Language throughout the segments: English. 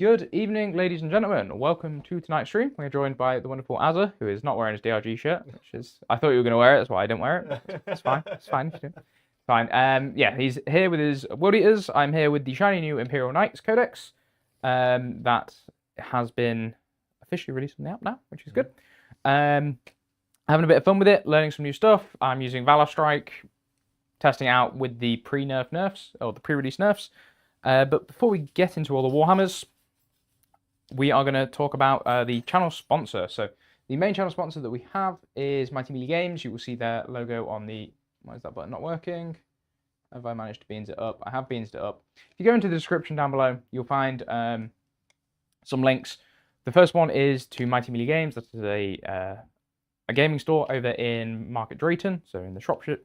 Good evening, ladies and gentlemen. Welcome to tonight's stream. We're joined by the wonderful Azza, who is not wearing his DRG shirt, which is, I thought you were going to wear it, that's why I didn't wear it. It's fine, it's fine. It's fine. Yeah, he's here with his World Eaters. I'm here with the shiny new Imperial Knights Codex that has been officially released on the app now, which is good. Having a bit of fun with it, learning some new stuff. I'm using Valor Strike, testing it out with the pre-nerf nerfs, or the pre-release nerfs. But before we get into all the Warhammers, we are going to talk about the channel sponsor. So the main channel sponsor that we have is Mighty Melee Games. You will see their logo on the... Why is that button not working? Have I managed to beans it up? I have beans it up. If you go into the description down below, you'll find some links. The first one is to Mighty Melee Games. That is a gaming store over in Market Drayton, so in the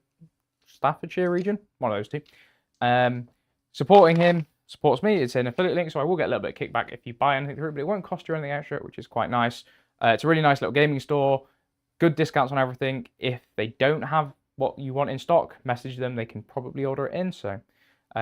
Staffordshire region, one of those two. Supporting him supports me. It's an affiliate link, so I will get a little bit of kickback if you buy anything through it, but it won't cost you anything extra, which is quite nice. It's a really nice little gaming store. Good discounts on everything. If they don't have what you want in stock, message them. They can probably order it in. So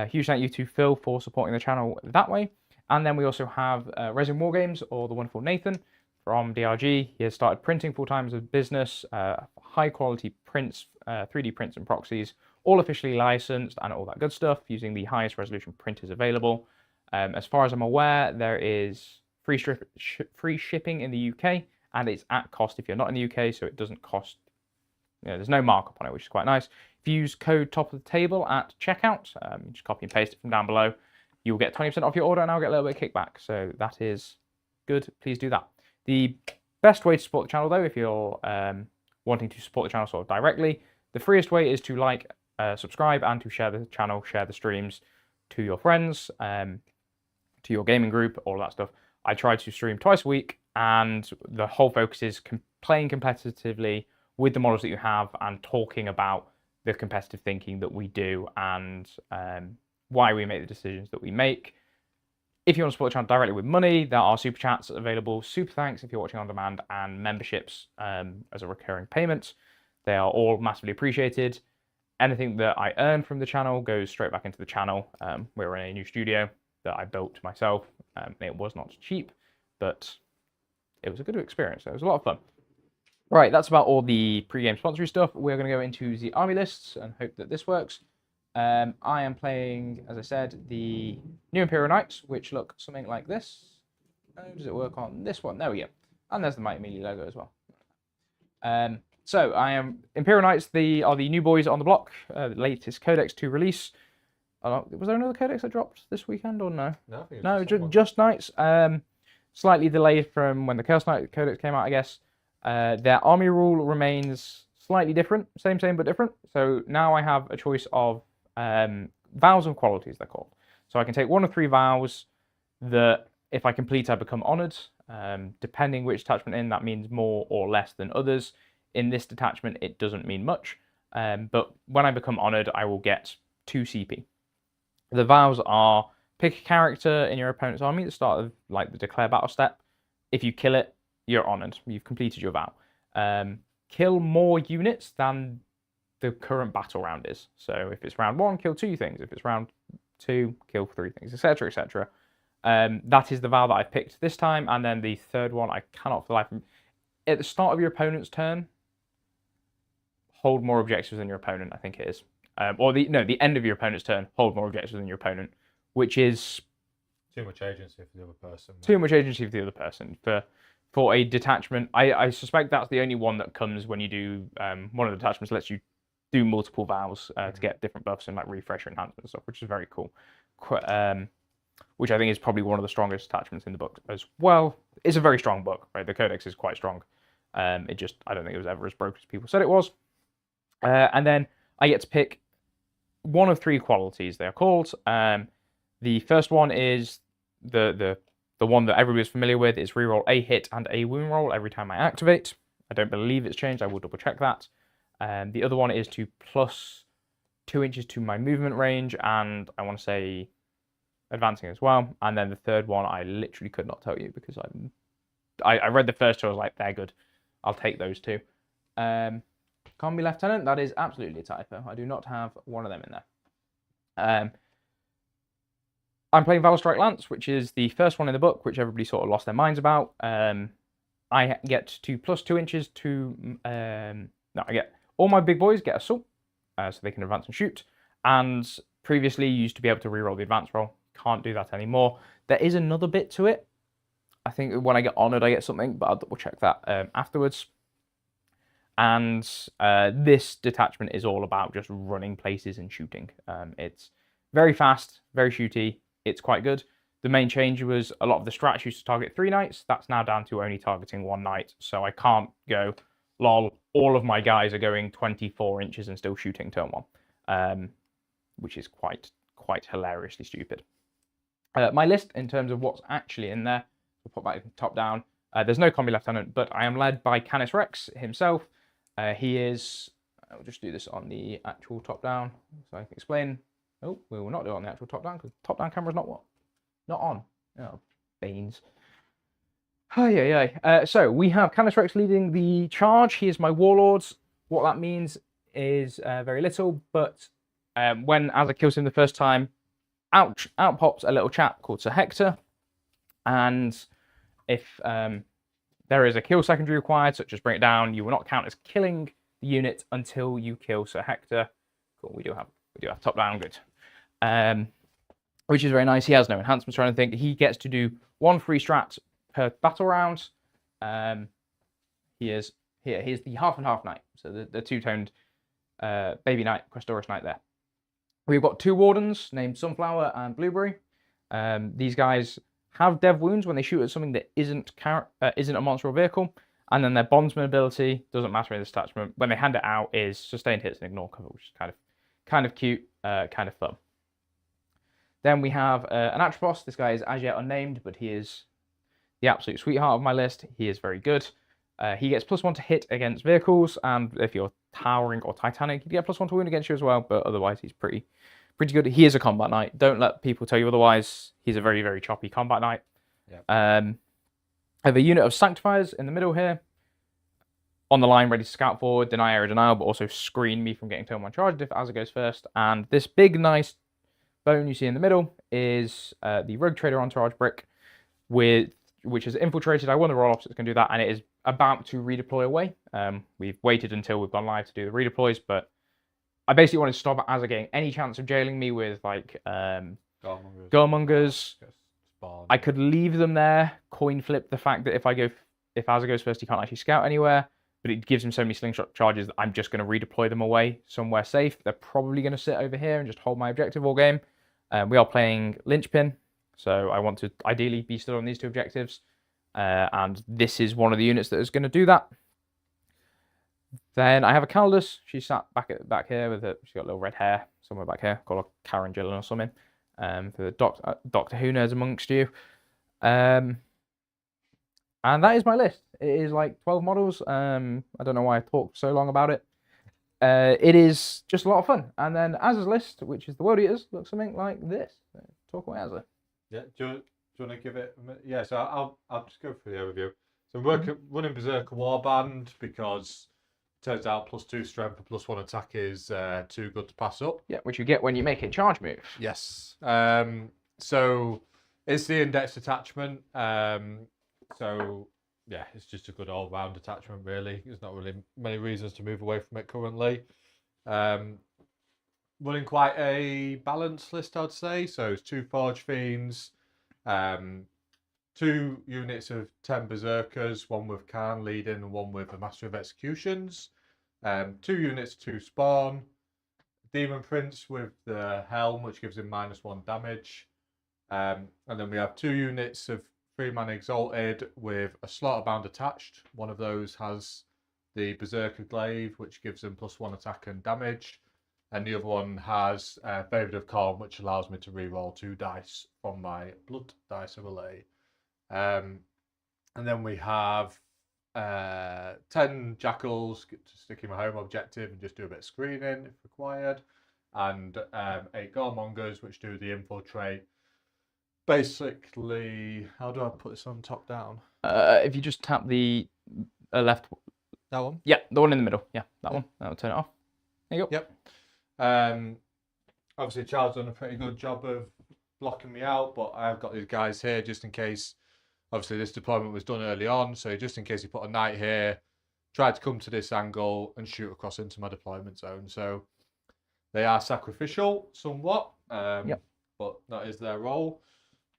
huge thank you to Phil for supporting the channel that way. And then we also have Resin War Games, or the wonderful Nathan from DRG. He has started printing full-time as a business, high quality prints, 3D prints and proxies, all officially licensed and all that good stuff, using the highest resolution printers available. As far as I'm aware, there is free shipping in the UK, and it's at cost if you're not in the UK, so it doesn't cost, there's no markup on it, which is quite nice. If you use code top of the table at checkout, just copy and paste it from down below, you'll get 20% off your order, and I'll get a little bit of kickback, so that is good. Please do that. The best way to support the channel, though, if you're wanting to support the channel sort of directly, the freest way is to subscribe and to share the channel, share the streams to your friends, to your gaming group, all that stuff. I try to stream twice a week, and the whole focus is playing competitively with the models that you have and talking about the competitive thinking that we do and why we make the decisions that we make. If you want to support the channel directly with money, there are super chats available, super thanks if you're watching on demand, and memberships as a recurring payment. They are all massively appreciated. Anything that I earn from the channel goes straight back into the channel. We're in a new studio that I built myself. It was not cheap, but it was a good experience. So it was a lot of fun. Right, that's about all the pre-game sponsory stuff. We're going to go into the army lists and hope that this works. I am playing, as I said, the new Imperial Knights, which look something like this. Does it work on this one? There we go. And there's the Mighty Melee logo as well. So I am Imperial Knights. They are the new boys on the block. The latest codex to release. Was there another codex that dropped this weekend or no? No, just Knights. Slightly delayed from when the Chaos Knight codex came out, I guess. Their army rule remains slightly different. Same but different. So now I have a choice of vows and qualities, they're called. So I can take one of 3 vows that if I complete, I become honoured. Depending which detachment in, that means more or less than others. In this detachment, it doesn't mean much, but when I become honoured, I will get 2 CP. The vows are: pick a character in your opponent's army at the start of the declare battle step. If you kill it, you're honoured. You've completed your vow. Kill more units than the current battle round is. So if it's round 1, kill 2 things. If it's round 2, kill 3 things, etc., etc. That is the vow that I've picked this time, and then the third one I cannot for the life of me. At the start of your opponent's turn, hold more objectives than your opponent, I think it is. The end of your opponent's turn, hold more objectives than your opponent, which is... Too much agency for the other person. Too much agency for the other person. For a detachment, I suspect that's the only one that comes when you do... one of the detachments lets you do multiple vows to get different buffs and refresher enhancements and stuff, which is very cool. Which I think is probably one of the strongest attachments in the book as well. It's a very strong book, right? The codex is quite strong. I don't think it was ever as broke as people said it was. And then I get to pick one of 3 qualities, they're called. The first one is the one that everybody's familiar with, is reroll a hit and a wound roll every time I activate. I don't believe it's changed, I will double check that. The other one is to plus 2 inches to my movement range, and I want to say advancing as well. And then the third one I literally could not tell you because I read the first 2, I was like, they're good. I'll take those 2. Can't be Lieutenant, that is absolutely a typo. I do not have one of them in there. I'm playing Valor Lance, which is the first one in the book, which everybody sort of lost their minds about. I get to +2 inches to no, I get all my big boys get assault, so they can advance and shoot. And previously, you used to be able to reroll the advance roll. Can't do that anymore. There is another bit to it. I think when I get honored, I get something, but I'll double check that afterwards. And this detachment is all about just running places and shooting. It's very fast, very shooty. It's quite good. The main change was a lot of the strats used to target 3 knights. That's now down to only targeting 1 knight. So I can't go, lol, all of my guys are going 24 inches and still shooting turn 1, which is quite hilariously stupid. My list in terms of what's actually in there, we'll put that top down. There's no combi lieutenant, but I am led by Canis Rex himself. He is, I'll just do this on the actual top down so I can explain. Oh, we will not do it on the actual top down because top down camera's not what? Not on. Oh, beans. So we have Canis Rex leading the charge. He is my warlords. What that means is very little, but when Azza kills him the first time, out pops a little chap called Sir Hector. And if there is a kill secondary required, such as bring it down, you will not count as killing the unit until you kill Sir Hector. Cool, we do have top down, good. Which is very nice. He has no enhancements, trying to think. He gets to do 1 free strat per battle round. He is here. He's the half and half knight, so the 2-toned baby knight, Questoris knight there. We've got 2 wardens named Sunflower and Blueberry. These guys have dev wounds when they shoot at something that isn't a monster or vehicle, and then their bondsman ability doesn't matter in this attachment. When they hand it out, is sustained hits and ignore cover, which is kind of cute, kind of fun. Then we have an Atropos. This guy is as yet unnamed, but he is the absolute sweetheart of my list. He is very good. He gets +1 to hit against vehicles, and if you're towering or titanic, you get +1 to wound against you as well. But otherwise, he's pretty good. He is a combat knight. Don't let people tell you otherwise. He's a very, very choppy combat knight. Yep. I have a unit of Sanctifiers in the middle here. On the line, ready to scout forward, deny area denial, but also screen me from getting turn 1 charged if Azza goes first. And this big, nice bone you see in the middle is the Rogue Trader Entourage brick, which is infiltrated. I won the roll-off, so it's going to do that, and it is about to redeploy away. We've waited until we've gone live to do the redeploys, but I basically wanted to stop Azza getting any chance of jailing me with like Girlmongers. I could leave them there, coin flip the fact that if Azza goes first, he can't actually scout anywhere, but it gives him so many slingshot charges that I'm just going to redeploy them away somewhere safe. They're probably going to sit over here and just hold my objective all game. We are playing Linchpin, so I want to ideally be stood on these 2 objectives, and this is one of the units that is going to do that. Then I have a Caldus. She's sat back here with she's got a little red hair somewhere back here. Call her Karen Gillan or something. For the Doctor Who nerds amongst you. And that is my list. It is like 12 models. I don't know why I talked so long about it. It is just a lot of fun. And then Azza's list, which is the World Eaters, looks something like this. So talk about Azza. Yeah, do you want to give it a minute? Yeah, so I'll just go through the overview. So I'm running Berserker Warband because it turns out +2 strength and +1 attack is too good to pass up. Yeah, which you get when you make a charge move. Yes. So it's the index attachment. So yeah, it's just a good all-round attachment, really. There's not really many reasons to move away from it currently. Running quite a balanced list, I'd say. So it's 2 Forge Fiends, 2 units of 10 Berserkers, 1 with Khan leading and 1 with a Master of Executions, 2 units, 2 Spawn, Demon Prince with the Helm, which gives him -1 damage, and then we have 2 units of 3-man Exalted with a Slaughterbound attached. One of those has the Berserker Glaive, which gives them +1 attack and damage, and the other one has Favoured of Calm, which allows me to reroll 2 dice from my Blood Dice overlay. And then we have 10 Jackals to stick in my home objective and just do a bit of screening if required, and 8 Goremongers, which do the infiltrate. Basically, how do I put this on top down? If you just tap the left. That one? Yeah, the one in the middle. Yeah, that one. That'll turn it off. There you go. Yep. Obviously, Charles done a pretty good job of blocking me out, but I've got these guys here just in case. Obviously, this deployment was done early on, so just in case he put a knight here, tried to come to this angle and shoot across into my deployment zone. So they are sacrificial somewhat, Yep. but that is their role.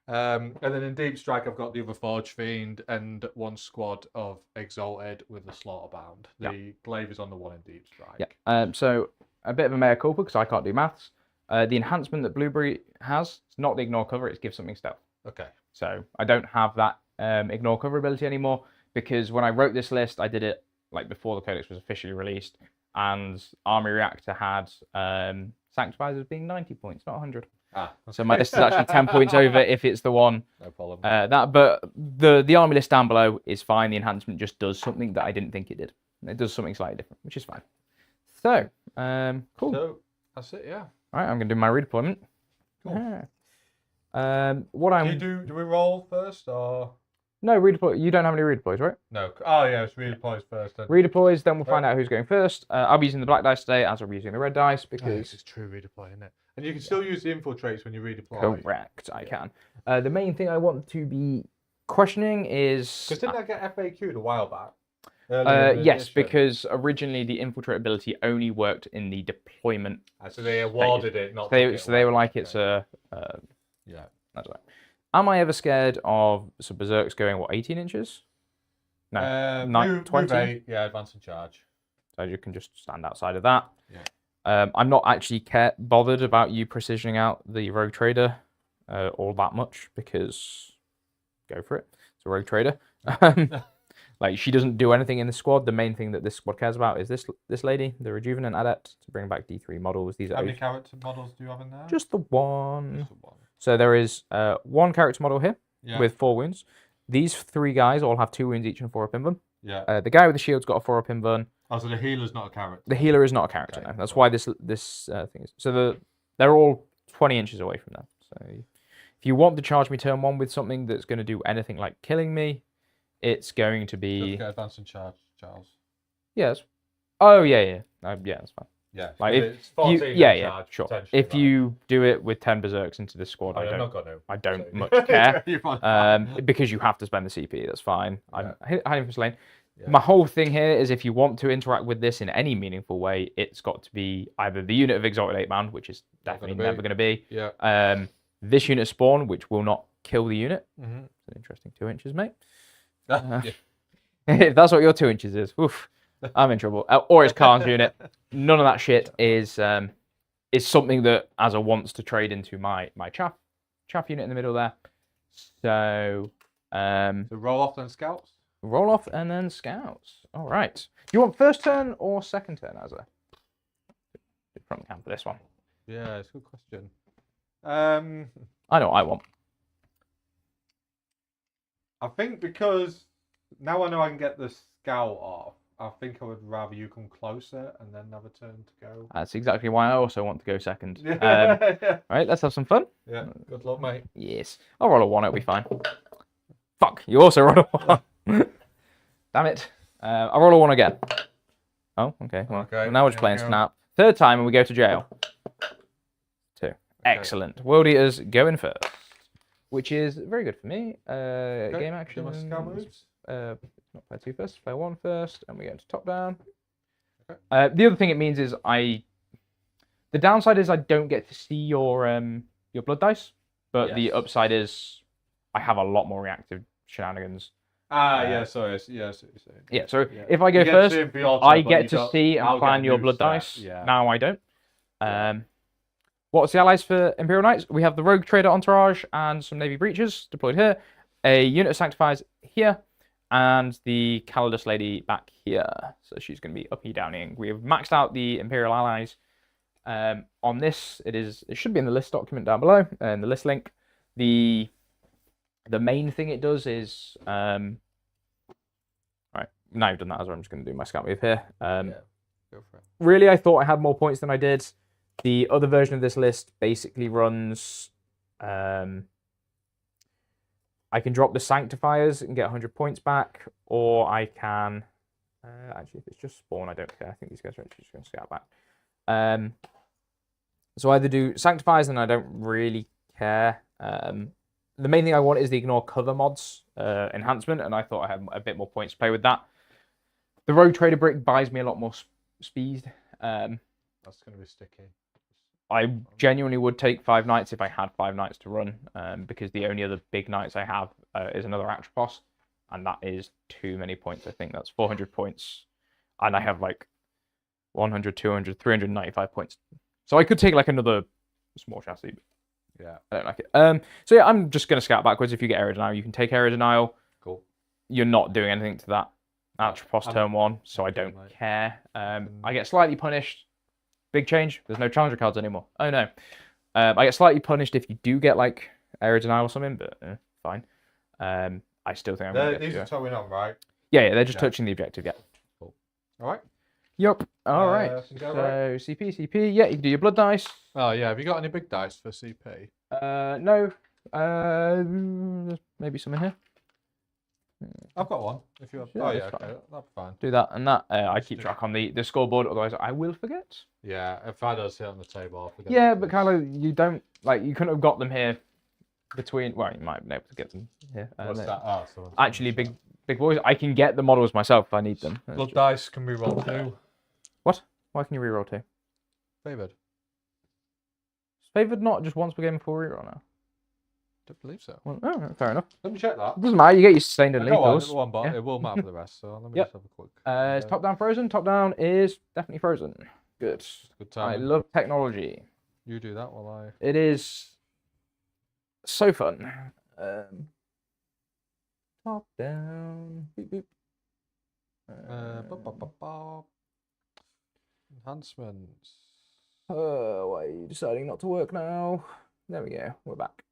And then in Deep Strike, I've got the other Forge Fiend and one squad of Exalted with the Slaughterbound. The glaive is on the one in Deep Strike. Yeah. So a bit of a mea culpa because I can't do maths. The enhancement that Blueberry has, it's not the ignore cover, it's give something stealth. Okay. So I don't have that ignore cover ability anymore because when I wrote this list, I did it like before the codex was officially released, and Army Reactor had Sanctifiers as being 90 points, not 100. Okay. So my list is actually 10 points over if it's the one. No problem. But the army list down below is fine. The enhancement just does something that I didn't think it did. It does something slightly different, which is fine. So, cool. So that's it, yeah. All right, I'm going to do my redeployment. Cool. What I'm... Do we roll first or? No, redeploy. You don't have any redeploys, right? No. Oh, yeah, it's redeploys first. Then. Redeploys, then we'll find out who's going first. I'll be using the black dice today as I'll be using the red dice because... It's true redeploy, isn't it? And you can still use the infiltrates when you redeploy. Correct, I can. The main thing I want to be questioning is... Because didn't I get FAQ'd a while back? Yes, because originally the infiltrate ability only worked in the deployment. So they awarded it, not. So they were like, it's a. Yeah. That's right. Am I ever scared of some berserks going 18 inches? No, 20. Yeah, advance and charge. So you can just stand outside of that. Yeah. I'm not actually bothered about you precisioning out the rogue trader all that much because go for it. It's a rogue trader. Like, she doesn't do anything in the squad. The main thing that this squad cares about is this lady, the Rejuvenant Adept, to bring back D3 models. These How are many character models do you have in there? just the one. Just the one. So there is one character model here Yeah. with 4 wounds. These 3 guys all have 2 wounds each and 4 up in burn. Yeah. The guy with the shield's got a 4 up in burn. Oh, so the healer's not a character. The healer is not a character, Okay. no. That's why this thing is. So they're all 20 inches away from them. So if you want to charge me turn 1 with something that's going to do anything like killing me, it's going to be... Get advance and charge, Charles. Yes. Oh, yeah. Yeah, that's fine. Yeah. Like it's 14 yeah, charge, sure. If you do it with 10 berserks into this squad, I'm not gonna. I don't So- much care. You're fine. Because you have to spend the CP, that's fine. Yeah. I'm hiding from Slane. Yeah. My whole thing here is if you want to interact with this in any meaningful way, it's got to be either the unit of Exalted 8-man, which is definitely never going to be. Yeah. This unit spawn, which will not kill the unit. Mm-hmm. It's an interesting 2 inches, mate. Yeah. If that's what your 2 inches is, oof, I'm in trouble. Or it's Khan's unit. None of that shit is something that Azza wants to trade into my chaff unit in the middle there. So So roll off then scouts. roll off and then scouts. All right. Do you want first turn or second turn, Azza? Front camp for this one. Yeah, it's a good question. I know what I want. I think because now I know I can get the scout off, I think I would rather you come closer and then have a turn to go. That's exactly why I also want to go second. Yeah. All right, let's have some fun. Yeah. Good luck, mate. Yes. I'll roll a 1, it'll be fine. Fuck, you also roll a 1. Damn it. I'll roll a 1 again. Oh, okay. Well, Okay, now we're just here we playing go. Snap. Third time and we go to jail. 2. Excellent. World Eaters going first, which is very good for me. Game action. Do my scout moves. Not play 2 first, play 1 first, and we go to top down. Okay. The other thing it means is the downside is I don't get to see your blood dice, but the Yes. upside is I have a lot more reactive shenanigans. Yeah, sorry. Yes. Yeah, so Yeah. if I go You get to first, see him for your I turn, but get you to don't- see I'll and plan get your new blood set, dice. Yeah. Now I don't. Yeah. What's the allies for Imperial Knights? We have the Rogue Trader Entourage and some Navy Breaches deployed here, a unit of Sanctifiers here, and the Calidus Lady back here. So she's going to be uppy downing. We have maxed out the Imperial allies. On this, it should be in the list document down below, in the list link. The main thing it does is right, now you've done that, as I'm just going to do my scout move here. Yeah. Go for it. Really, I thought I had more points than I did. The other version of this list basically runs... I can drop the Sanctifiers and get 100 points back, or I can... actually, if it's just spawn, I don't care. I think these guys are actually just going to scout back. So either do Sanctifiers, and I don't really care. The main thing I want is the ignore cover mods enhancement, and I thought I had a bit more points to play with that. The Rogue Trader brick buys me a lot more speed. That's going to be sticky. I genuinely would take 5 knights if I had 5 knights to run, because the only other big knights I have is another Atropos, and that is too many points. I think that's 400 points, and I have like 100, 200, 395 points. So I could take like another small chassis. But Yeah, I don't like it. So yeah, I'm just gonna scout backwards. If you get area denial, you can take area denial. cool. You're not doing anything to that Atropos turn 1, so I don't care. I get slightly punished. Big change. There's no challenger cards anymore. Oh no. I get slightly punished if you do get like area denial or something, but fine. I still think I'm gonna These are towing on, right? Yeah, they're just touching the objective. Yeah. Cool. All right. Yep. All right. Go So right. CP. Yeah, you can do your blood dice. Oh yeah. Have you got any big dice for CP? No. There's maybe some in here. I've got one. If you have... Yeah, oh yeah, that's okay, fine. that's fine. Do that and that. I Just keep do- track on the scoreboard, otherwise I will forget. Yeah, if I don't sit on the table, I'll forget. Yeah, but Kylo, you don't like. You couldn't have got them here between. Well, you might have been able to get them here. What's that? Oh, so Actually, big boys. I can get the models myself if I need them. Blood dice can reroll 2. What? Why can you reroll 2? Favoured. Is favored not just once per game before reroll now? Don't believe so. Well, oh, fair enough. Let me check that. It doesn't matter. You get your sustained and Go on, lethals. one, but Yeah. it will matter for the rest. So let me Yep. just have a quick. Is top down frozen? Top down is definitely frozen. Good. Good I time. love technology. You do that while I. It is so fun. Top down. Beep, beep. Enhancements. Why are you deciding not to work now? There we go. We're back.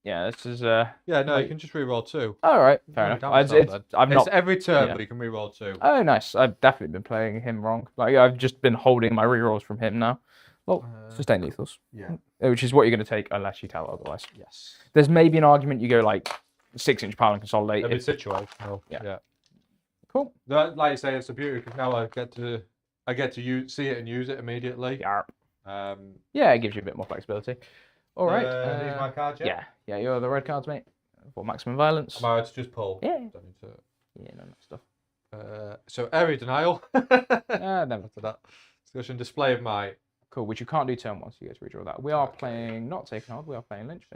Yeah, this is Yeah, no, like- you can just reroll 2. all right. Fair No, enough. don't It's, stop it's, then. I'm It's not. every turn, yeah. but you can reroll 2. Oh, nice. I've definitely been playing him wrong. Like I've just been holding my rerolls from him now. Well, sustained lethals. Yeah. Which is what you're going to take unless you tell otherwise. Yes. There's maybe an argument you go like 6-inch pile and consolidate. It'll be situational. Yeah. Yeah. Cool. Like you say, it's a beauty because now I get to see it and use it immediately. Yeah. Um. Yeah, it gives you a bit more flexibility. All right. These my cards, yeah. Yeah, you're the red cards, mate. For maximum violence. Am I right to just pull? Yeah. Don't need to... Yeah, no stuff. So area denial. Never. After that discussion, display of might. Cool, which you can't do turn 1, so you get to redraw that. We are playing, not taking hard, we are playing Lynch.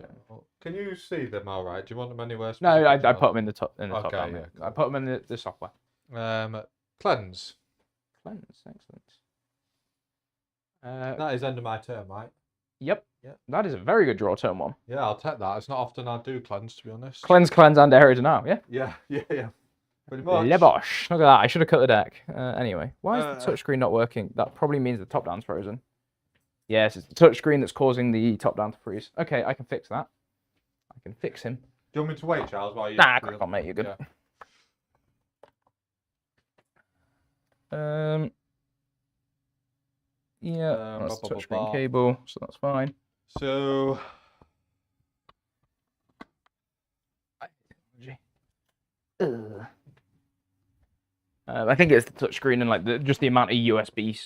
Can you see them all right? Do you want them anywhere? No, I specific? put them in the top. Top Okay, down, yeah, mate. cool. I put them in the software. Cleanse. Cleanse, excellent. That is end of my turn, right? Yep. Yep. That is a very good draw, turn 1. Yeah, I'll take that. It's not often I do cleanse, to be honest. Cleanse, and area denial, yeah? Yeah. Pretty much. Lebosh. Look at that, I should have cut the deck. Anyway, why is the touchscreen not working? That probably means the top down's frozen. Yes, it's the touchscreen that's causing the top down to freeze. Okay, I can fix that. I can fix him. Do you want me to wait, Charles, while you... Nah, crack on, mate, you're good. Yeah, that's the touchscreen cable, so that's fine. So... I think it's the touchscreen and like just the amount of USB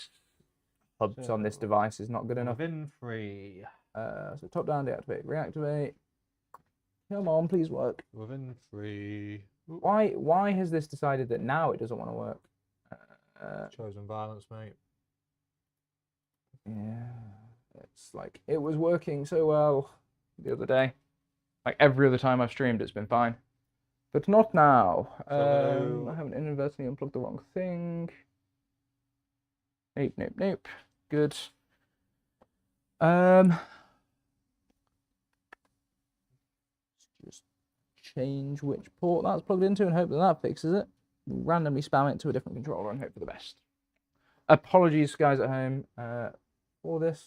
hubs on this device is not good enough. Within 3. So top down, deactivate, reactivate. Come on, please work. Within 3. Why has this decided that now it doesn't want to work? Chosen violence, mate. Yeah, it's like it was working so well the other day. Like every other time I've streamed, it's been fine. But not now. I haven't inadvertently unplugged the wrong thing. Nope. Good. Just change which port that's plugged into and hope that that fixes it. Randomly spam it to a different controller and hope for the best. Apologies, guys at home, for this.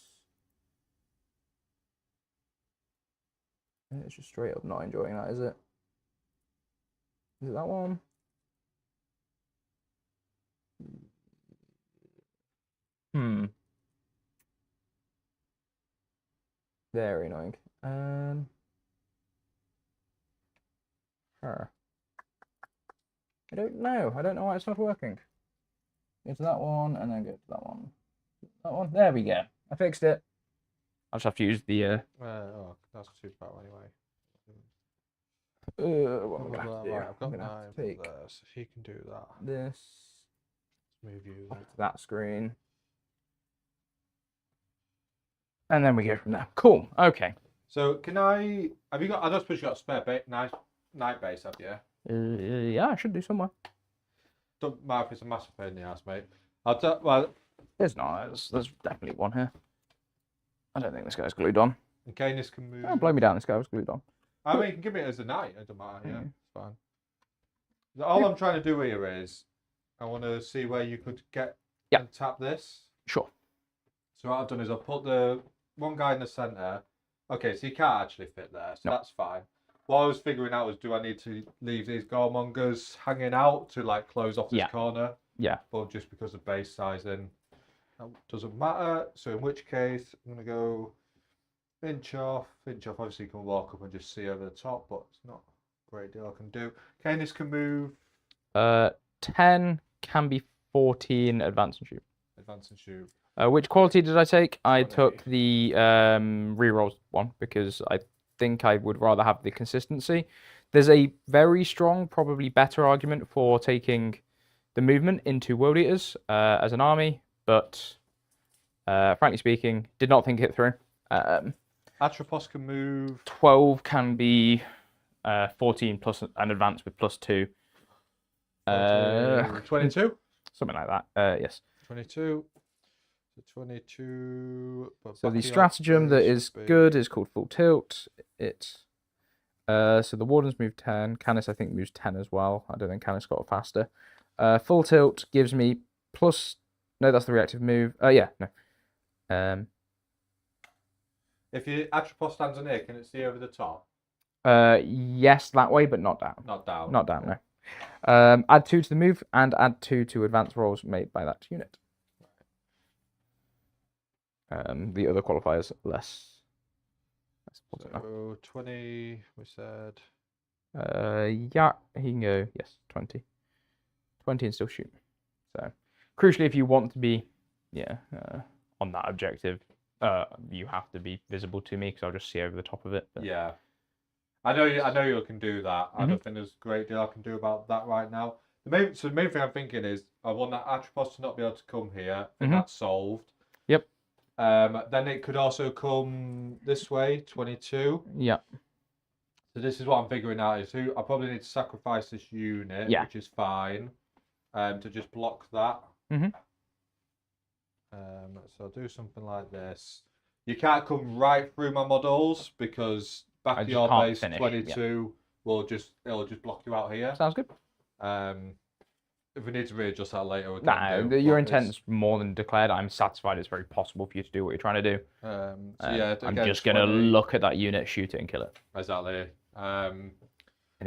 It's just straight up not enjoying that, is it? Is it that one? Very annoying. I don't know. I don't know why it's not working. Go to that one and then go to that one. That one. There we go. I fixed it. I'll just have to use the. Oh, that's too far anyway. What am I gonna have to do? Right, I've got I'm gonna have 9 to take there, so he can do that. this Let's move you off there. to that screen, and then we go from there. Cool. Okay. So can I? Have you got? I don't suppose you got a spare night base, have you? Yeah, I should do somewhere. Don't matter if it's a massive pain in the ass, mate. I'll tell. Well, There's not. There's definitely one here. I don't think this guy's glued on. and Canis can move. Oh, blow me down. This guy was glued on. I mean, you can give me it as a night. It doesn't matter. Yeah, Yeah. it's fine. All I'm trying to do here is, I want to see where you could get and tap this. Sure. So what I've done is I've put the one guy in the centre. Okay, so you can't actually fit there, so that's fine. What I was figuring out was, do I need to leave these goremongers hanging out to like close off this corner? Yeah. Or just because of base sizing? That doesn't matter. So in which case, I'm going to go inch off. Inch off, obviously you can walk up and just see over the top, but it's not a great deal I can do. Canis can move. 10 can be 14 advance and shoot. Advance and shoot. Which quality did I take? I 20. took the reroll one because I think I would rather have the consistency. There's a very strong, probably better argument for taking the movement into World Eaters as an army, but frankly speaking, did not think it through. Atropos can move. 12 can be 14 plus an advance with +2. 22? Something like that. Yes. 22. 22. So the stratagem that is good is called Full Tilt. So the Wardens move 10. Canis, I think, moves 10 as well. I don't think Canis got it faster. Full Tilt gives me plus... No, that's the reactive move. Yeah, no. If your Atropos stands on here, can it see over the top? Yes, that way, but not down. Not down. Not down, no. Add 2 to the move and add 2 to advance rolls made by that unit. The other qualifiers less. So 20, we said. Yeah, he can go, yes, 20. 20 and still shoot. So, crucially, if you want to be, on that objective, you have to be visible to me because I'll just see over the top of it. But... Yeah. I know you can do that. I don't think there's a great deal I can do about that right now. The main thing I'm thinking is I want that Atropos to not be able to come here, and that's solved. Yep. Then it could also come this way, 22. Yeah. So this is what I'm figuring out is I probably need to sacrifice this unit, which is fine, to just block that. So I'll do something like this. You can't come right through my models because back to your base 22 it'll just block you out here. Sounds good. If we need to readjust that later, we can. Your intent's more than declared. I'm satisfied it's very possible for you to do what you're trying to do. I'm just gonna look at that unit, shoot it, and kill it. Exactly.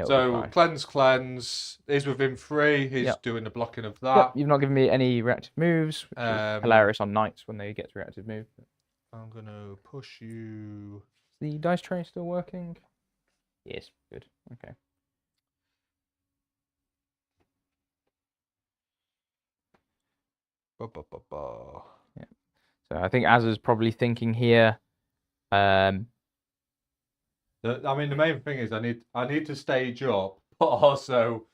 So cleanse. He's within 3. He's doing the blocking of that. Yep. You've not given me any reactive moves, which is hilarious on knights when they get to reactive move. I'm gonna push you. Is the dice tray still working? Yes. Good. Okay. Yeah. So I think Az is probably thinking here. I mean, the main thing is I need to stage up, but also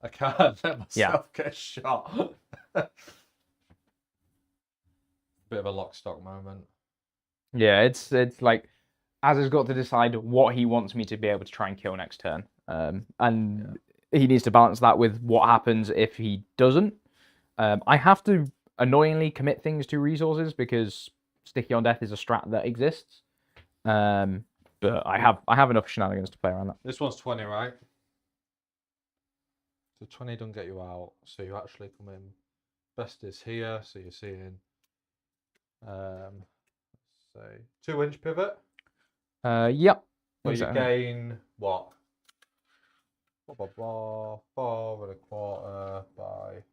I can't let myself get shot. Bit of a lock stock moment. Yeah, it's like Az has got to decide what he wants me to be able to try and kill next turn, and he needs to balance that with what happens if he doesn't. I have to annoyingly commit things to resources because Sticky on Death is a strat that exists. But I have enough shenanigans to play around that. This one's 20, right? So 20 doesn't get you out, so you actually come in. Best is here, so you're seeing let's say 2-inch pivot. Yep. But you gain what? 4.25 by.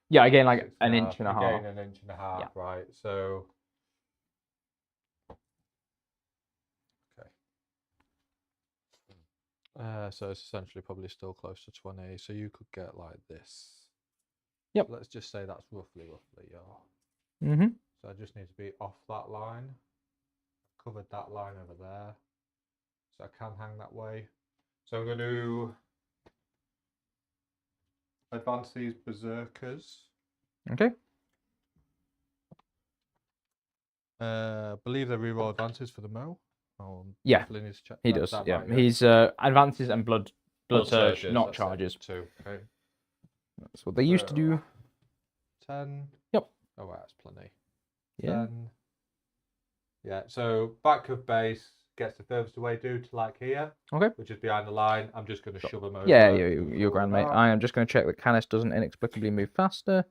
Yeah, I gain like an inch and a half. You gain an inch and a half, right? So. So it's essentially probably still close to 20. So you could get like this. Yep. So let's just say that's roughly your. Mm-hmm. So I just need to be off that line. covered that line over there, so I can hang that way. So I'm going to advance these berserkers. Okay. Believe they reroll advances for the Mo. Oh, Yeah, definitely need to check he that. does. Is that Yeah, right? he's advances and blood surge, surges, not that's it. charges. 2. Okay. That's what they used to do. 10. Yep. Oh, right, that's plenty. Yeah. 10. Yeah, so back of base gets the furthest away dude to like here. Okay. Which is behind the line. I'm just going to shove him over. Yeah, you're grand, mate. I am just going to check that Canis doesn't inexplicably move faster.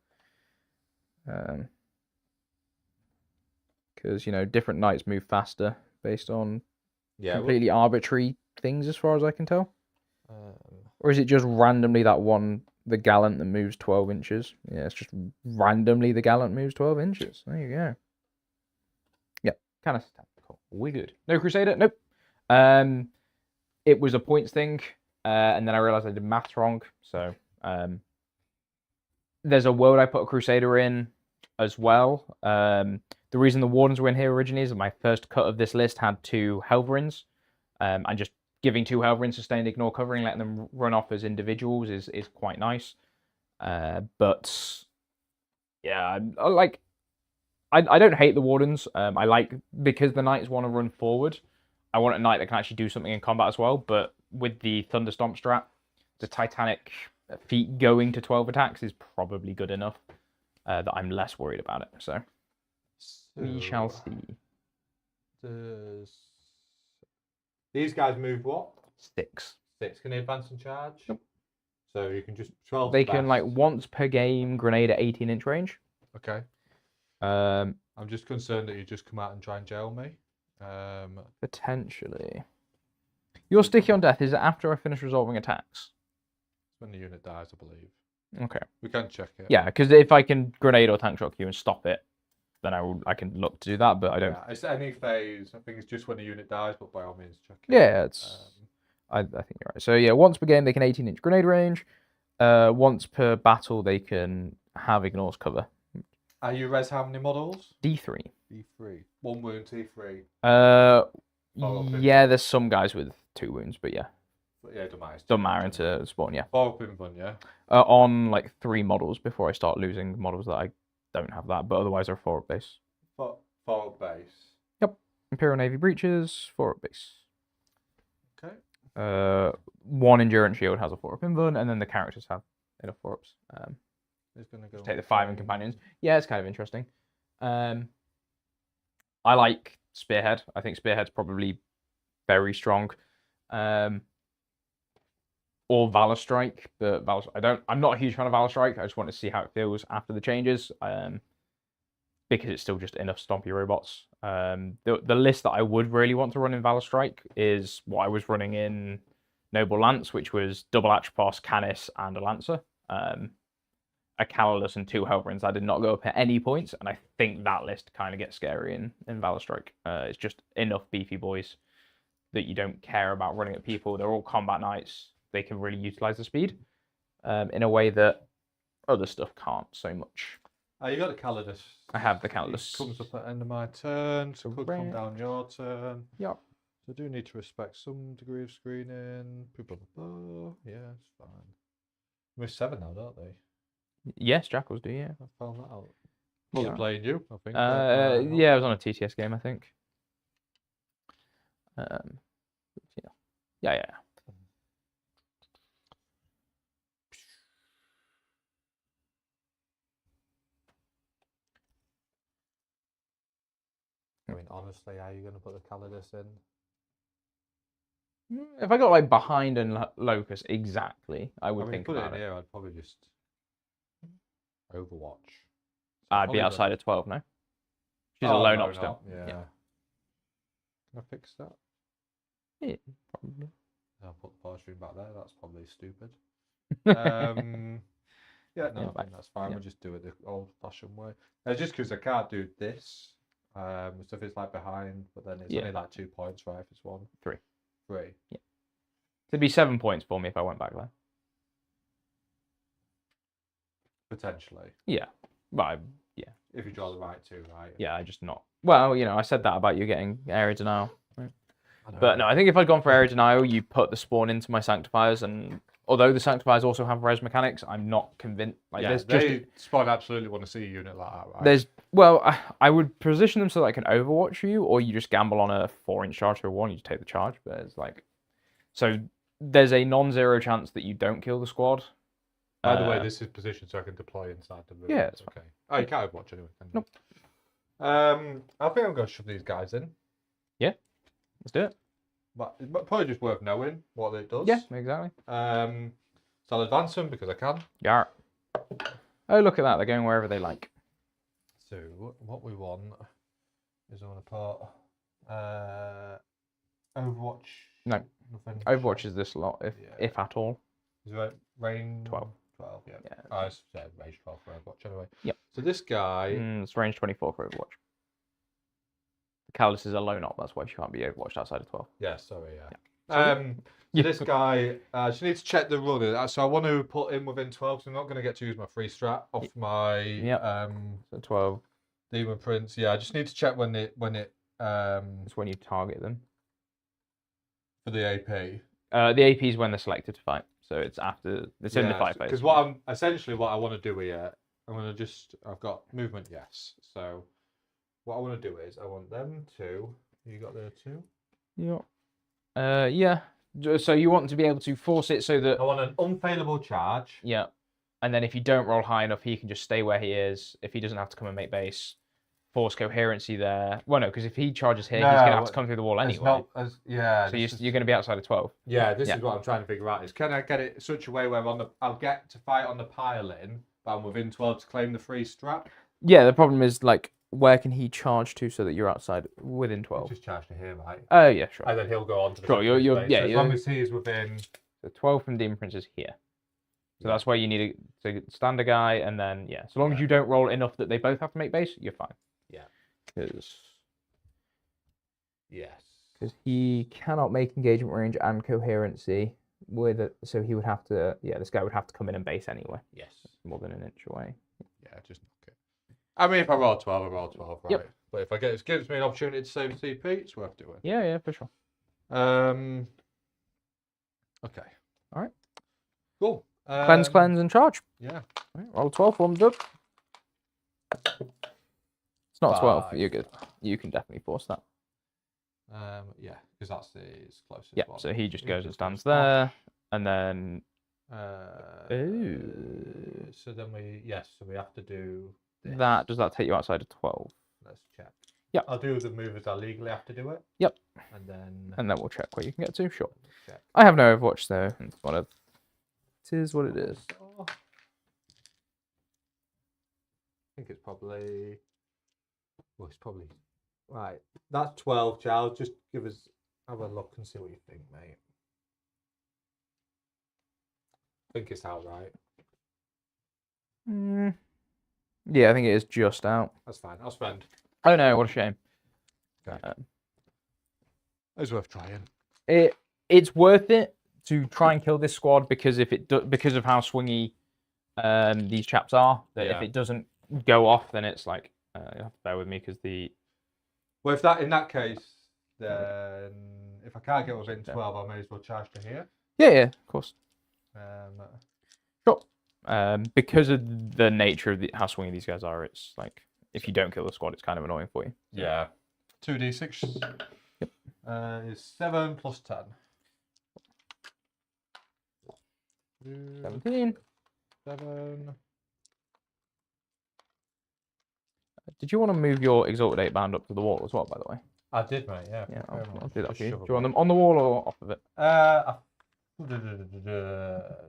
Because, you know, different knights move faster based on completely arbitrary things as far as I can tell. Or is it just randomly that one, the Gallant, that moves 12 inches? Yeah, it's just randomly the Gallant moves 12 inches. There you go. Yeah, Canis. Cool. We good. No Crusader? Nope. It was a points thing, and then I realized I did maths wrong. So there's a world I put a Crusader in as well. The reason the Wardens were in here originally is that my first cut of this list had 2 Helverins, and just giving 2 Helverins sustained ignore covering, letting them run off as individuals is quite nice. But yeah, I don't hate the Wardens. I like, because the Knights want to run forward, I want a Knight that can actually do something in combat as well. But with the Thunderstomp strat, the Titanic feat going to 12 attacks is probably good enough that I'm less worried about it. So we shall see. These guys move what? 6. 6. Can they advance and charge? Nope. So you can just 12. They can, like, once per game grenade at 18-inch range. Okay. I'm just concerned that you just come out and try and jail me. Potentially. Your sticky on death, is it after I finish resolving attacks? When the unit dies, I believe. Okay. We can check it. Yeah, because if I can grenade or tank shock you and stop it, then I can look to do that, but I don't. Yeah, it's any phase. I think it's just when the unit dies, but by all means check it. Yeah, it's. I think you're right. So yeah, once per game they can 18-inch grenade range. Once per battle they can have ignores cover. Are you res how many models? D3. D3. 1 wound, T3. Yeah, there's some guys with 2 wounds, but yeah. But yeah, don't matter. Doesn't matter into spawn, yeah. 4 up in fun, yeah. On like 3 models before I start losing models that I don't have that, but otherwise they're 4 up base. 4 up base. Yep. Imperial Navy breaches, 4 up base. Okay. 1 endurance shield has a 4 up invuln, and then the characters have enough 4 ups. It's gonna go take the 5 in companions. Yeah, it's kind of interesting. I like Spearhead. I think Spearhead's probably very strong. Or Valor Strike, but I'm not a huge fan of Valor Strike. I just want to see how it feels after the changes. Because it's still just enough stompy robots. The list that I would really want to run in Valor Strike is what I was running in Noble Lance, which was double Atropos, Canis, and a Lancer. A Calidus and 2 Helverins. I did not go up at any points, and I think that list kind of gets scary in Valor Strike. It's just enough beefy boys that you don't care about running at people. They're all combat knights. They can really utilize the speed in a way that other stuff can't so much. You got the Calidus. I have the Calidus. It comes up at the end of my turn, so could come down your turn. Yep. So I do need to respect some degree of screening. Yeah, it's fine. We're 7 now, don't they? Yes, Jackals do, yeah. I found that out. Wasn't playing you, I think. Yeah, it was on a TTS game, I think. Yeah. I mean, honestly, how are you going to put the Calidus in? If I got like behind and Locus, exactly, I would think put about it in here, I'd probably just Overwatch. I'd be outside of 12, no? She's a lone op still. Yeah. Can I fix that? Yeah, probably. I'll put the power stream back there. That's probably stupid. Yeah, no, I think that's fine. We'll just do it the old-fashioned way. Just because I can't do this. So if it's like behind, but then it's only like 2 points, right? If it's 1. 3. 3. Yeah. It'd be 7 points for me if I went back there. Potentially. Yeah. Well, If you draw the right two, right? Yeah, I just not. Well, you know, I said that about you getting area denial. Right? I know. But no, I think if I'd gone for area denial, you put the spawn into my sanctifiers, and although the sanctifiers also have res mechanics, I'm not convinced. Like, Yeah, there's they just Spawn absolutely want to see a unit like that, right? there's well, I would position them so that I can overwatch you, or you just gamble on a 4-inch charge to a 1, you just take the charge. But it's like, so there's a non-zero chance that you don't kill the squad. By the way, this is positioned so I can deploy inside the room. Yeah, it's okay. Oh, you can't overwatch anyway. Can you? Nope. I think I'm going to shove these guys in. Yeah, let's do it. But it's probably just worth knowing what it does. Yeah, exactly. So I'll advance them because I can. Yeah. Oh, look at that. They're going wherever they like. So what we want is I want to put Overwatch. No. Nothing. Overwatch is this lot, if at all. Is it range 12. 12, yeah. Yeah. I said range 12 for Overwatch anyway. Yep. So this guy. It's range 24 for Overwatch. The Callus is a lone op, that's why she can't be Overwatched outside of 12. Yeah, sorry, yeah. Sorry? So this guy, she needs to check the run. So I want to put him within 12, so I'm not going to get to use my free strat off my So 12. Demon Prince. Yeah, I just need to check when it It's when you target them. for the AP. The AP is when they're selected to fight. So it's after, it's in the fight phase. Because what I want to do here, I've got movement, yes. So what I want to do is I want them to. You got the 2? Yeah. Yeah. So you want to be able to force it so that. I want an unfailable charge. Yeah. And then if you don't roll high enough, he can just stay where he is. If he doesn't have to come and make base, force coherency there. Well, no, because if he charges here, he's going to have to come through the wall anyway. So you're going to be outside of 12. Yeah, this is what I'm trying to figure out. Is can I get it such a way where I'll get to fight on the pile-in, but I'm within 12 to claim the free strap? Yeah, the problem is, like, where can he charge to so that you're outside within 12? Just charge to here, right? Oh, yeah, sure. And then he'll go on to the Sure, as long as he is within. So 12 from Demon Prince is here. So that's where you need to stand a guy, and then, yeah. So long as you don't roll enough that they both have to make base, you're fine. Yeah. Because he cannot make engagement range and coherency with it, so he would have to, this guy would have to come in and base anyway. Yes. More than an inch away. Yeah, just knock it. I mean, if I roll 12, I roll 12, right? Yep. But if it gives me an opportunity to save CP, it's worth doing. Yeah, for sure. Okay. All right. Cool. Cleanse, and charge. Yeah. Right, roll 12, forms up. It's not 12, you're good. You can definitely force that. Yeah, because that's his closest Yeah, one. so he just goes and stands there, and then. So then we have to do this. Does that take you outside of 12? Let's check. Yep. I'll do the move as I legally have to do it. Yep. And then we'll check where you can get to. Sure. Check. I have no Overwatch though. It is what it is. I think it's probably. Well, it's probably right. That's 12, Charles. Just have a look and see what you think, mate. I think it's out right. Yeah, I think it is just out. That's fine. I'll spend. Oh no, what a shame. Okay. It's worth trying. It's worth it to try and kill this squad because because of how swingy these chaps are. That if it doesn't go off, then it's like you have to bear with me because the. Well, in that case, then if I can't get within 12, I may as well charge to here. Yeah, of course. Sure. Because of the nature of how swingy these guys are, it's like if you don't kill the squad, it's kind of annoying for you. Yeah. 2d6. Yep. Is 7 plus 10. 17. 7. Did you want to move your Exalted 8 band up to the wall as well, by the way? I did, mate, yeah. Yeah, I'll do that for you. Do you want them on the wall or off of it?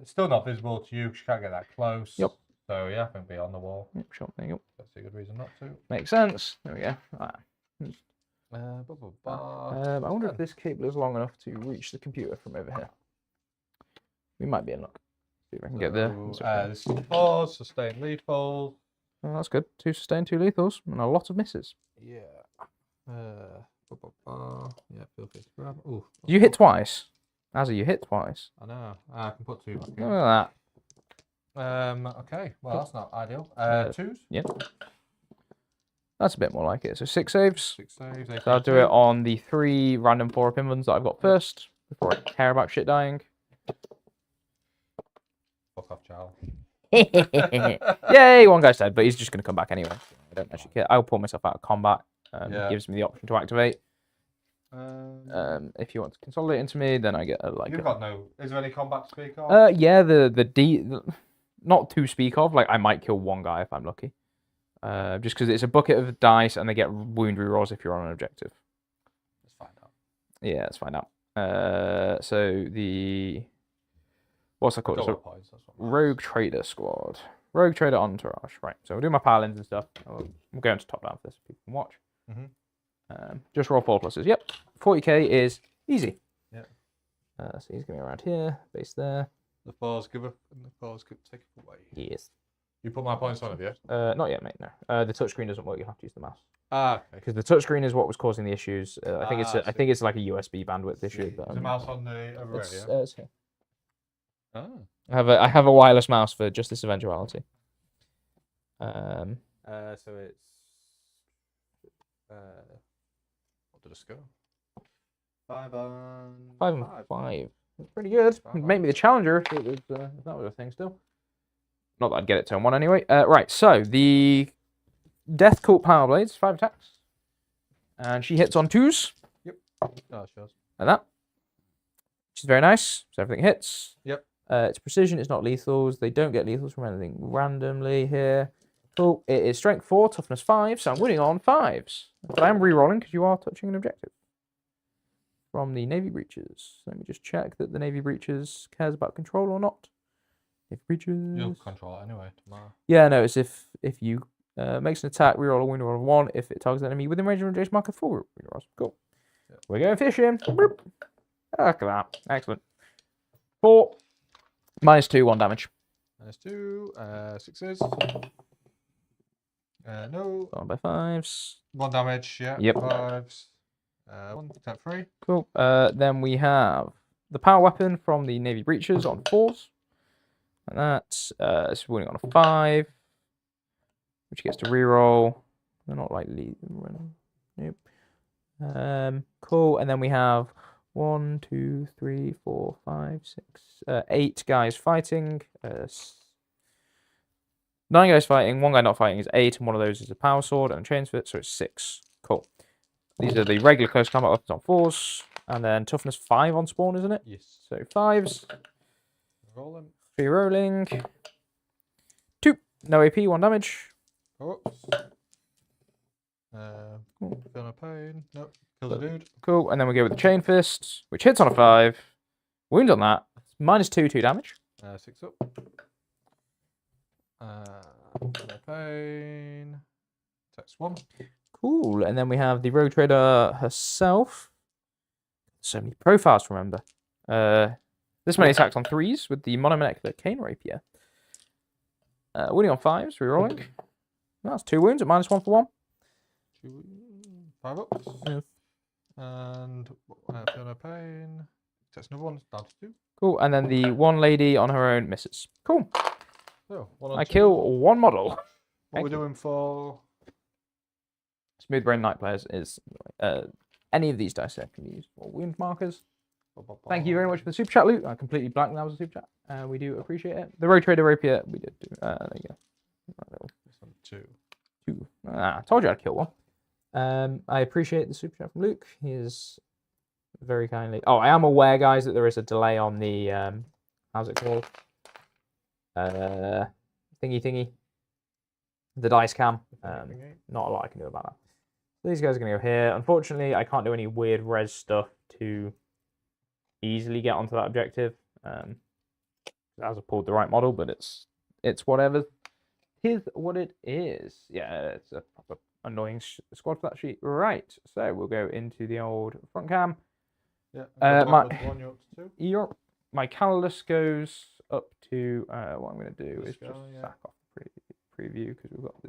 Still not visible to you because you can't get that close. Yep. So, yeah, I think be on the wall. Yep, sure. There you go. That's a good reason not to. Makes sense. There we go. Right. I I wonder if this cable is long enough to reach the computer from over here. We might be in luck. See if I can get there. This is 4, sustained lethal. Oh, that's good. 2 sustained, 2 lethals, and a lot of misses. Yeah. Yeah, feel free to grab. Ooh. You hit twice. Azza, you hit twice. I know. I can put 2 back in. Look at that. Okay. Well, that's not ideal. 2s. Yeah. That's a bit more like it. So 6 saves. 6 saves. So I'll do it on the 3 random 4-up inlands that I've got first, before I care about shit dying. Fuck off, Charles. Yay, one guy's dead, but he's just going to come back anyway. I don't actually care. I'll pull myself out of combat. It gives me the option to activate. If you want to consolidate into me, then I get a like. You've got no. Is there any combat to speak of? Yeah, not to speak of. Like I might kill one guy if I'm lucky. Just because it's a bucket of dice and they get wound rerolls if you're on an objective. Let's find out. Yeah, let's find out. So the what's that called? So, Rogue Trader Squad. Rogue Trader Entourage. Right. So we'll do my palins and stuff. We'll go into top down for this so people can watch. Just roll 4 pluses. Yep. 40k is easy. Yeah. So he's going to be around here. Base there. The 4s give up and the 4s could take it away. Yes. You put my points on, have you? Not yet, mate. No. The touchscreen doesn't work. You have to use the mouse. Okay. Because the touchscreen is what was causing the issues. I think it's like a USB bandwidth issue. But, is the mouse on the other area? It's here. Oh. I have a wireless mouse for just this eventuality. So it's what did it go? 5 and 5 and 5. That's pretty good. Make me the challenger if that was a thing still. Not that I'd get it turn 1 anyway. Right, so the Death Cult Power Blades, 5 attacks. And she hits on 2s. Yep. Oh, sure. Like that. Which is very nice. So everything hits. Yep. It's precision, it's not lethals. They don't get lethals from anything randomly here. Cool. It is strength 4, toughness 5, so I'm winning on 5s. But I am re-rolling because you are touching an objective. From the Navy Breaches. Let me just check that the Navy Breaches cares about control or not. Navy Breaches. You'll control it anyway tomorrow. Yeah, no, it's if you makes an attack, reroll a wound roll of 1. If it targets an enemy within range of adjacent marker, 4 rerolls. Cool. Yep. We're going fishing. Look at that. Excellent. 4. -2, 1 damage. -2, 6s. No. On by 5s. 1 damage, yeah. Yep. 5s. 1, attack 3. Cool. Then we have the power weapon from the Navy Breaches on 4s. And that's it's winning on a 5. Which gets to reroll. They're not like nope. Cool. And then we have 1, 2, 3, 4, 5, 6, 8 guys fighting. 9 guys fighting. 1 guy not fighting is 8, and one of those is a power sword and a chains fit, so it's 6. Cool. These are the regular close combat weapons on 4s, and then toughness 5 on spawn, isn't it? Yes. So 5s. Rolling. 3 rolling. 2. No AP, 1 damage. Oops. Feel no pain. Nope. Kill the dude. Cool. And then we go with the chain fist, which hits on a 5. Wound on that. -2, 2 damage. 6 up. No pain. Text 1. Cool. And then we have the Rogue Trader herself. So many profiles to remember. This many attacks on 3s with the Monomolecular Cane Rapier. Winning on 5s, rerolling. That's 2 wounds at -1 for 1. 5 ups. Yeah. And feel no pain. That's another one, down to 2. Cool. And then the one lady on her own misses. Cool. So, I kill 1 model. What we're doing for Smooth Brain Knight players is any of these dice set can be used for wound markers. Thank you very much for the super chat, Luke. I completely blanked that was a super chat. We do appreciate it. The Rogue Trader Rapier, we did do. There you go. This one, 2. 2. I told you I'd kill 1. I appreciate the super chat from Luke. He is very kindly. Oh, I am aware, guys, that there is a delay on the how's it called? Thingy. The dice cam. Not a lot I can do about that. So these guys are going to go here. Unfortunately, I can't do any weird res stuff to easily get onto that objective. As I pulled the right model, but it's whatever. Here's what it is. Yeah, it's a proper annoying squad for that sheet. Right, so we'll go into the old front cam. Yeah. My Calidus goes up to what I'm going to do is just sack off the preview because we've got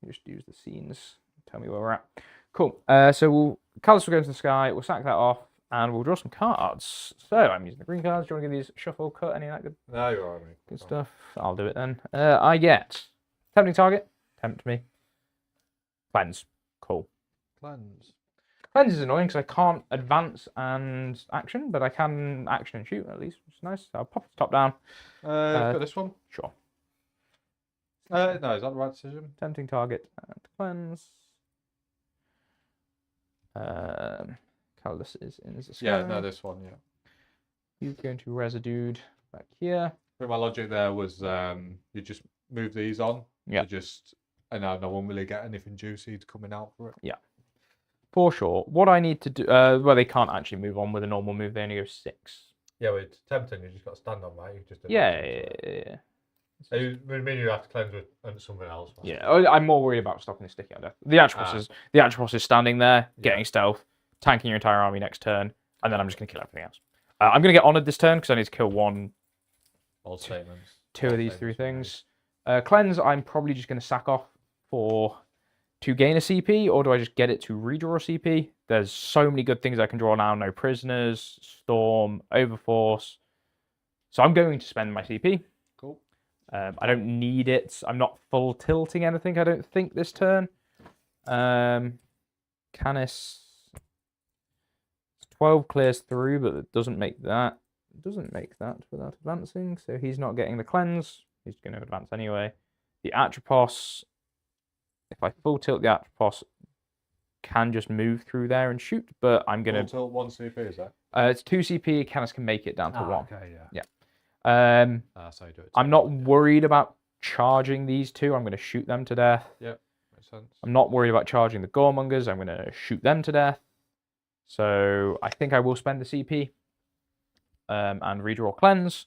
just use the scenes. Tell me where we're at. Cool. So Calidus will go into the sky. We'll sack that off. And we'll draw some cards. So I'm using the green cards. Do you want to give these shuffle, cut, any of that good? No, you're all right, mate. Good stuff. I'll do it then. I get tempting target. Tempt me. Cleanse. Cool. Cleanse. Cleanse is annoying because I can't advance and action, but I can action and shoot at least, which is nice. So I'll pop the top down. Got this one. Sure. No, is that the right decision? Tempting target and cleanse. Callus is in the sky. Yeah, no, this one, yeah. He's going to residue back here. I think my logic there was you just move these on. Yeah. And no one really get anything juicy coming out for it. Yeah. For sure. What I need to do, well, they can't actually move on with a normal move. They only go 6. Yeah, but it's tempting. You just got to stand on that. You just Yeah. So you mean you have to cleanse with something else? Yeah, I'm more worried about stopping the sticking on death. The Atropos is standing there, getting stealth, tanking your entire army next turn, and then I'm just going to kill everything else. I'm going to get honoured this turn because I need to kill two of these 3 things. Cleanse, I'm probably just going to sack off to gain a CP, or do I just get it to redraw a CP? There's so many good things I can draw now. No prisoners, Storm, Overforce. So I'm going to spend my CP. Cool. I don't need it. I'm not full tilting anything, I don't think, this turn. Canis 12 clears through, but it doesn't make that. It doesn't make that without advancing, so he's not getting the cleanse. He's going to advance anyway. The Atropos, if I full tilt the Atropos, can just move through there and shoot, but I'm going to... Full tilt 1 CP, is that? It's 2 CP, Canis can make it down to 1. Okay, yeah. So you do it I'm not worried about charging these 2. I'm going to shoot them to death. Yeah, makes sense. I'm not worried about charging the Goremongers. I'm going to shoot them to death. So I think I will spend the CP and redraw cleanse,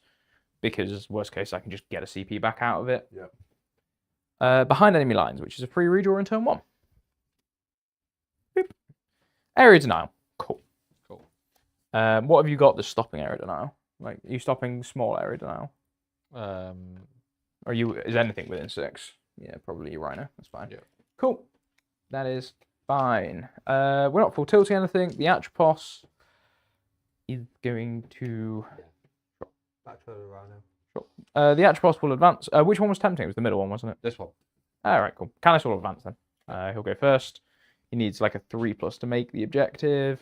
because worst case I can just get a CP back out of it. Yeah. Behind enemy lines, which is a free redraw in turn 1. Boop. Area denial. Cool. What have you got that's stopping area denial? Like, are you stopping small area denial? Or is anything within 6? Yeah, probably your Rhino. That's fine. Yeah. Cool. That is fine. We're not full tilting anything. The Atropos is going to... Back to the Rhino. Sure. The Atropos will advance. Which one was tempting? It was the middle one, wasn't it? This one. All right, cool. Canis will advance then. He'll go first. He needs like a 3+ to make the objective.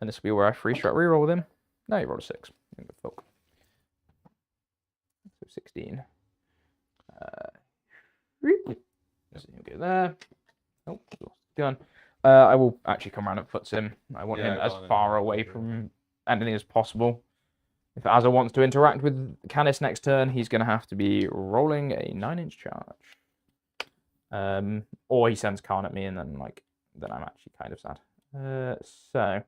And this will be where I free strat reroll with him. No, he rolled a 6. Fuck. So 16. So he'll go there. Oh, lost the gun. I will actually come around and foots him. I want him as far away from anything as possible. If Azza wants to interact with Canis next turn, he's going to have to be rolling a 9-inch charge. Or he sends Khan at me, and then I'm actually kind of sad. So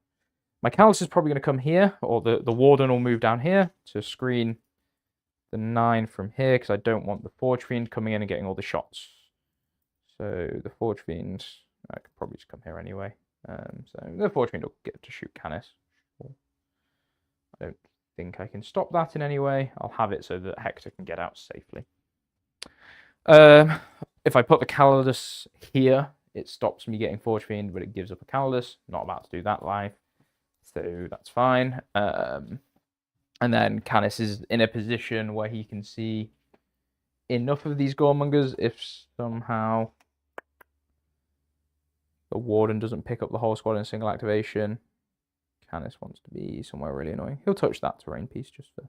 my Callus is probably going to come here, or the Warden will move down here to screen the 9 from here, because I don't want the Forge Fiend coming in and getting all the shots. So the Forge Fiend, I could probably just come here anyway. So the Forge Fiend will get to shoot Canis. I don't think I can stop that in any way. I'll have it so that Hector can get out safely. If I put the Calidus here, it stops me getting Forge Fiend, but it gives up a Calidus. Not about to do that live, so that's fine. And then Canis is in a position where he can see enough of these Goremongers if somehow the Warden doesn't pick up the whole squad in a single activation. Canis wants to be somewhere really annoying. He'll touch that terrain piece just for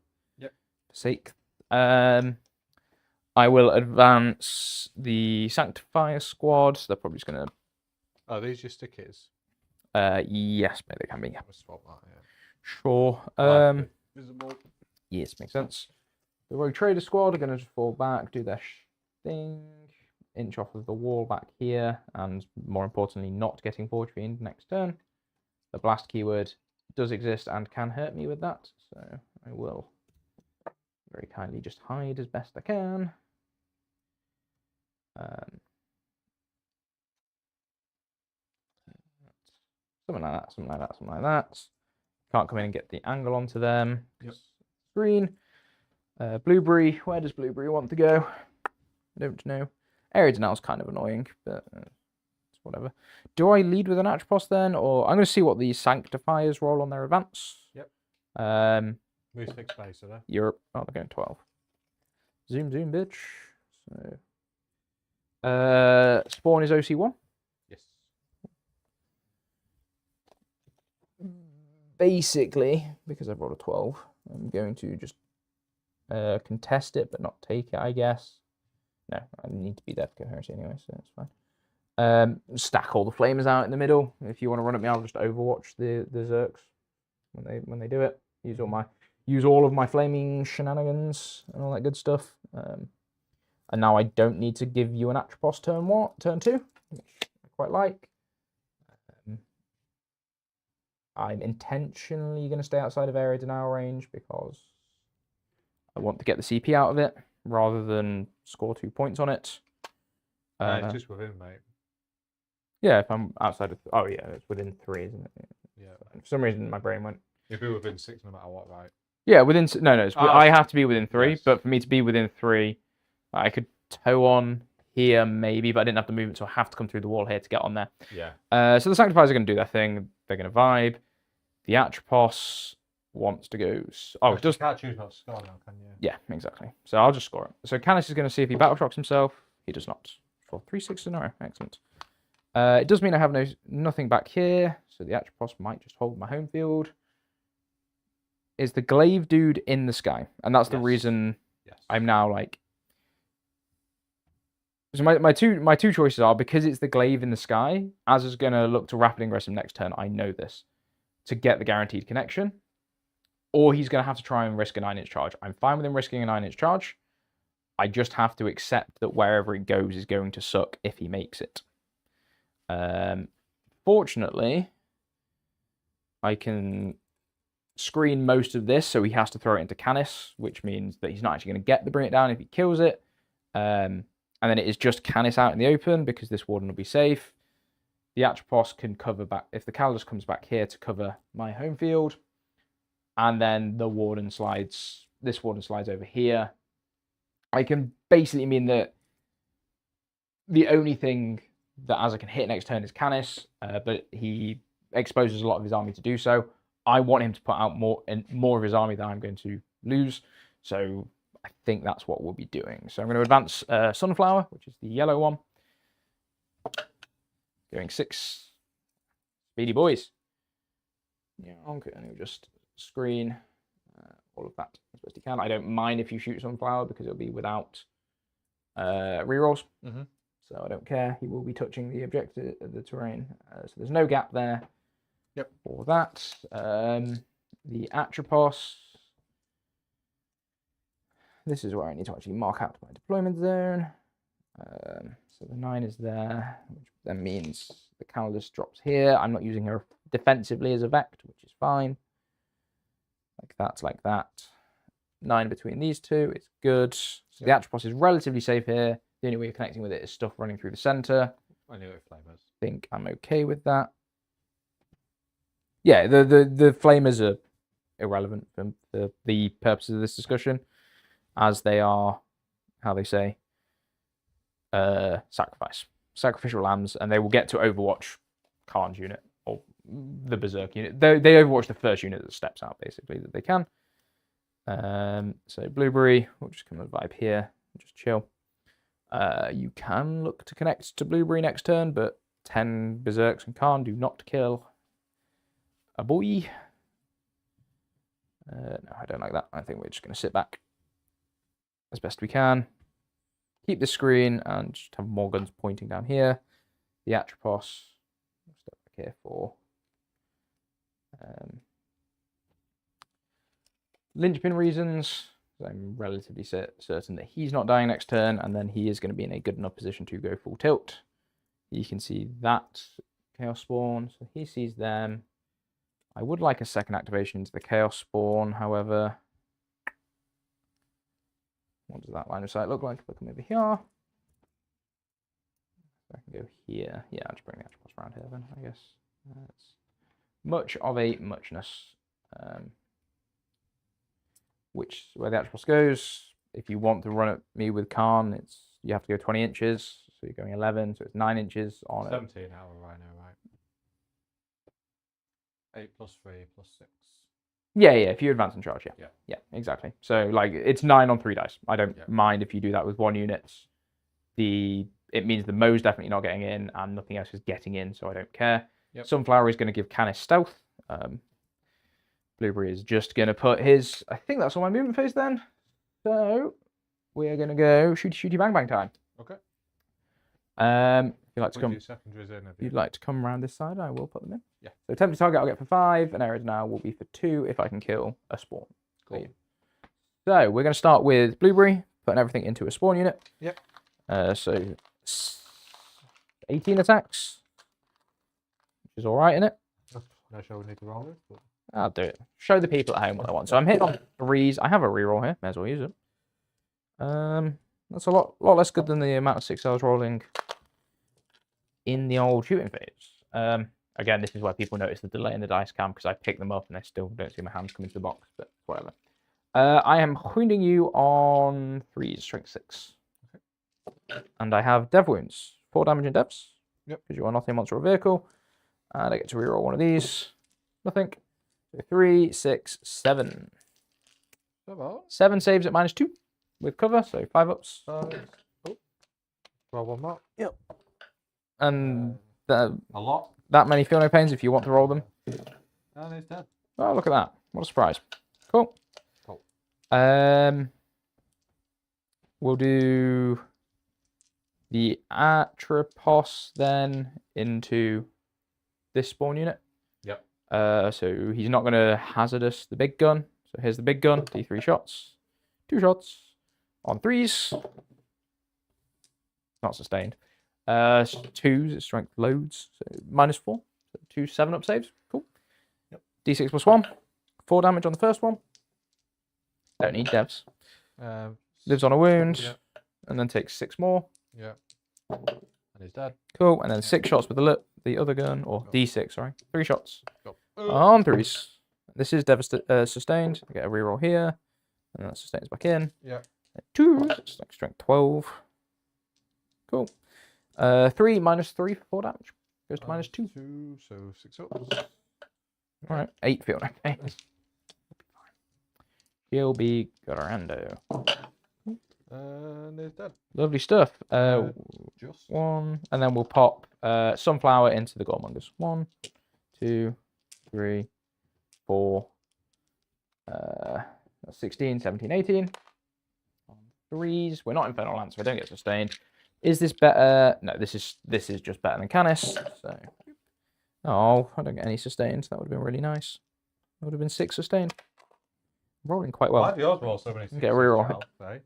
sake. I will advance the Sanctifier squad. They're probably just going to... Are these your stickies? Yes, maybe they can be. I'll swap that, yeah. Sure. Visible. Yes, makes sense. The Rogue Trader squad are going to just fall back, do their thing, inch off of the wall back here, and more importantly, not getting Forge Fiend next turn. The blast keyword does exist and can hurt me with that, so I will very kindly just hide as best I can. Something like that, something like that, something like that. Can't come in and get the angle onto them. Yep. Green. Blueberry. Where does Blueberry want to go? I don't know. Area denial is kind of annoying, but it's whatever. Do I lead with an Atropos then? Or I'm going to see what the Sanctifiers roll on their advance. Yep. Move 6 space, are they? Europe. Oh, they're going 12. Zoom, bitch. So, Spawn is OC1. Yes. basically, because I've rolled a 12, I'm going to just contest it, but not take it, I guess. No, I need to be there for coherency anyway, so it's fine. Stack all the flamers out in the middle. If you want to run at me, I'll just overwatch the Zerks when they do it. Use all of my flaming shenanigans and all that good stuff. And now I don't need to give you an Atropos turn 2, which I quite like. I'm intentionally going to stay outside of area denial range because I want to get the CP out of it rather than score 2 points on it. It's just within, mate. Yeah, if I'm outside of... Oh, yeah, it's within 3, isn't it? Yeah. For some reason, my brain went... You'll be within 6 no matter what, right? Yeah, within... No, I have to be within 3, yes. But for me to be within 3, I could toe on here, maybe, but I didn't have to move it, so I have to come through the wall here to get on there. Yeah. So the Sanctifiers are going to do their thing. They're going to vibe. The Atropos wants to go... Oh, it does... You can't choose not to score now, can you? Yeah, exactly. So I'll just score it. So Canis is going to see if he battle shocks himself. He does not. For 3 6s in a row. Excellent. It does mean I have nothing back here, so the Atropos might just hold my home field. Is the glaive dude in the sky? And that's the reason I'm now like... So my two choices are, because it's the glaive in the sky, Azza's going to look to rapid ingress him next turn, I know this, to get the guaranteed connection. Or he's going to have to try and risk a 9-inch charge. I'm fine with him risking a 9-inch charge. I just have to accept that wherever it goes is going to suck if he makes it. Fortunately, I can screen most of this, so he has to throw it into Canis, which means that he's not actually going to get the bring it down if he kills it. And then it is just Canis out in the open because this Warden will be safe. The Atropos can cover back, if the Calidus comes back here to cover my home field. And then the Warden slides, this Warden slides over here. I can basically mean that the only thing that Azza can hit next turn is Canis, but he exposes a lot of his army to do so. I want him to put out more of his army than I'm going to lose, so I think that's what we'll be doing. So I'm going to advance Sunflower, which is the yellow one. Going 6. Speedy boys. Yeah, okay, and we'll just screen all of that as best you can. I don't mind if you shoot Sunflower because it'll be without rerolls. So I don't care. He will be touching the objective, the terrain. So there's no gap there. Yep. For that. The Atropos. This is where I need to actually mark out my deployment zone. So the 9 is there, which then means the Calidus drops here. I'm not using her defensively as a vect, which is fine. Like that. 9 between these two, it's good. So the Atropos is relatively safe here. The only way you're connecting with it is stuff running through the center. I knew it flamers. I think I'm okay with that. Yeah, the flamers are irrelevant for the purposes of this discussion, as they are, how they say, sacrificial lambs, and they will get to overwatch Khan's unit or the Berserk unit. They overwatch the first unit that steps out, basically, that they can. So Blueberry, we'll just come and vibe here and just chill. You can look to connect to Blueberry next turn, but 10 Berserks and Khan do not kill a boy. No, I don't like that. I think we're just going to sit back as best we can. Keep the screen and just have more guns pointing down here. The Atropos, step back here for linchpin reasons. I'm relatively certain that he's not dying next turn, and then he is going to be in a good enough position to go full tilt. You can see that Chaos Spawn, so he sees them. I would like a second activation into the Chaos Spawn, however. What does that line of sight look like if I come over here? I can go here. Yeah, I'll just bring the Atropos around here then, I guess. It's much of a muchness. Where the Atropos goes, if you want to run at me with Khan, you have to go 20 inches, so you're going 11, so it's 9 inches on 17 out of Rhino, right? 8 plus 3 plus 6. Yeah, if you advance and charge, yeah, exactly. So like it's 9 on 3 dice. I don't mind if you do that with 1 unit. It means the Mo's definitely not getting in, and nothing else is getting in, so I don't care. Sunflower is going to give Canis stealth. Blueberry is just going to put his... I think that's all my movement phase then. So we are going to go shooty bang bang time. Okay. If you'd like to Put come... your secondaries in. If you'd like to come around this side, I will put them in. Yeah. So attempted target I'll get for 5, and arrows now will be for 2 if I can kill a spawn. Cool. So we're going to start with Blueberry, putting everything into a spawn unit. Yep. So 18 attacks, which is all right, isn't it? No show we need to roll with. But... I'll do it. Show the people at home what I want. So I'm hitting on 3s. I have a reroll here. May as well use it. That's a lot less good than the amount of 6 I was rolling in the old shooting phase. Again, this is why people notice the delay in the dice cam, because I pick them up and I still don't see my hands come into the box, but whatever. I am wounding you on 3s, strength 6. Okay. And I have dev wounds. 4 damage in devs. Yep. Because you are not a monster or vehicle. And I get to reroll one of these. Nothing. So 3, 6, 7. 7 saves at -2 with cover, so 5 ups. Oh. Roll one more. Yep. And a lot. That many feel no pains if you want to roll them. And he's dead. Oh, look at that. What a surprise. Cool. Cool. We'll do the Atropos then into this spawn unit. Yep. So he's not going to hazard us the big gun. So here's the big gun. D3 shots. 2 shots on 3s. Not sustained. 2s, it's strength loads. So -4. So 2 7-up saves. Cool. Yep. D6 +1. 4 damage on the first one. Don't need devs. Lives on a wound. Yep. And then takes 6 more. Yeah. And he's dead. Cool. And then 6 shots with the other gun. Or D6, sorry. 3 shots. Go. On 3s. This is sustained. I get a reroll here. And that sustains back in. Yeah. 2. It's like strength 12. Cool. 3 -3 for 4 damage. Goes to -2. 2, so 6 ups. Alright, 8 feel no pains. He'll be Gorando. And he's dead. Lovely stuff. Just 1, and then we'll pop Sunflower into the Goremongers. 1, 2, 3, 4, 16, 17, 18. On 3s. We're not Infernal Lance, so we don't get sustained. Is this better? No, this is just better than Canis. So, oh, I don't get any sustained. That would have been really nice. That would have been 6 sustained. Rolling quite well. Why do yours roll so many? Get a reroll. Eh?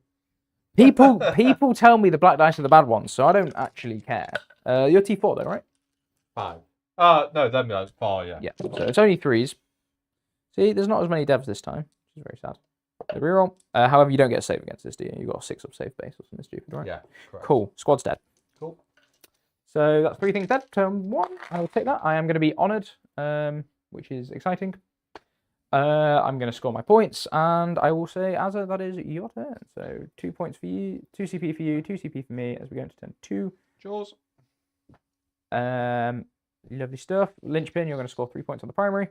People tell me the black dice are the bad ones, so I don't actually care. You're T4 though, right? 5. No, then it's 4. Yeah. Yeah. So it's only 3s. See, there's not as many devs this time, which is very sad. The reroll. However, you don't get a save against this, do you? You got a 6-up save base or something stupid, right? Yeah. Correct. Cool. Squad's dead. Cool. So that's 3 things dead. Turn 1. I will take that. I am going to be honoured, which is exciting. I'm going to score my points, and I will say, Azza, that is your turn. So 2 points for you, 2 CP for you, 2 CP for me as we go into turn 2. Jaws. Lovely stuff. Linchpin, you're going to score 3 points on the primary.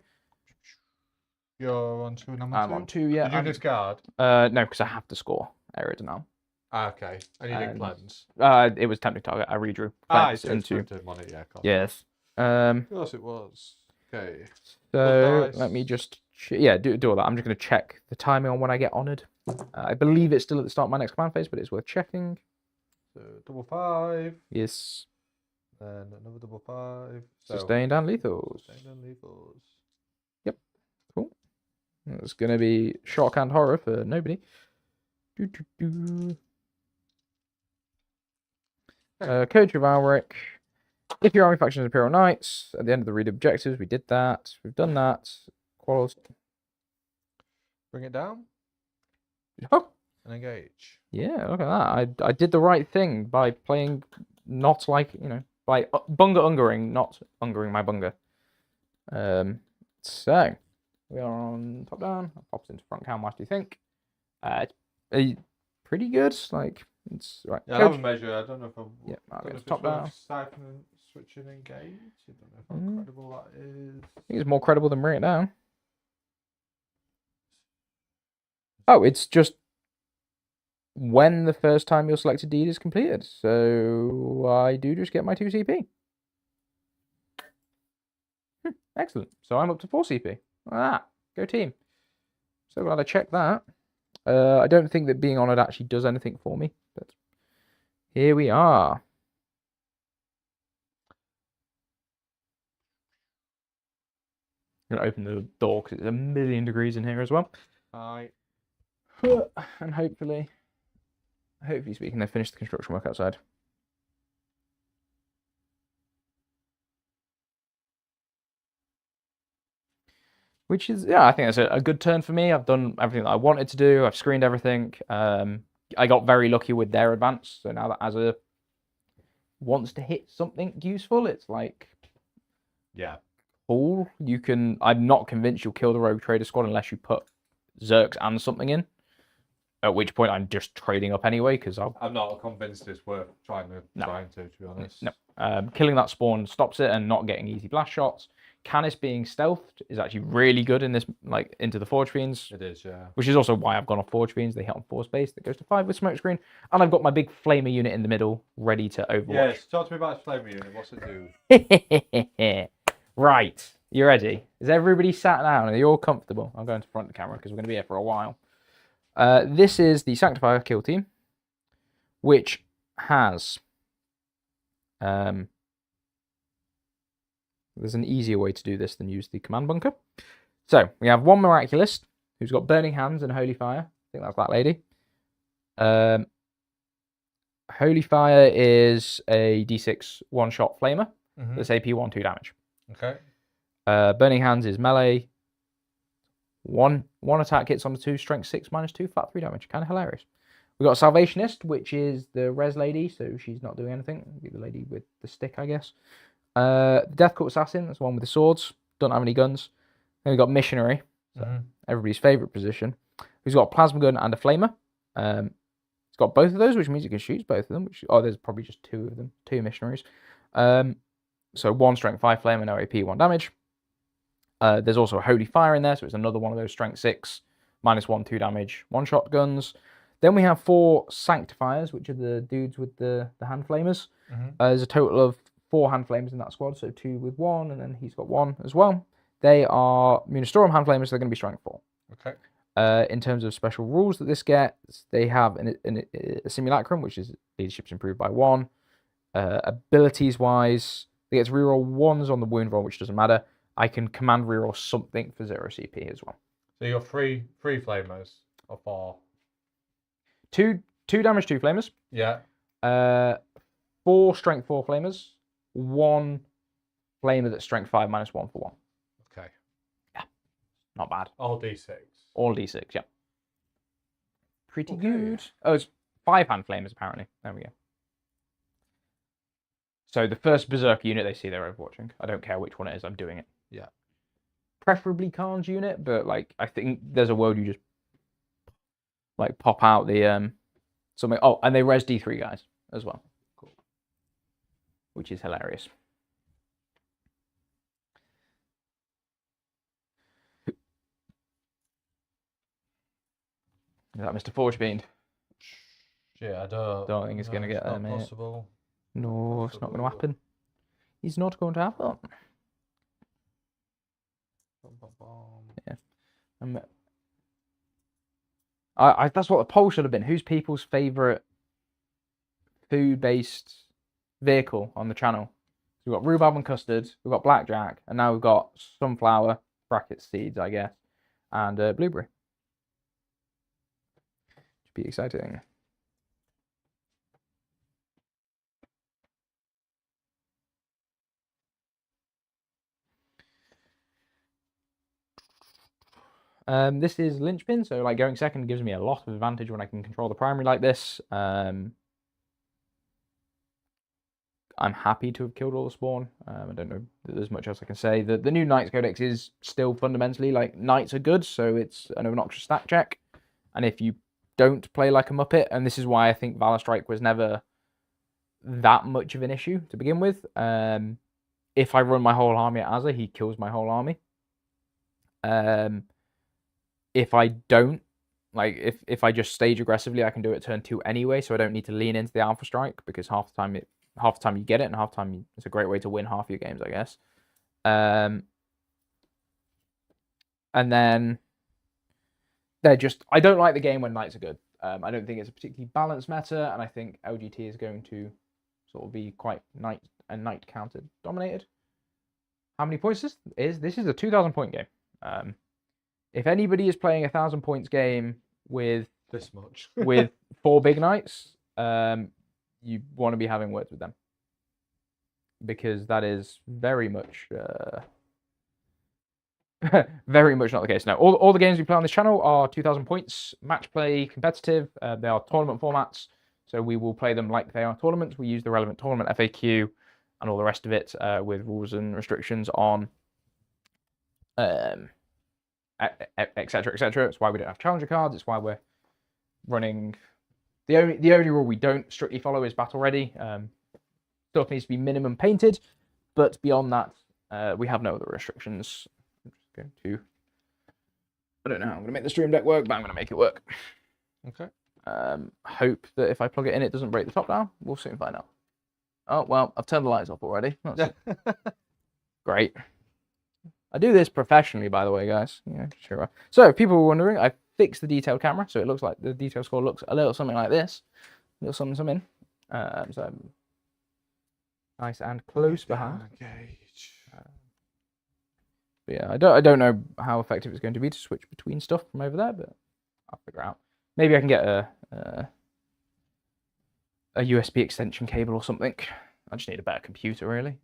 You're on 2 and I'm I'm on 2, yeah. Did you discard? No, because I have to score Arid now. Okay. And you didn't cleanse? It was tempting target. I redrew. It's into. money, yeah, of course. Yes. Of course it was. Okay. So let me just do all that. I'm just going to check the timing on when I get honoured. I believe it's still at the start of my next command phase, but it's worth checking. So double 5. Yes. Then another double 5. So Sustained and lethals. Sustained and lethals. Yep. Cool. It's going to be shock and horror for nobody. Coach of Alric. If your army faction is Imperial Knights, at the end of the read objectives, we did that. We've done that. Quarrels. Bring it down. Oh. And engage. Yeah, look at that. I did the right thing by playing not like, by bunga ungering, not ungering my bunga. So, we are on top down. I'll pop it into front cam. What do you think? It's pretty good. Like, it's right. Yeah, I have a measure. I don't know if I'm. Yeah, I'll get If top down. Siphon and switch and engage. I don't know if how credible that is. I think it's more credible than bring it down. Oh, it's just when the first time your selected deed is completed. So I do just get my 2 CP. Excellent. So I'm up to 4 CP. Look at that. Go team. So glad I checked that. I don't think that being honoured actually does anything for me, but here we are. I'm going to open the door because it's a million degrees in here as well. Hi. And hopefully speaking, they finish the construction work outside. Which is, yeah, I think that's a good turn for me. I've done everything that I wanted to do. I've screened everything. I got very lucky with their advance. So now that Azza wants to hit something useful, it's like, Yeah. cool. I'm not convinced you'll kill the Rogue Trader squad unless you put Zerks and something in. At which point I'm just trading up anyway because I'm not convinced it's worth trying to be honest. No. Killing that spawn stops it and not getting easy blast shots. Canis being stealthed is actually really good in this, like, into the Forge Fiends. It is, yeah. Which is also why I've gone off Forge Fiends. They hit on 4 space. That goes to 5 with smoke screen. And I've got my big flamer unit in the middle, ready to overwatch. Yes, talk to me about the flamer unit. What's it do? Right. You ready? Is everybody sat down? Are you all comfortable? I'm going to front the camera because we're going to be here for a while. This is the Sanctifier kill team, which has... there's an easier way to do this than use the command bunker. So, we have one Miraculous, who's got Burning Hands and Holy Fire. I think that's that lady. Holy Fire is a D6 one-shot flamer. That's AP 1/2 damage. Okay. Burning Hands is melee. One attack hits on the 2, strength 6, -2, flat 3 damage. Kind of hilarious. We've got a Salvationist, which is the res lady, so she's not doing anything. It'll be the lady with the stick, I guess. The Death Cult Assassin, that's the one with the swords. Don't have any guns. Then we've got Missionary, so everybody's favourite position. Who's got a Plasma Gun and a Flamer. It's got both of those, which means it can shoot both of them. There's probably just 2 of them. 2 Missionaries. So 1 strength 5 Flamer, no AP, 1 damage. There's also a Holy Fire in there, so it's another one of those strength 6, -1, 2 damage, one-shot guns. Then we have 4 Sanctifiers, which are the dudes with the hand flamers. There's a total of 4 hand flamers in that squad, so 2 with 1, and then he's got 1 as well. They are Munistorium hand flamers, so they're going to be strength 4. Okay. In terms of special rules that this gets, they have a Simulacrum, which is leadership's improved by 1. Abilities-wise, they get to reroll 1s on the wound roll, which doesn't matter. I can command reroll something for 0 CP as well. So you're 3 flamers or 4? 2 damage, 2 flamers. Yeah. 4 strength 4 flamers. 1 flamer that's strength 5 -1 for 1. Okay. Yeah. Not bad. All D6. All D6, yeah. Pretty good. Oh, it's 5 hand flamers apparently. There we go. So the first Berserker unit they see, they're overwatching. I don't care which one it is, I'm doing it. Yeah. Preferably Khan's unit, but like I think there's a world you just like pop out the something. Oh, and they res D3 guys as well. Cool. Which is hilarious. Is that Mr. Forgebeam? Yeah, I don't think it's gonna get there, mate. Possible. No, it's not going to happen. He's not going to happen. Yeah. That's what the poll should have been. Who's people's favourite food-based vehicle on the channel? So we've got rhubarb and custard, we've got blackjack, and now we've got sunflower, bracket seeds, I guess, and blueberry. Should be exciting. This is Linchpin, so like going second gives me a lot of advantage when I can control the primary like this. I'm happy to have killed all the spawn. I don't know that there's much else I can say. The new Knights Codex is still fundamentally like Knights are good, so it's an obnoxious stat check. And if you don't play like a Muppet, and this is why I think Valor Strike was never that much of an issue to begin with. If I run my whole army at Azza, he kills my whole army. If I don't, like, if I just stage aggressively, I can do it turn 2 anyway, so I don't need to lean into the Alpha Strike, because half the time you get it, and half the time it's a great way to win half your games, I guess. And then they're just... I don't like the game when Knights are good. I don't think it's a particularly balanced meta, and I think LGT is going to sort of be quite Knight counter dominated. How many points this is? This is a 2,000 point game. If anybody is playing 1,000 points game with this much with 4 big Knights, you want to be having words with them, because that is very much very much not the case. No, all the games we play on this channel are 2,000 points, match play, competitive. They are tournament formats, so we will play them like they are tournaments. We use the relevant tournament FAQ and all the rest of it with rules and restrictions on etc. etc. It's why we don't have challenger cards. It's why we're running... The only rule we don't strictly follow is battle ready. Stuff needs to be minimum painted, but beyond that, we have no other restrictions. I'm just going to... I don't know how I'm going to make the stream deck work, but I'm going to make it work. Okay. Hope that if I plug it in, it doesn't break the top down. We'll soon find out. Oh, well, I've turned the lights off already. That's great. I do this professionally, by the way, guys. Yeah, sure. So, if people were wondering, I fixed the detailed camera, so it looks like the detail score looks a little something like this. A little something. So, nice and close behind. But yeah, I don't know how effective it's going to be to switch between stuff from over there, but I'll figure out. Maybe I can get a USB extension cable or something. I just need a better computer, really.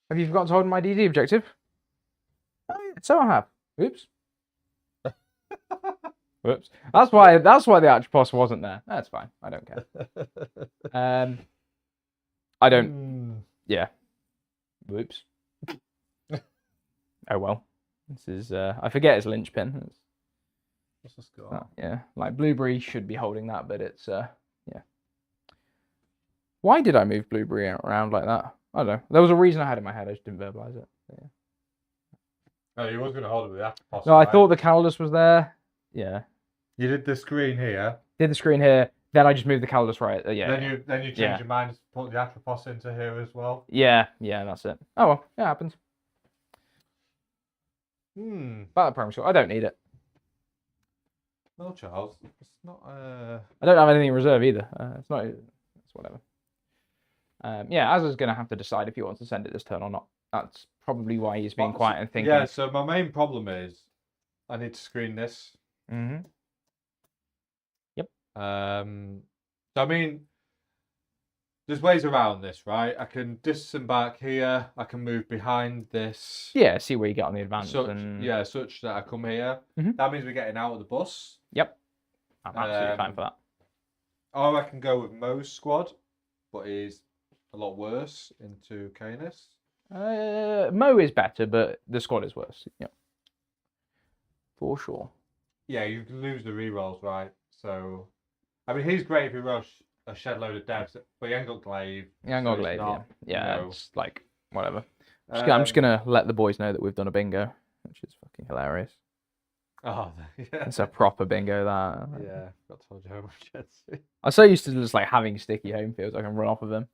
Have you forgotten to hold my DD objective? Oh, yeah, so I have. Oops. Whoops. That's why the Archipos wasn't there. That's fine. I don't care. I don't. Yeah. Whoops. Oh well. This is. I forget it's linchpin. What's this got? Yeah, like Blueberry should be holding that, but it's yeah. Why did I move Blueberry around like that? I don't know. There was a reason I had in my head. I just didn't verbalize it. Yeah. Oh, you was going to hold it with the Afterpost. No, right? I thought the Calidus was there. Yeah. You did the screen here. Did the screen here. Then I just moved the Calidus right. Yeah. Then you changed your mind to put the Afterpost into here as well. Yeah, that's it. Oh well, it happens. Battle primary school. I don't need it. Well, Charles, it's not. I don't have anything in reserve either. It's not. It's whatever. Yeah, Azza's going to have to decide if he wants to send it this turn or not. That's probably why he's being quiet and thinking. Yeah, so my main problem is I need to screen this. Yep. So, I mean, there's ways around this, right? I can disembark here. I can move behind this. Yeah, see where you get on the advance. Such that I come here. That means we're getting out of the bus. Yep. I'm absolutely fine for that. Or I can go with Mo's squad, but he's a lot worse into Canis. Mo is better, but the squad is worse. Yep. For sure. Yeah, you lose the rerolls, right? So, I mean, he's great if you rush a shed load of devs, but he ain't got glaive. He ain't got glaive, yeah. It's like, whatever. I'm just going to let the boys know that we've done a bingo, which is fucking hilarious. Oh, yeah. It's a proper bingo, that. Yeah, got told you how much I'd I'm so used to just like having sticky home fields I can run off of them.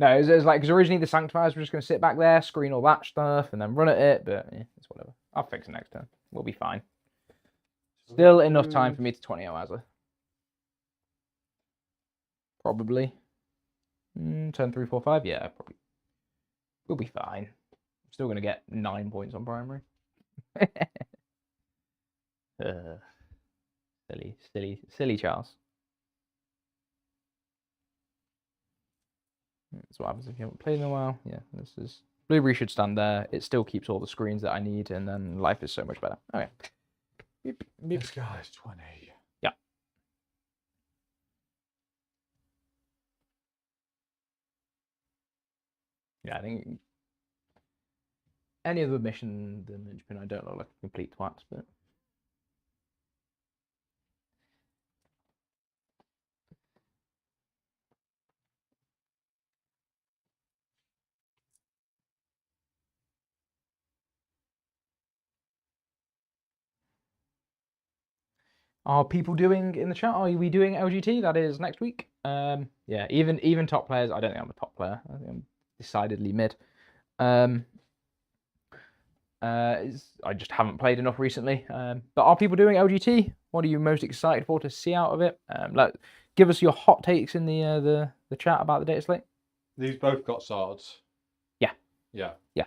No, it was like, because originally the Sanctifiers were just going to sit back there, screen all that stuff, and then run at it, but yeah, it's whatever. I'll fix it next turn. We'll be fine. Still enough time for me to 20-0 Azza. Probably. Turn 3, 4, 5, yeah, probably. We'll be fine. I'm still going to get 9 points on primary. Silly Charles. That's what happens if you haven't played in a while. Yeah, this is... Blueberry should stand there. It still keeps all the screens that I need, and then life is so much better. Okay. Beep, beep. This guy's 20. Yeah. Yeah, I think... Any other mission than Linchpin, I don't look like a complete twat, but... Are people doing in the chat? Are we doing LGT? That is next week. Yeah, even top players. I don't think I'm a top player. I think I'm decidedly mid. I just haven't played enough recently. But are people doing LGT? What are you most excited for to see out of it? Give us your hot takes in the chat about the data slate. These both got swords. Yeah. Yeah. Yeah.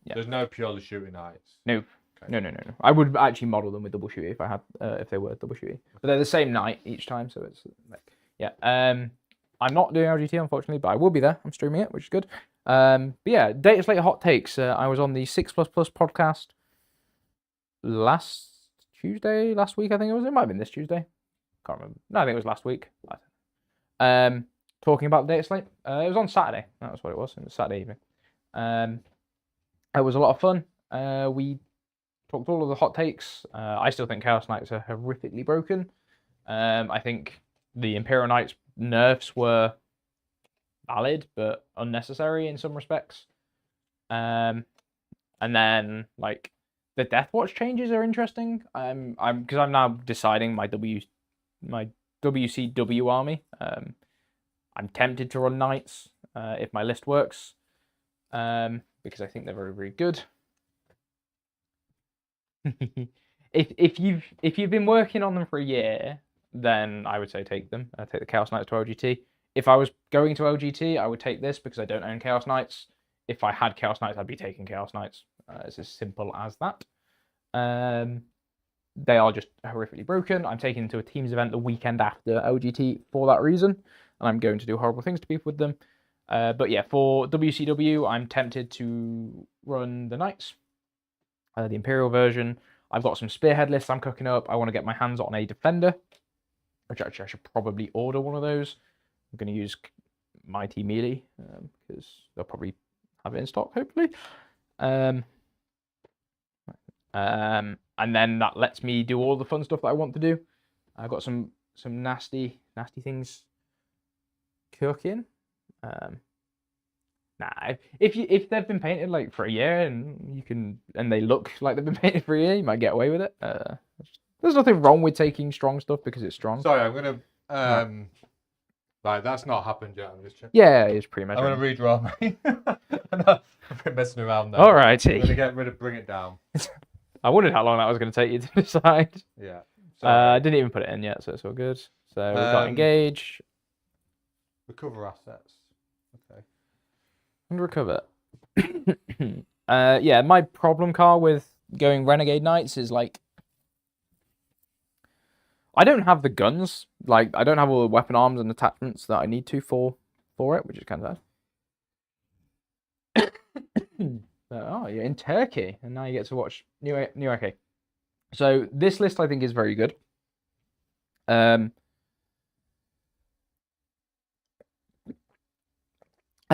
There's no purely shooting knights. No. Okay. No. I would actually model them with double shooty if I had if they were double shooty. But they're the same knight each time, so it's like yeah. I'm not doing LGT unfortunately, but I will be there. I'm streaming it, which is good. But yeah, data slate hot takes. I was on the 6++ podcast last week, I think it was. It might have been this Tuesday. Can't remember. No, I think it was last week. Talking about the data slate. It was on Saturday. That was what it was. It was Saturday evening. It was a lot of fun. We talked all of the hot takes. I still think Chaos Knights are horrifically broken. I think the Imperial Knights nerfs were valid but unnecessary in some respects. And then like the Death Watch changes are interesting. I'm now deciding my WCW army. I'm tempted to run Knights if my list works, because I think they're very, very good. if you've been working on them for a year, then I would say take them. I'd take the Chaos Knights to LGT. If I was going to LGT, I would take this because I don't own Chaos Knights. If I had Chaos Knights, I'd be taking Chaos Knights. It's as simple as that. They are just horrifically broken. I'm taking them to a teams event the weekend after LGT for that reason, and I'm going to do horrible things to people with them. But yeah, for WCW, I'm tempted to run the Knights, the Imperial version. I've got some Spearhead lists I'm cooking up. I want to get my hands on a Defender, which actually I should probably order one of those. I'm going to use Mighty Melee because they'll probably have it in stock, hopefully. And then that lets me do all the fun stuff that I want to do. I've got some nasty things cooking. If they've been painted like for a year and they look like they've been painted for a year, you might get away with it. There's nothing wrong with taking strong stuff because it's strong. Sorry, I'm gonna right, that's not happened yet. I'm just checking. Yeah, it's pretty much. I'm gonna redraw me. I've been messing around there. All right. I'm gonna get rid of bring it down. I wondered how long that was going to take you to decide. Yeah. I didn't even put it in yet, so it's all good. So we got engage. Recover assets. Okay. And recover. Yeah, my problem, Carl, with going Renegade Knights is like I don't have the guns. Like I don't have all the weapon arms and attachments that I need to for it, which is kind of sad. Oh, you're in Turkey, and now you get to watch New AK. So this list I think is very good. I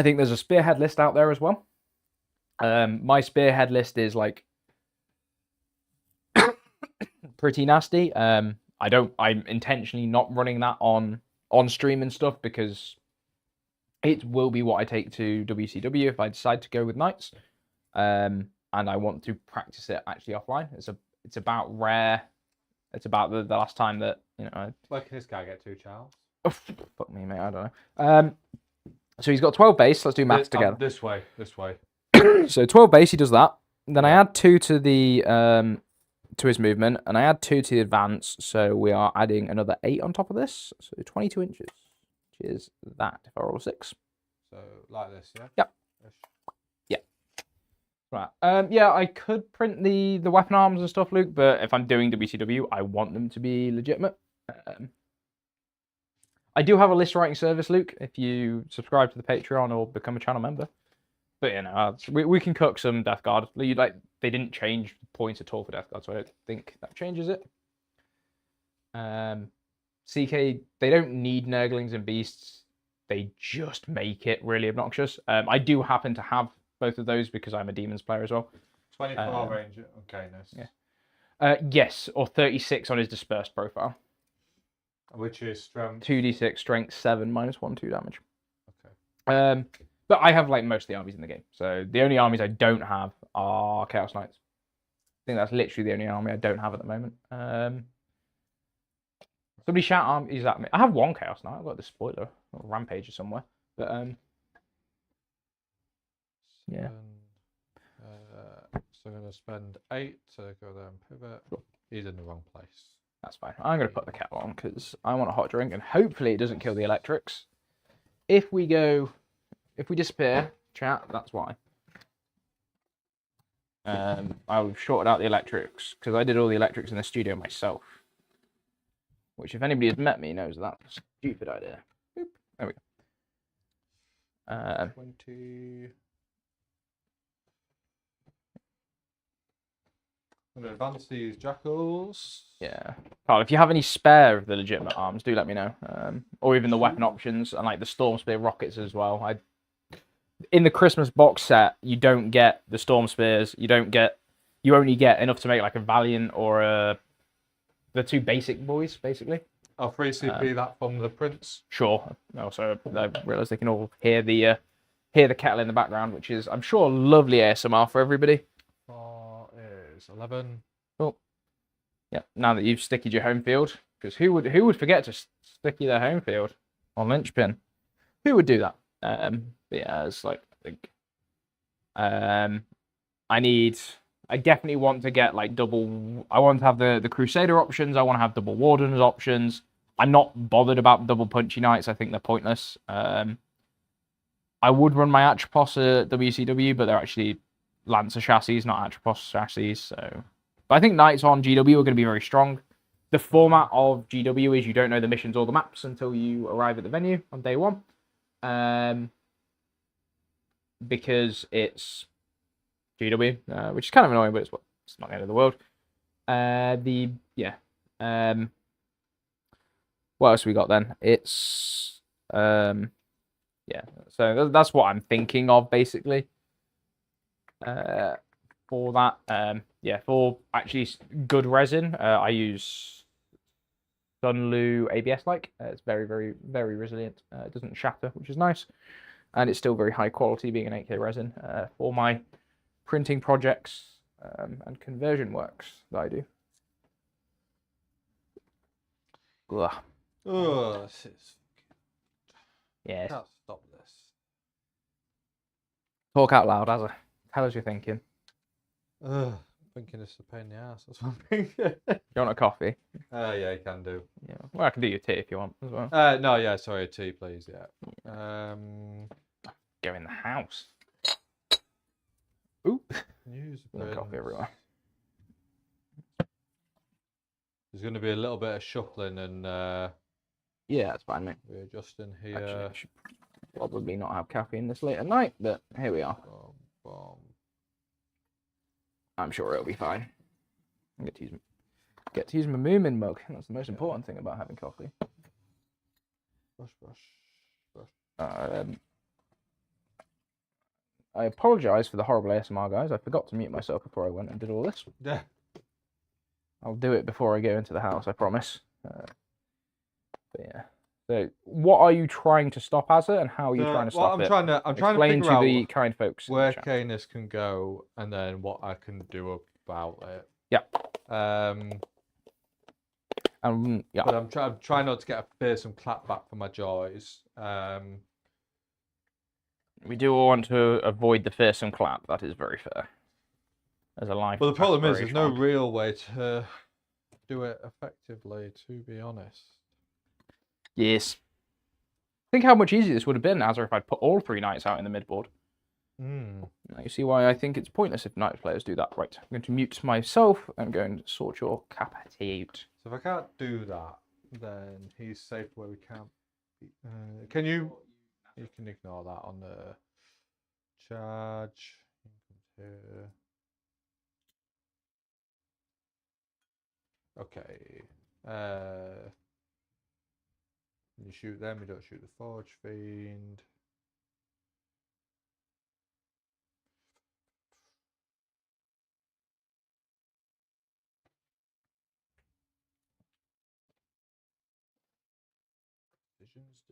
think there's a Spearhead list out there as well. My Spearhead list is like pretty nasty. I'm intentionally not running that on stream and stuff because it will be what I take to WCW if I decide to go with Knights. And I want to practice it actually offline. It's about rare. It's about the last time that Where can this guy get to, Charles? Oh, fuck me, mate. I don't know. So he's got 12 base. Let's do maths together. This way. So 12 base. He does that. Then I add 2 to the to his movement, and I add 2 to the advance. So we are adding another 8 on top of this. So 22 inches, which is that. If I roll a 6. So like this, yeah. Yep. Right. Yeah, I could print the weapon arms and stuff, Luke, but if I'm doing WCW, I want them to be legitimate. I do have a list writing service, Luke, if you subscribe to the Patreon or become a channel member. But we can cook some Death Guard. They didn't change points at all for Death Guard, so I don't think that changes it. CK, they don't need Nurglings and Beasts. They just make it really obnoxious. I do happen to have both of those because I'm a Demons player as well. 24 range, okayness. Yeah. Yes, or 36 on his dispersed profile. Which is strength? 2d6, strength 7, -1/2 damage. Okay. But I have like most of the armies in the game. So the only armies I don't have are Chaos Knights. I think that's literally the only army I don't have at the moment. Somebody shout armies at me. I have 1 Chaos Knight. I've got the spoiler. Or Rampage somewhere. But yeah. So I'm going to spend 8 to go there and pivot. Sure. He's in the wrong place. That's fine. I'm going to put the kettle on because I want a hot drink, and hopefully it doesn't kill the electrics. If we disappear, chat, that's why. I've shorted out the electrics because I did all the electrics in the studio myself. Which, if anybody has met me, knows that's a stupid idea. Boop. There we go. 20. I'm going to advance these jackals. Yeah. Carl, if you have any spare of the legitimate arms, do let me know. Or even the weapon options and like the Storm Spear rockets as well. In the Christmas box set, you don't get the Storm Spears. You only get enough to make like a Valiant or the 2 basic boys, basically. I'll free CP that from the Prince. Sure. Also, I realise they can all hear the kettle in the background, which is, I'm sure, lovely ASMR for everybody. 4 is 11. Oh, yeah. Now that you've stickied your home field, because who would forget to sticky their home field on linchpin? Who would do that? But yeah, it's like I think I definitely want to get like double. I want to have the Crusader options. I want to have double Wardens options. I'm not bothered about double Punchy Knights. I think they're pointless. I would run my Atropos WCW, but they're actually Lancer chassis, not Atropos chassis. So, but I think Knights on GW are going to be very strong. The format of GW is you don't know the missions or the maps until you arrive at the venue on day 1. Because it's GW, which is kind of annoying, but it's not the end of the world. What else we got then? It's yeah. So that's what I'm thinking of basically. For that, for actually good resin, I use Sunlu ABS like. It's very, very, very resilient. It doesn't shatter, which is nice. And it's still very high quality, being an 8K resin, for my printing projects and conversion works that I do. Ugh. Oh, this is... Yes. Can't stop this. Talk out loud, Azza. Tell us you're thinking. I'm thinking it's a pain in the ass. That's what I'm thinking. You want a coffee? Yeah, you can do. Yeah. Well, I can do your tea if you want as well. No, yeah, sorry, a tea, please. Yeah. Go in the house. Ooh. Use Coffee everywhere. There's going to be a little bit of shuffling and yeah, that's fine, mate. readjusting here. Actually, I should probably not have caffeine this late at night, but here we are. Boom, boom. I'm sure it'll be fine. I get to use my Moomin mug. That's the most important thing about having coffee. Brush. I apologise for the horrible ASMR, guys. I forgot to mute myself before I went and did all this. Yeah. I'll do it before I go into the house, I promise. But yeah. So, what are you trying to stop, Azza, and how are you trying to stop it? I'm trying to Explain figure to out the kind folks where Canis can go and then what I can do about it. Yeah. Yeah. But I'm trying not to get a fearsome clap back for my joys. We do want to avoid the fearsome clap. That is very fair. As a life. Well, the problem is there's no real way to do it effectively, to be honest. Yes. Think how much easier this would have been, Azza, if I'd put all 3 knights out in the midboard. Now you see why I think it's pointless if knight players do that. Right, I'm going to mute myself. I'm going to sort your capacity. So if I can't do that, then he's safe where we can't. Can you? You can ignore that on the charge. Here. Okay. You shoot them. You don't shoot the Forge Fiend. Decisions.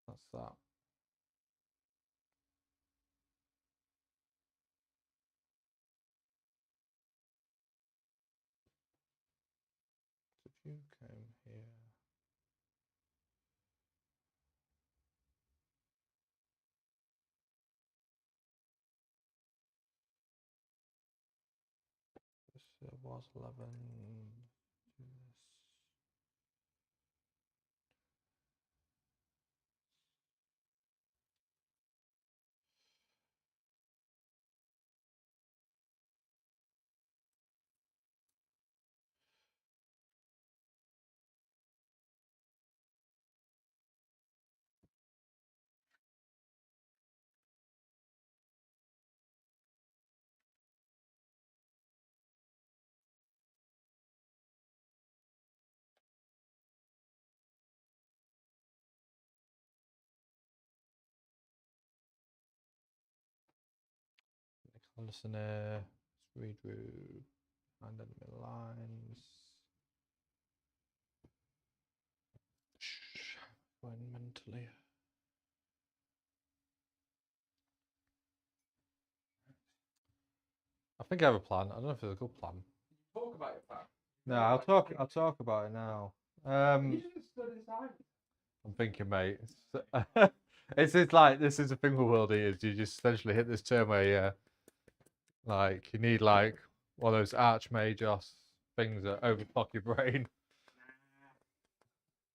That's that. here. This was 11. Do this. Listener, read through, find enemy lines. Going mentally. I think I have a plan. I don't know if it's a good plan. Talk about your plan. No, I'll talk about it now. You just stood inside. I'm thinking, mate. It's like this is the thing with World Eaters. You just essentially hit this turn where like you need like one of those Archmage things that overclock your brain.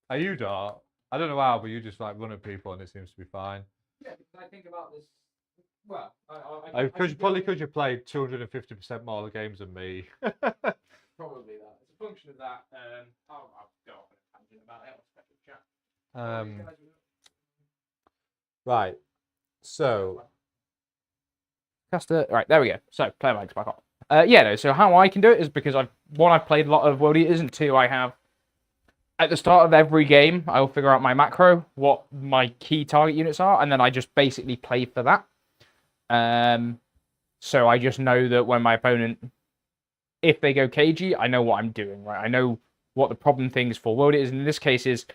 Are you Dart? I don't know how, but you just like run at people and it seems to be fine. Yeah, because I think about this. Well, Probably because you played 250% more games than me. Probably that. It's a function of that. I'll go off on a tangent about it. I'll special chat. Right. So. Caster. Right, there we go. So, player mic's back on. Yeah, no, so how I can do it is because I've played a lot of World Eaters, and two, I have, at the start of every game, I'll figure out my macro, what my key target units are, and then I just basically play for that. So I just know that when my opponent, if they go cagey, I know what I'm doing, right? I know what the problem things for World Eaters in this case is.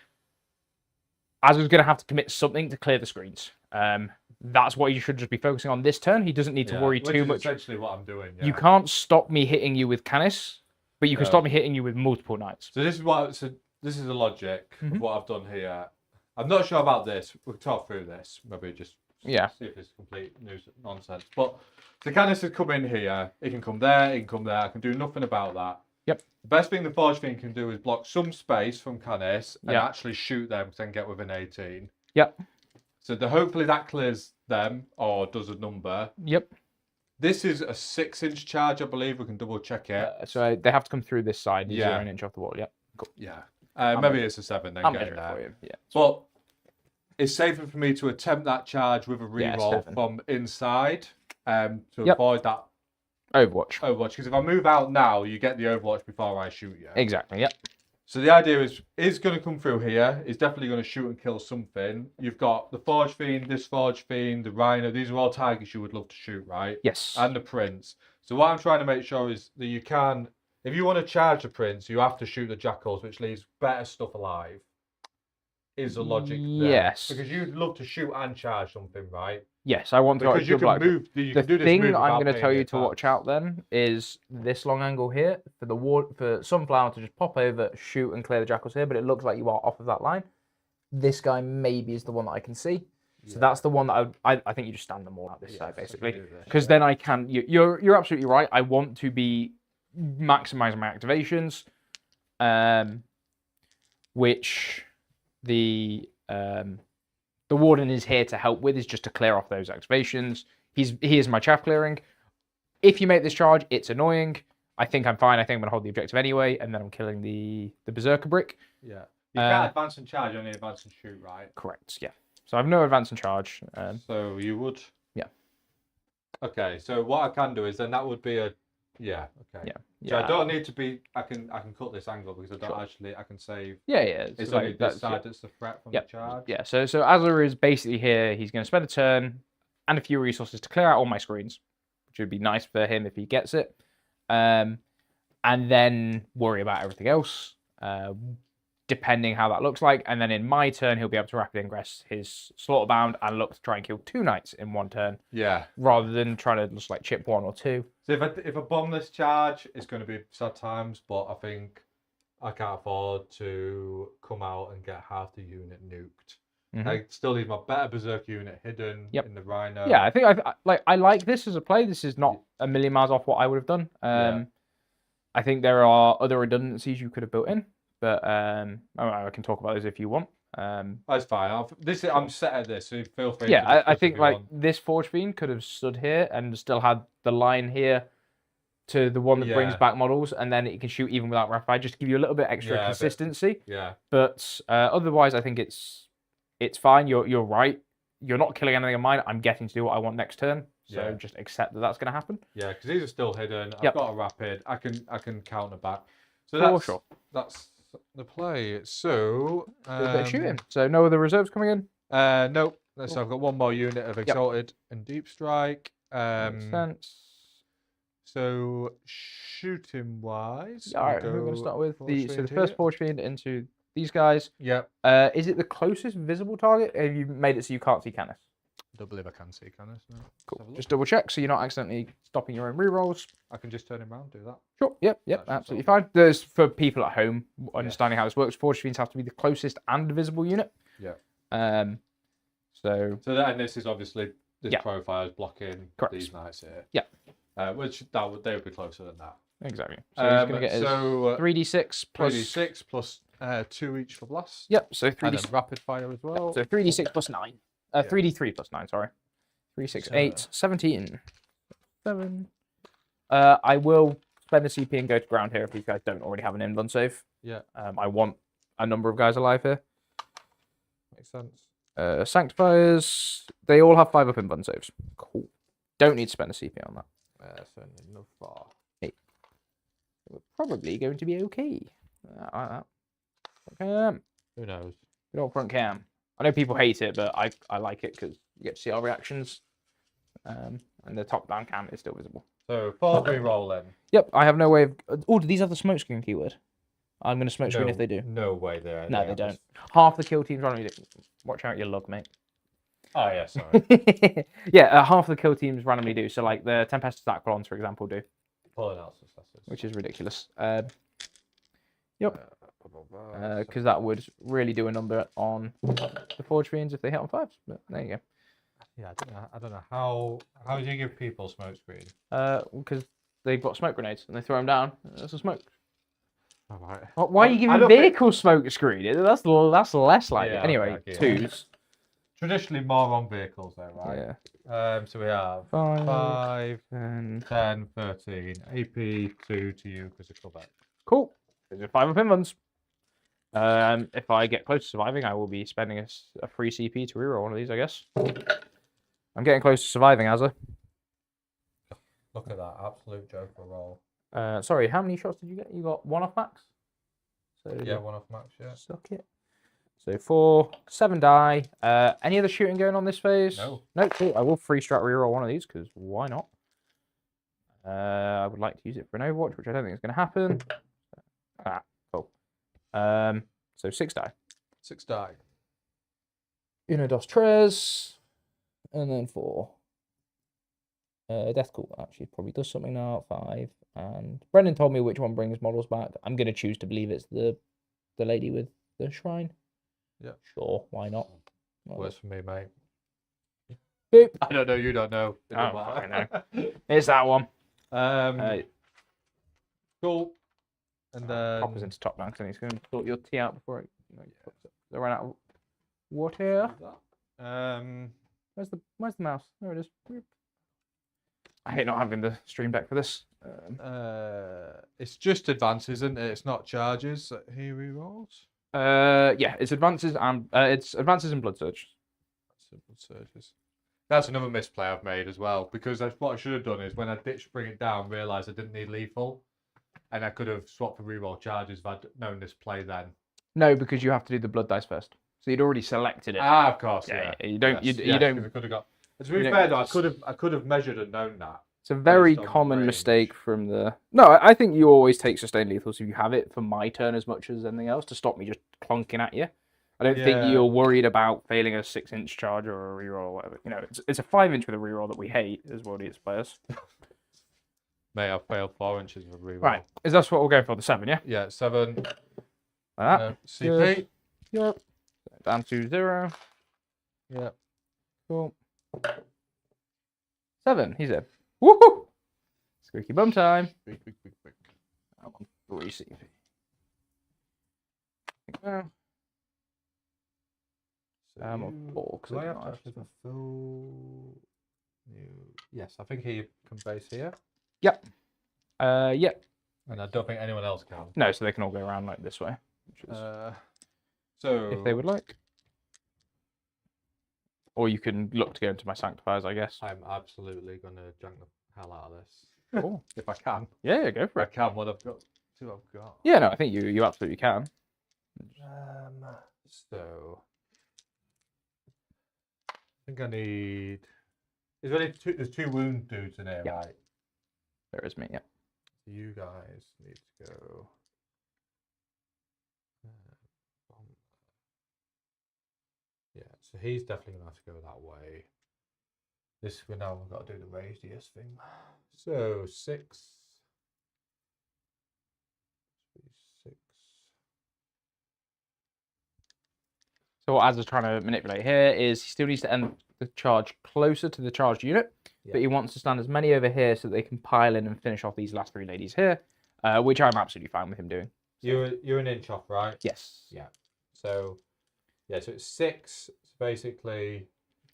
Azur's going to have to commit something to clear the screens. That's what you should just be focusing on this turn. He doesn't need to worry too much. Essentially what I'm doing. Yeah. You can't stop me hitting you with Canis, but you can stop me hitting you with multiple knights. So this is the logic of what I've done here. I'm not sure about this. We'll talk through this. Maybe just see if it's complete nonsense. But the Canis has come in here. It can come there. It can come there. I can do nothing about that. Yep. The best thing the Forge Fiend can do is block some space from Canis and actually shoot them, then get within 18. Yep. So hopefully that clears them or does a number. Yep. This is a 6-inch charge, I believe. We can double check it. So they have to come through this side. Yeah. 0 inch off the wall. Yep. Cool. Yeah. Maybe it's a 7 then. I'm measuring for you. Yeah. But it's safer for me to attempt that charge with a reroll from inside to avoid that Overwatch. Because if I move out now, you get the Overwatch before I shoot you. Exactly. Yep. So the idea is going to come through here. It's definitely going to shoot and kill something. You've got the Forge Fiend, this Forge Fiend, the Rhino. These are all targets you would love to shoot, right? Yes. And the Prince. So what I'm trying to make sure is that you can, if you want to charge the Prince, you have to shoot the Jackals, which leaves better stuff alive. Is the logic there? Yes. Because you'd love to shoot and charge something, right? Yes, I want to. Because you can move. You can do this thing move I'm going to tell you to attacks. watch out then is this long angle here for Sunflower to just pop over, shoot and clear the Jackals here, but it looks like you are off of that line. This guy maybe is the one that I can see. So that's the one that I think you just stand them all out this side basically, because then I can. You're absolutely right. I want to be maximizing my activations, which the Warden is here to help with, is just to clear off those activations. He is my chaff clearing. If you make this charge, it's annoying. I think I'm fine. I think I'm going to hold the objective anyway, and then I'm killing the Berserker brick. Yeah. You can't advance and charge, only advance and shoot, right? Correct, yeah. So I have no advance and charge. So you would? Yeah. Okay, so what I can do is then that would be a... Yeah, okay. Yeah. So I don't need to be... I can cut this angle because I don't actually... I can save... Yeah. It's only this side that's the threat from the charge. Yeah, so Azur is basically here. He's going to spend a turn and a few resources to clear out all my screens, which would be nice for him if he gets it. And then worry about everything else, depending how that looks like. And then in my turn, he'll be able to rapid ingress his Slaughterbound and look to try and kill 2 knights in one turn. Yeah. Rather than trying to just like chip 1 or 2. So if I bomb this charge, it's going to be sad times, but I think I can't afford to come out and get half the unit nuked. Mhm. I still need my better Berserk unit hidden Yep. in the Rhino. Yeah, I think I like this as a play. This is not a million miles off what I would have done. Yeah. I think there are other redundancies you could have built in, but I can talk about those if you want. That's fine. I'm set at this, so feel free. Yeah, to I discuss think if you like want. this Forge Fiend could have stood here and still had the line here to the one that brings Yeah. back models, and then it can shoot even without rapid fire, just to give you a little bit extra Yeah, a bit. consistency. Yeah. But otherwise, I think it's fine. You're right. You're not killing anything of mine. I'm getting to do what I want next turn. So Yeah. just accept that that's going to happen. Yeah, because these are still hidden. I've Yep. got a rapid. I can counter back. So For sure. that's the play. So Do a bit of shooting. So no other reserves coming in. Nope. So I've got one more unit of Exalted and Deep Strike. Makes sense. So shooting wise, All right, who are we going to start with? The Forge first Fiend Forge Fiend into these guys. Yep. Is it the closest visible target? Have you made it so you can't see Canis? I don't believe I can see Canis. No. Cool. Just double check so you're not accidentally stopping your own rerolls. I can just turn him around, do that. Sure. Yep. That's Absolutely all. fine. There's for people at home understanding how this works. Forge Fiends have to be the closest and visible unit. Yeah. So that, and this is obviously this Yeah. profile is blocking Correct. these knights here. Yeah. Which they would be closer than that. exactly. So he's going to get his so 3d6 plus 3d6 plus 2 each for blast. Yep. So And 3d. then rapid fire as well. So 3d6 plus 9. 3d3 plus 9. Sorry. 3, 6, 8, 17. 7. I will spend a CP and go to ground here if these guys don't already have an inbund save. Yeah. I want a number of guys alive here. Makes sense. Sanctifiers, they all have 5 up inbund saves. Cool. Don't need to spend a CP on that. Certainly enough for. We're probably going to be okay. I like that. Who knows? Good old front cam. I know people hate it, but I like it because you get to see our reactions. And the top-down cam is still visible. So 4-3 roll then. Yep, I have no way of... Oh, do these have the smoke screen keyword? I'm going to smoke screen if they do. No way there. No, they don't. Half the kill teams randomly do. Watch out your log, mate. Oh, yeah, sorry. Yeah, half the kill teams randomly do. So, like, the Tempest Aquilons, for example, do. Pulling out successes. Which is ridiculous. Yep. Because that would really do a number on the Forge Fiends if they hit on 5s. But there you go. Yeah, I don't know how do you give people smoke screen? Because they've got smoke grenades and they throw them down. There's a smoke. All right. Why are you giving vehicle smoke screen? That's less like it. Anyway, okay, 2s. Traditionally more on vehicles though, right? Yeah. So we have 5, 10, 13. AP 2 to you because it's back. Cool. There's a 5 up inlands. If I get close to surviving, I will be spending a free CP to reroll one of these, I guess. I'm getting close to surviving, Azza. Look at that absolute joker roll. Sorry, how many shots did you get? You got 1 off max? So Yeah, 1 off max, yeah. Suck it. So 4, 7 die. Any other shooting going on this phase? No. No, cool. I will free strat reroll one of these because why not? I would like to use it for an Overwatch, which I don't think is going to happen. Cool. So 6 die. 6 die. Uno, dos, tres. And then 4. Death Call actually probably does something now. 5. And Brendan told me which one brings models back. I'm going to choose to believe it's the lady with the shrine. Yeah. Sure, why not? Works for me, mate. Boop. I don't know, you don't know. Oh, I know. It's that one. Cool. And then Pop us into top down because he's going to sort your tea out before it run out of water. Where's the mouse? There it is. I hate not having the stream deck for this. it's just advances, isn't it? It's not charges that he rerolls. Yeah, it's advances and blood surge. Simple surges. That's another misplay I've made as well, because what I should have done is when I ditched bring it down, realised I didn't need lethal, and I could have swapped for reroll charges if I'd known this play then. No, because you have to do the blood dice first. So you'd already selected it. Ah, of course, yeah. You don't. Yes, You don't. I could have got. To be fair though, I could have measured and known that. It's a very based on common range. mistake from the. No, I think you always take sustained lethals if you have it for my turn as much as anything else to stop me just clunking at you. I don't think you're worried about failing a 6-inch charge or a reroll or whatever. You know, it's a 5-inch with a reroll that we hate as World players. Mate, I failed 4 inches of reroll. Right, is that what we'll go for? The 7, yeah? Yeah, 7. Like that. CP. Yep. Down to 0. Yep. Cool. 7. He's in. Woohoo! Squeaky bum time. Quick. I want 3 CP. Well, So or 4, do I have to because actually have a full new? Yes, I think he can base here. Yep. Yep. And I don't think anyone else can. No, so they can all go around like this way. Which is, So if they would like. Or you can look to go into my sanctifiers, I guess. I'm absolutely gonna junk the hell out of this. Cool. If I can. Yeah, go for I it. can. What I've got. 2 I've got. Yeah, no, I think you absolutely can. So I think I need. Is there only 2? There's 2 wound dudes in here, Yeah. right? There is me, yeah. You guys need to go. Yeah, so he's definitely gonna have to go that way. This we now we've got to do the radius thing. So 6. 6. So what Az is trying to manipulate here is he still needs to end the charge closer to the charged unit, but he wants to stand as many over here so that they can pile in and finish off these last 3 ladies here, which I'm absolutely fine with him doing. So. You're an inch off, right? Yes. Yeah. So yeah, so it's 6. So basically.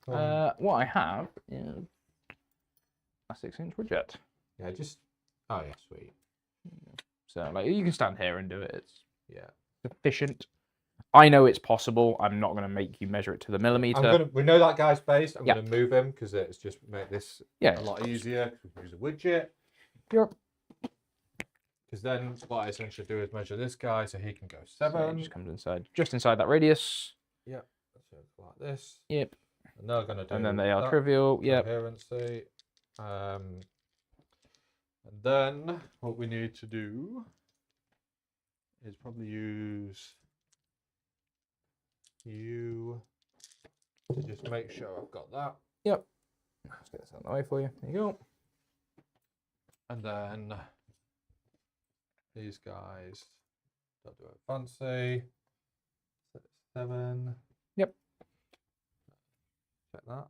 What I have is a 6-inch widget. Yeah, just. Oh yeah, sweet. So like you can stand here and do it. It's sufficient. I know it's possible. I'm not going to make you measure it to the millimeter. We know that guy's based. I'm Yep. going to move him because it's just make this a lot easier. We can use a widget. Yep. Because then what I essentially do is measure this guy so he can go 7. So he just comes inside, just inside that radius. Yep. So like this. Yep. And they're going to do. And then they are trivial. Yep. Coherency. And then what we need to do is probably use you to just make sure I've got that. Yep. Let's get this out of the way for you. There you go. And then these guys don't do it fancy. 7. Yep. Check that.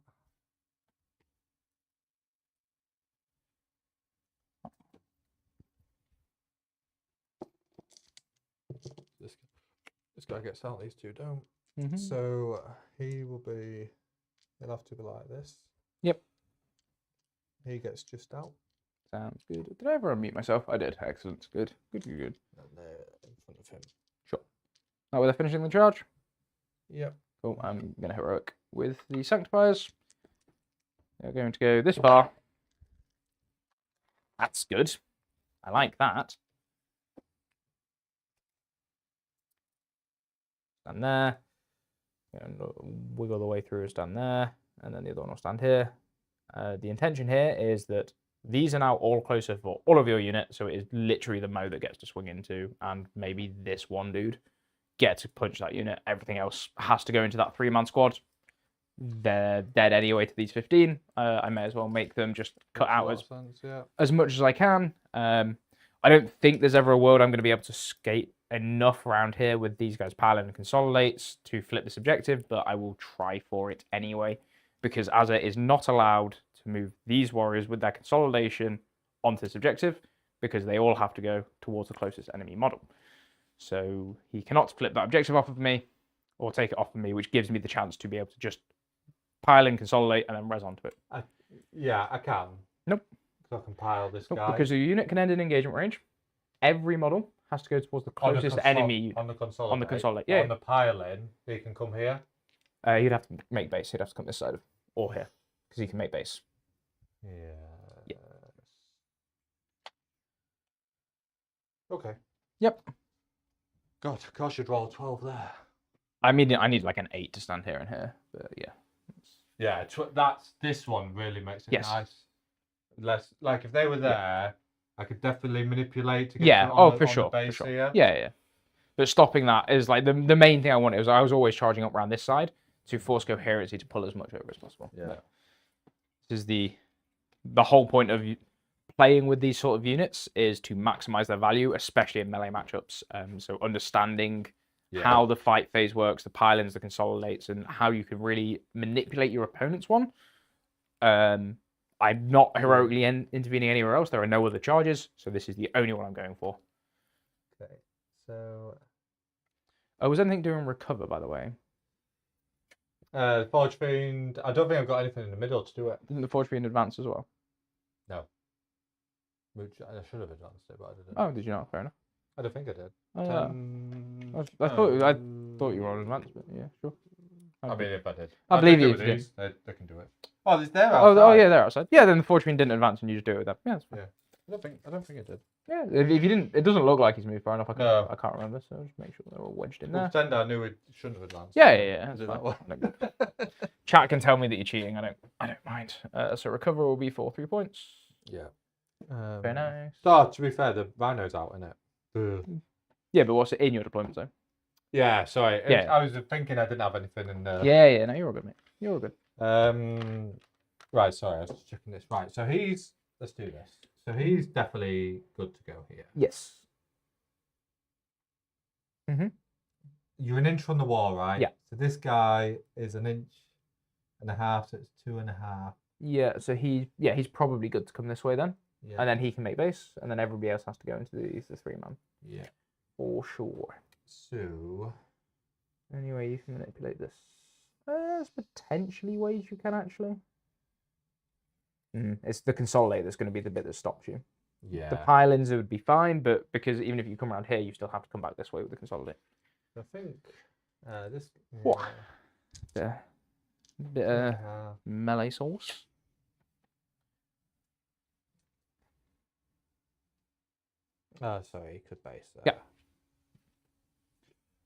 This guy gets out, these 2 don't. Mm-hmm. So he'll have to be like this. Yep. He gets just out. Sounds good. Did I ever unmute myself? I did. Excellent. Good. Good. And they're in front of him. Sure. Now we're finishing the charge. Yep. Cool. I'm going to heroic with the sanctifiers. They're going to go this far. That's good. I like that. Stand there. And wiggle the way through and stand there. And then the other one will stand here. The intention here is that these are now all closer for all of your unit. So it is literally the Mo that gets to swing into. And maybe this one dude gets to punch that unit. Everything else has to go into that 3-man squad. They're dead anyway to these 15. I may as well make them just cut out as much as I can. I don't think there's ever a world I'm going to be able to skate enough around here with these guys piling and consolidates to flip this objective, but I will try for it anyway, because Azza is not allowed to move these warriors with their consolidation onto this objective, because they all have to go towards the closest enemy model. So he cannot flip that objective off of me, or take it off of me, which gives me the chance to be able to just pile and consolidate and then res onto it. Yeah, I can. Nope. So I can pile this guy. Because your unit can end in engagement range. Every model has to go towards the closest enemy on the consolidate. On the consolidate, yeah. On the piling, he can come here. He'd have to make base. He'd have to come this side or here, because he can make base. Yeah. Okay. Yep. God, I should roll 12 there. I mean, I need like an 8 to stand here and here, but yeah. Yeah, this one really makes it Yes. nice. Less like if they were there, I could definitely manipulate to get Yeah. on Oh, the, for on sure. the base For sure. here. Yeah. But stopping that is like the main thing I wanted. I was always charging up around this side to force coherency to pull as much over as possible. Yeah. This is the whole point of playing with these sort of units is to maximize their value, especially in melee matchups. So understanding how the fight phase works, the pile-ins, the consolidates, and how you can really manipulate your opponent's one. I'm not heroically intervening anywhere else. There are no other charges, so this is the only one I'm going for. Okay, so... Oh, was anything doing recover, by the way? Forge Fiend, I don't think I've got anything in the middle to do it. Didn't the Forge Fiend advance as well? No. Which I should have advanced it, but I didn't. Oh, did you not? Fair enough. I don't think I did. I thought you were on advance, but yeah, sure. I mean, if I did. I believe you. They can do it. Oh, it's there outside. outside. Oh, yeah, they're outside. Yeah, then the Forge Fiend didn't advance and you just do it with them. Yeah, that's fine. Yeah. I don't think it did. Yeah, if you didn't, it doesn't look like he's moved far enough. I No. can't remember, so just make sure they're all wedged in there. Pretend I knew it shouldn't have advanced. Yeah. Do That's that fine. one. Chat can tell me that you're cheating. I don't mind. So recover will be for 3 points. Yeah. Very nice. So, to be fair, the Rhino's out, isn't it? Yeah, but what's it in your deployment zone? Yeah, sorry. Yeah. I was thinking I didn't have anything in there. Yeah. No, you're all good, mate. You're all good. Right, sorry, I was just checking this. Right, so let's do this. So he's definitely good to go here. Yes. You're an inch from the wall, right? Yeah. So this guy is an inch and a half, so it's 2.5. Yeah. So he's probably good to come this way then, Yeah. and then he can make base, and then everybody else has to go into the 3-man. Yeah. For sure. So. Anyway, you can manipulate this. There's potentially ways you can actually. It's the consolidate that's going to be the bit that stops you. Yeah. The pile-ins would be fine, but because even if you come around here, you still have to come back this way with the consolidate. I think this. What? Bit melee sauce. Oh, sorry, he could base there. Yeah.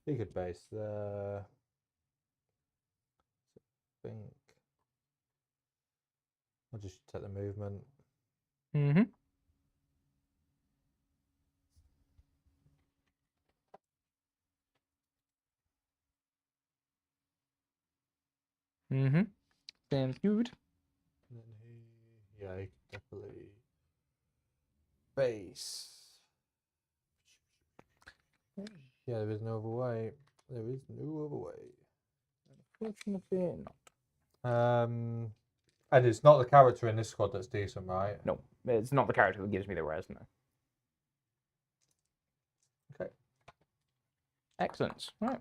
He could base there. I think. I'll just take the movement. Sounds good. And then he could definitely base. Yeah, there is no other way. There is no other way. Unfortunately not. And it's not the character in this squad that's decent, right? No, it's not the character that gives me the res, no. Okay. Excellent. Right.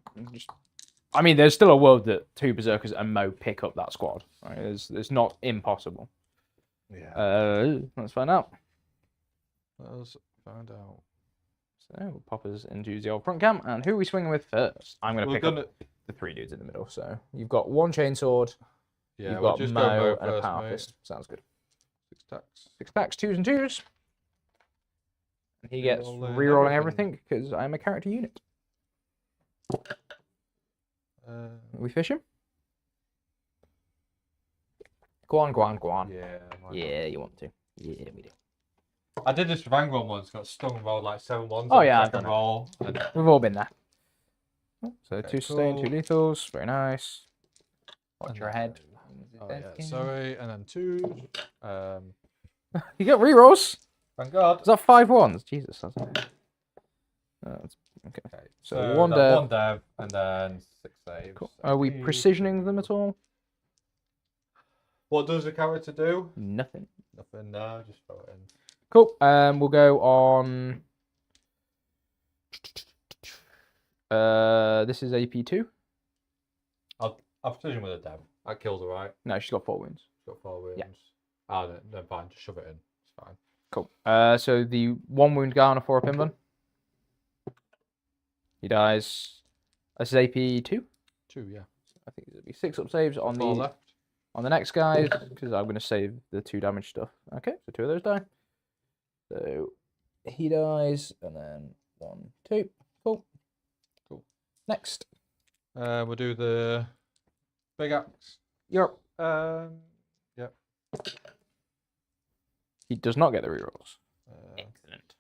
I mean, there's still a world that 2 Berserkers and Mo pick up that squad. Right? It's not impossible. Yeah. Let's find out. Let's find out. So we'll pop us into the old front camp, and who are we swinging with first? I'm going to pick up the 3 dudes in the middle. So you've got 1 chainsword, you've got Mo and a power fist. Sounds good. 6 attacks. 6 attacks, 2s and 2s. And he gets rerolling everything because I'm a character unit. We fish him? Go on. Yeah, you want to. Yeah, we do. I did this with Angron once, got stung and rolled like 7 ones. Oh, yeah, I've done roll. We've all been there. So Okay, 2 sustain, 2 lethals. Very nice. Watch And your head. Oh, yeah, sorry. And then 2. You get rerolls? Thank God. Is that 5 ones? Jesus. That's... okay. So 1 dev. 1 dev and then 6 saves. Cool. Are we precisioning them at all? What does the character do? Nothing. Nothing, no, just throw it in. Cool. We'll go on. This is AP2. I'll precision with a dev. That kills her, right? No, she's got 4 wounds. She's got 4 wounds. Yeah. Ah, then fine, just shove it in. It's fine. Cool. So the 1 wound guy on a 4-up inbun. He dies. This is AP2. 2, yeah. I think it'll be 6 up saves on the left. on the next guy because I'm going to save the 2 damage stuff. Okay, so 2 of those die. So he dies, and then 1, 2. Cool. Next. We'll do the big axe. Yep. Yep. He does not get the rerolls. Excellent.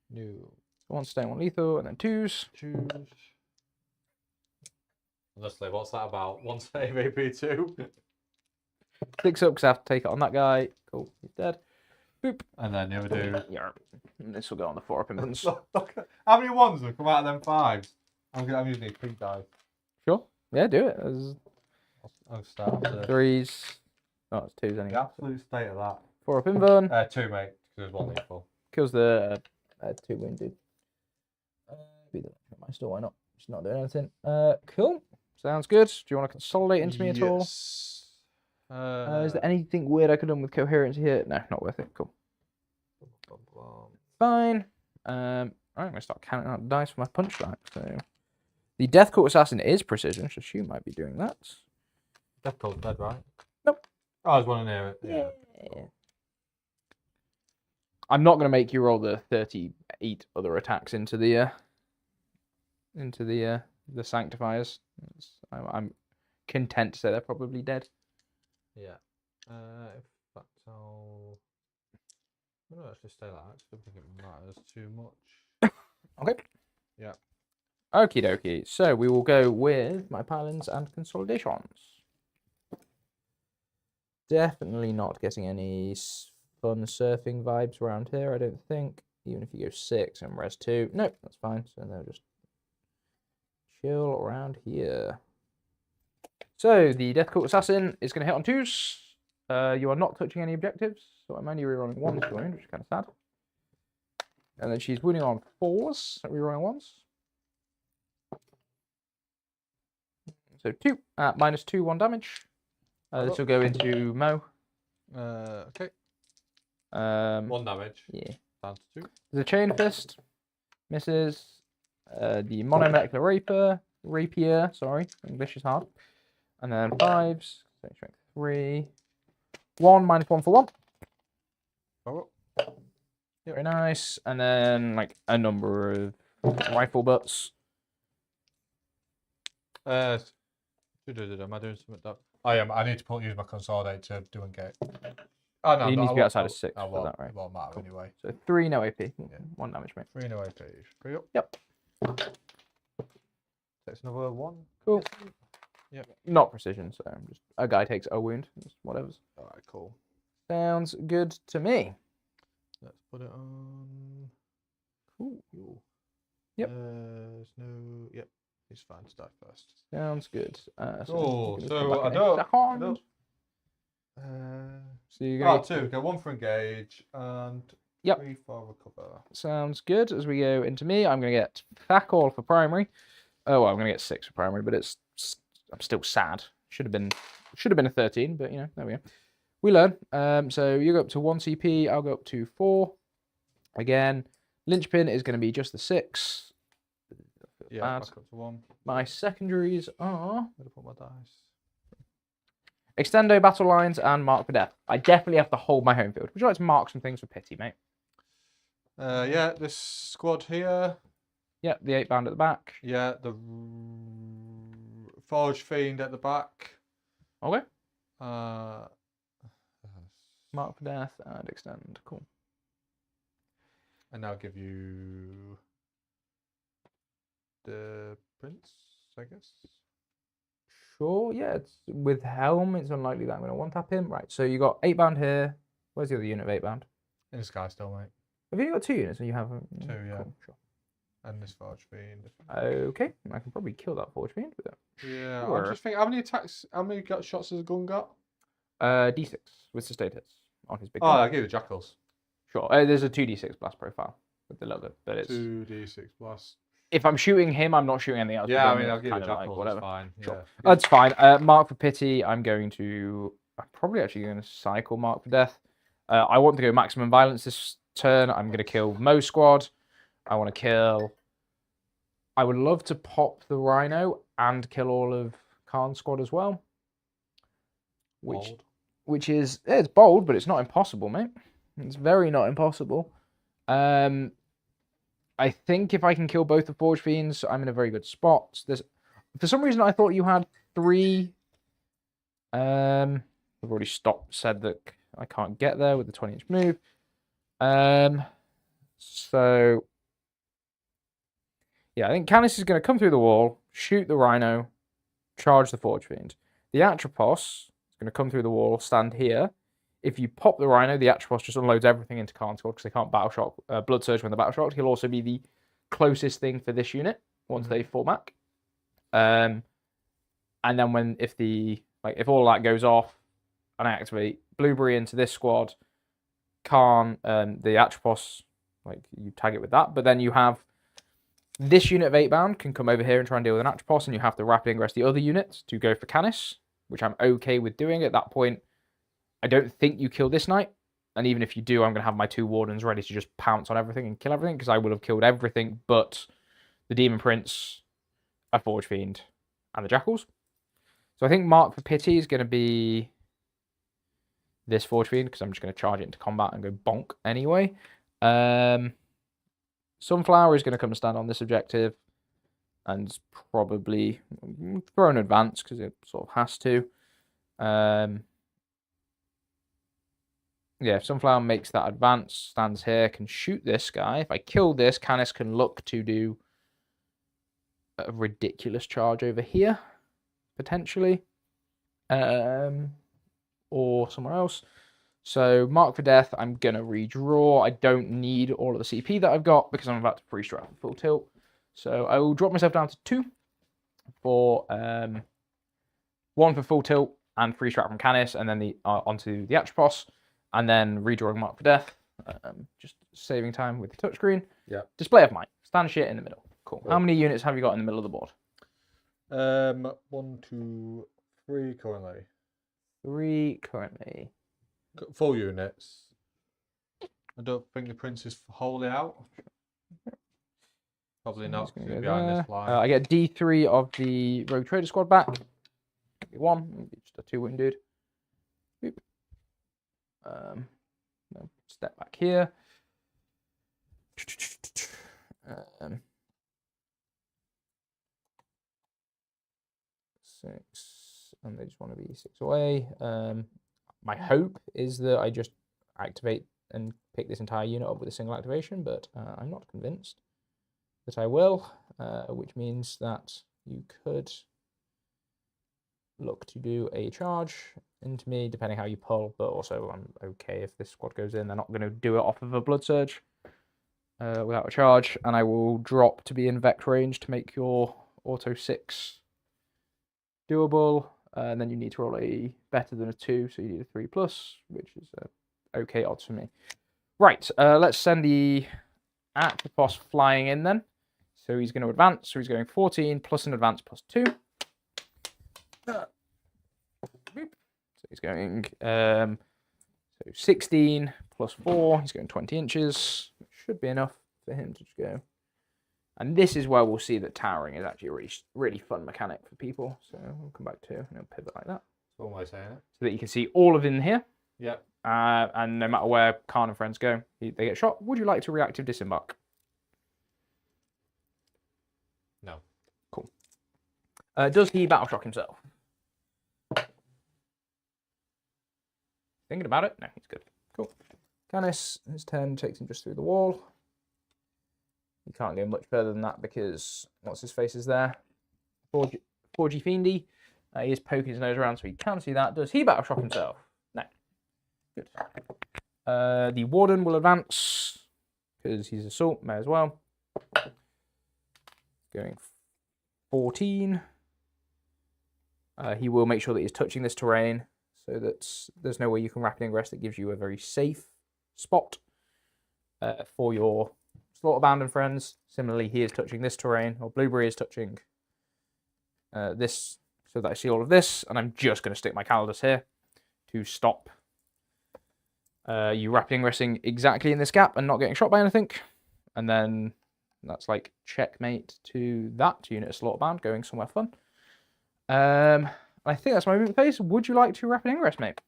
New. 1 sustain, 1 lethal, and then 2s. Choose. Honestly, what's that about? 1 save AP2. 6 up because I have to take it on that guy. Cool, he's dead. Boop. And then you do. Yarp. And this will go on the 4-up inbuns. Look, how many ones have come out of them 5s? I'm using a pink die. Sure. Yeah, do it. I'll start the 3s. Oh, it's 2s anyway. the absolute state of that. 4 up invuln. 2, mate. Because there's 1 lethal. Kills the 2 wounded. Be the still, why not? It's not doing anything. Cool. Sounds good. Do you want to consolidate into me at all? Yes. Is there anything weird I could have done with coherence here? No, not worth it. Cool. Fine. I'm going to start counting out dice for my punch back. So the Death Cult Assassin is precision, so she might be doing that. Death Cult's dead, right? Nope. Oh, I was one near it. Yeah. Cool. I'm not going to make you roll the 38 other attacks into the sanctifiers. I'm content to say they're probably dead. Yeah. In fact, I'll actually stay like that. I don't think it matters too much. Okay. Yeah. Okie dokie. So we will go with my paladins and consolidations. Definitely not getting any fun surfing vibes around here, I don't think. Even if you go 6 and res 2. Nope, that's fine. So they'll just chill around here. So the Death Cult Assassin is going to hit on 2s. You are not touching any objectives, so I'm only rerolling 1s to wound, which is kind of sad. And then she's wounding on 4s, rerolling 1s. So 2 at -2, 1 damage. This will go into Mo. Okay. 1 damage. Yeah. Down to 2. The Chain Fist misses. The Monomolecular Rapier, sorry, English is hard. And then 5s, so strength 3. 1, -1 for 1. Oh. Very nice. And then like a number of rifle butts. Am I doing something that? I am. I need to use my consolidate to do engage. Oh no, You need to be outside of 6 for for that, right? It won't matter anyway. So 3 no AP. Yeah. 1 damage, mate. 3 no AP. 3 up. Yep. Takes another 1. Cool. Yep. Not precision, so just a guy takes a wound. Whatever's. Alright, cool. Sounds good to me. Let's put it on. Cool. Yep. Yep. He's fine to die first. Sounds good. Cool. So So I don't. So you're gonna 2. Go 1 for engage and Yep. 3 for recover. Sounds good. As we go into me, I'm going to get Fuck All for primary. Oh, well, I'm going to get 6 for primary, but I'm still sad. Should have been a 13, but you know, there we go. We learn. So you go up to 1 CP. I'll go up to 4. Again, Linchpin is going to be just the 6. Yeah, bad. back up to 1. My secondaries are I'm gonna put my dice. Extendo Battle Lines and Mark for Death. I definitely have to hold my home field. Would you like to mark some things for pity, mate? Yeah, this squad here. Yeah, the 8 band at the back. Yeah, the Forge Fiend at the back. Okay. Uh, Mark for Death and extend. Cool. and I'll give you the Prince, I guess. Sure, yeah. It's with Helm, it's unlikely that I'm going to one-tap him. Right, so you got 8 band here. Where's the other unit of 8 band? In the sky still, mate. Have you got 2 units? Or you have 2, yeah. Cool, sure. And this Forge Fiend. Okay, I can probably kill that Forge Fiend with it. Yeah, Sure. I'm just thinking, how many shots has the gun got? D6 with sustained hits on his big Oh, gun. I'll give you Jackals. Sure, there's a 2d6 blast profile with the logo, but it's 2d6 blast. if I'm shooting him, I'm not shooting anything else. Yeah, I because mean, I'll give you kind of like Jackals, whatever. it's fine. Sure. Yeah. That's fine. Mark for Pity, I'm probably actually going to cycle Mark for Death. I want to go maximum violence this turn. I'm going to kill Mo Squad. I want to kill... I would love to pop the Rhino and kill all of Khan's squad as well. Which is... It's bold, but it's not impossible, mate. It's very not impossible. I think if I can kill both the Forge Fiends, I'm in a very good spot. For some reason, I thought you had 3. I've already said that I can't get there with the 20-inch move. So, yeah, I think Canis is going to come through the wall, shoot the Rhino, charge the Forge Fiend. The Atropos is going to come through the wall, stand here. If you pop the Rhino, the Atropos just unloads everything into Khan's squad because they can't battle shock, Blood Surge when they're battle shocked. He'll also be the closest thing for this unit. once they fall back. And then if all that goes off and I activate Blueberry into this squad, the Atropos, you tag it with that, but then you have this unit of 8 bound can come over here and try and deal with an Atropos, and you have to rapid ingress the other units to go for Canis, which I'm okay with doing at that point. I don't think you kill this knight, and even if you do, I'm going to have my 2 Wardens ready to just pounce on everything and kill everything, because I will have killed everything but the Demon Prince, a Forge Fiend, and the Jackals. So I think Mark for Pity is going to be this Forge Fiend, because I'm just going to charge it into combat and go bonk anyway. Sunflower is going to come and stand on this objective and probably throw an advance because it sort of has to. Yeah, Sunflower makes that advance, stands here, can shoot this guy. If I kill this, Canis can look to do a ridiculous charge over here, potentially. Or somewhere else. So, Mark for Death, I'm going to redraw. I don't need all of the CP that I've got because I'm about to free strap full tilt. So, I will drop myself down to 2 for 1 for full tilt and free strap from Canis, and then onto the Atropos, and then redrawing Mark for Death. Just saving time with the touchscreen. Yeah. Display of Might. Stand shit in the middle. Cool. How many units have you got in the middle of the board? 1, 2, 3 currently. 3 currently. Full units. I don't think the Prince is wholly out. Probably not, because he's behind this line. I get D3 of the Rogue Trader squad back. 1, just a 2-wing dude. Boop. No, step back here. 6, and they just want to be 6 away. My hope is that I just activate and pick this entire unit up with a single activation, but I'm not convinced that I will, which means that you could look to do a charge into me, depending how you pull, but also I'm okay if this squad goes in. They're not going to do it off of a Blood Surge without a charge, and I will drop to be in Vect range to make your auto 6 doable. And then you need to roll a better than a 2, so you need a 3+, which is okay odds for me. Right, let's send the Atropos flying in then. So he's going to advance, so he's going 14 plus an advance plus 2. So he's going 16 plus 4, he's going 20 inches, which should be enough for him to just go. And this is where we'll see that towering is actually a really, really fun mechanic for people. So we'll come back to and it'll pivot like that. That's one way of saying it. So that you can see all of in here. Yeah. And no matter where Khan and friends go, they get shot. Would you like to reactive disembark? No. Cool. Does he battle shock himself? Thinking about it? No, he's good. Cool. Canis, his turn takes him just through the wall. You can't go much further than that because what's his face is there. 4G Fiendy. He is poking his nose around so he can see that. Does he battle shock himself? No. Good. The Warden will advance because he's assault, may as well. Going 14. He will make sure that he's touching this terrain so that there's no way you can rapid ingress that gives you a very safe spot for your Slaughterbound and friends. Similarly, he is touching this terrain, or Blueberry is touching this, so that I see all of this, and I'm just going to stick my Calidus here to stop you rapid ingressing exactly in this gap and not getting shot by anything. And then that's like checkmate to that unit of Slaughterbound going somewhere fun. I think that's my movement phase. Would you like to rapid ingress, mate?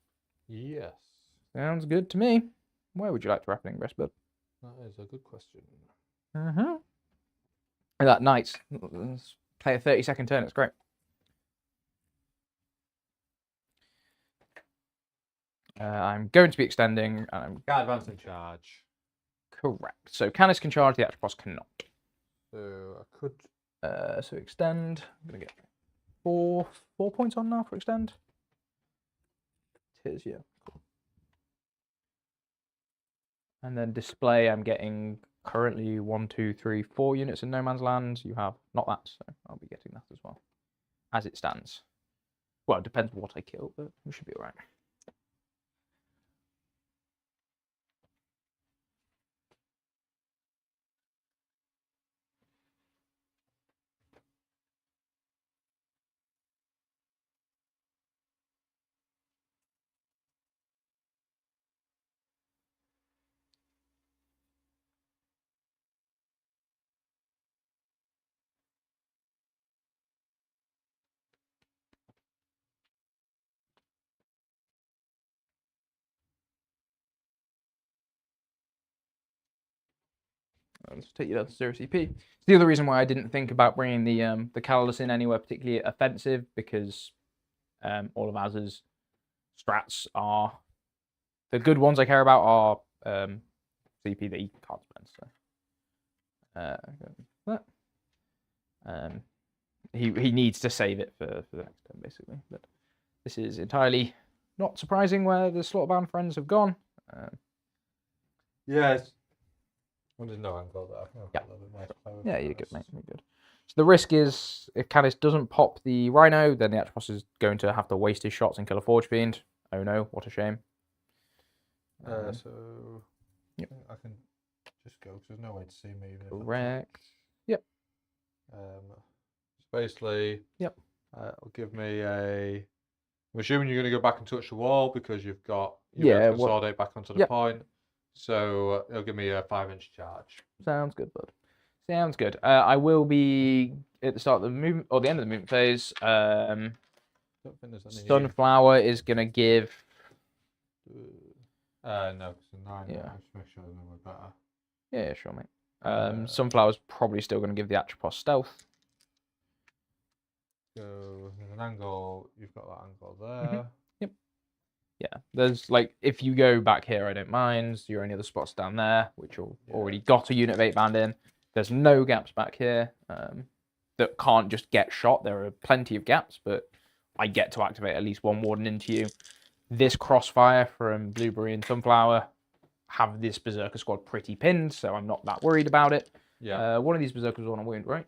Yes. Sounds good to me. Where would you like to rapid ingress, bud? That is a good question. That Knights. Let's play a 30-second turn. It's great. I'm going to be extending. And I'm Can't advance and charge. correct. So Canis can charge. The Atropos cannot. So I could. So extend. I'm gonna get 4 points on now for extend. It is, yeah. Cool. And then display. I'm getting currently 1, 2, 3, 4 units in no man's land. You have not that, so I'll be getting that as well, as it stands. Well, it depends what I kill, but we should be all right. Let's take you down to 0 CP. It's the other reason why I didn't think about bringing the Calidus in anywhere particularly offensive, because all of Az's strats are the good ones I care about are CP that he can't spend. So he needs to save it for the next turn basically. But this is entirely not surprising where the Slaughterbound friends have gone. Yes. Well, there's no angle there. Yeah. You're good, mate. You're good. So the risk is, if Canis doesn't pop the Rhino, then the Atropos is going to have to waste his shots and kill a Forge Fiend. Oh no, what a shame. So yep. I can just go because there's no way to see me. Correct. Yep. So basically, yep. It'll give me a. I'm assuming you're going to go back and touch the wall because you've got consolidate back onto the point. So it'll give me a 5-inch charge. Sounds good, bud. Sounds good. I will be at the start of the movement or the end of the movement phase. Sunflower is gonna give. No, it's a 9. Yeah. Make sure we're better. Yeah, sure, mate. Sunflower's probably still gonna give the Atropos stealth. So there's an angle. You've got that angle there. Yep. Yeah, there's like, if you go back here, I don't mind. Your only other spots down there, which already got a unit of 8 band in. There's no gaps back here that can't just get shot. There are plenty of gaps, but I get to activate at least one Warden into you. This crossfire from Blueberry and Sunflower have this Berserker squad pretty pinned, so I'm not that worried about it. Yeah. One of these Berserkers was on a wound, right?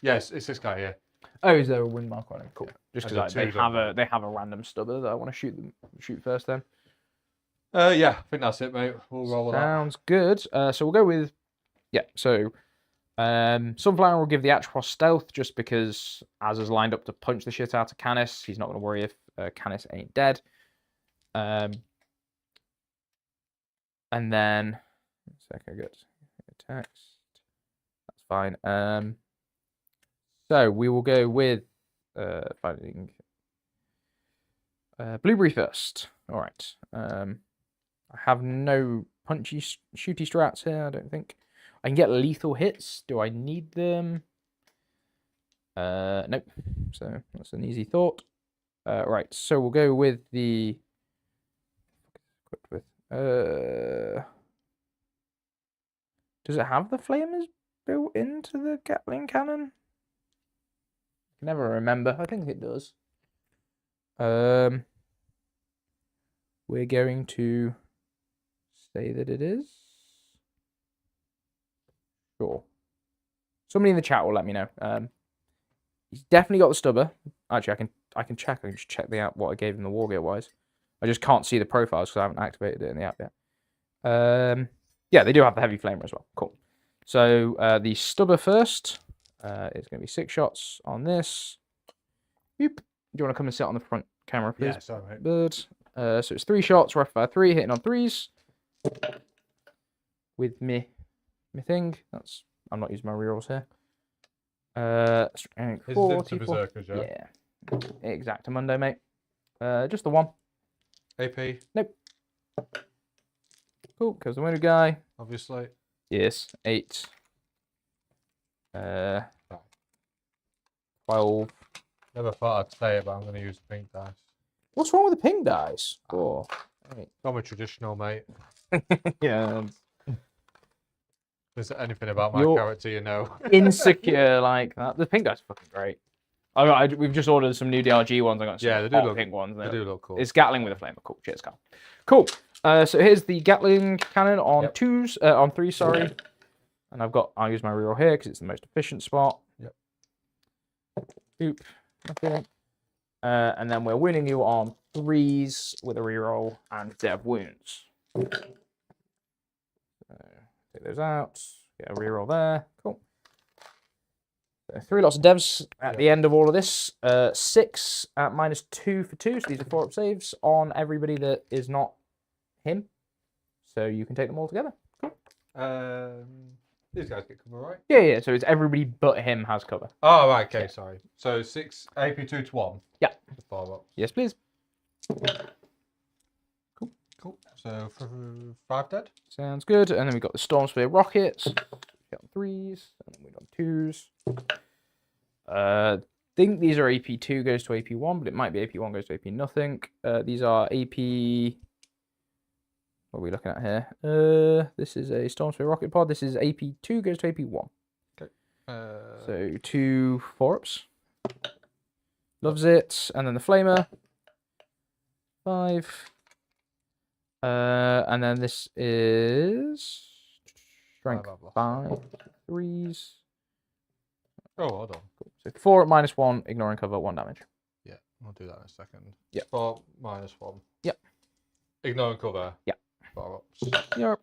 Yes, it's this guy here. Oh, is there a wound mark on him? Cool. Yeah. Just because they have a random stubber that I want to shoot first then. Yeah, I think that's it, mate. We'll roll it out. Sounds good. So we'll go with Sunflower will give the Atropos stealth just because Az is lined up to punch the shit out of Canis. He's not going to worry if Canis ain't dead. And then second, good text. That's fine. So we will go with finding Blueberry first. All right. I have no punchy, shooty strats here. I don't think I can get lethal hits. Do I need them? Nope. So that's an easy thought. Right. So we'll go with the. Does it have the flamers built into the Gatling cannon? I can never remember. I think it does. We're going to say that it is. Sure. Somebody in the chat will let me know. He's definitely got the stubber. Actually, I can check. I can just check what I gave him the wargear wise. I just can't see the profiles because I haven't activated it in the app yet. Yeah, they do have the heavy flamer as well. Cool. So the stubber first. It's going to be 6 shots on this. Boop. Do you want to come and sit on the front camera, please? Yeah, sorry, mate. Bird. So it's 3 shots, rapid fire 3, hitting on 3s. With me thing. I'm not using my rerolls here. Is it to Berserkers, yeah. Exactamundo, mate. Just the 1. AP. Nope. Cool, because the wounded guy. Obviously. Yes, 8. 12. Never thought I'd say it, but I'm going to use the pink dice. What's wrong with the pink dice? Oh, I'm a traditional, mate. Yeah. Is there anything about my character you know? Insecure like that. The pink dice are fucking great. We've just ordered some new DRG ones. I got some they do look pink ones. They do look cool. It's Gatling with a flamer. Cool. Cheers, Carl. Cool. So here's the Gatling cannon on 2s, on 3. Sorry. And I'll use my reroll here because it's the most efficient spot. Yep. Oop. Okay. And then we're winning you on 3s with a reroll and dev wounds. So, take those out. Get a reroll there. Cool. So 3 lots of devs at the end of all of this. 6 at -2 for 2. So these are 4-up saves on everybody that is not him. So you can take them all together. Cool. These guys get cover, right? Yeah. So it's everybody but him has cover. Oh, right. Okay, sorry. So 6 AP 2 to 1. Yeah. 4 ups. Yes, please. Cool. So 5 dead. Sounds good. And then we got the Storm Spear rockets. Get on 3s, and then we got 2s. Think these are AP 2 goes to AP 1, but it might be AP 1 goes to AP nothing. These are AP. What are we looking at here? This is a Storm Spear rocket pod. This is AP 2 goes to AP 1. Okay. So 2 4-ups. Loves it. And then the Flamer. 5. And then this is strength 5 3s. Oh, hold on. Cool. So 4 at -1, ignoring cover, 1 damage. Yeah, I'll do that in a second. Yep. 4 -1. Yep. Ignoring cover. Yeah. 4 ups. Yep.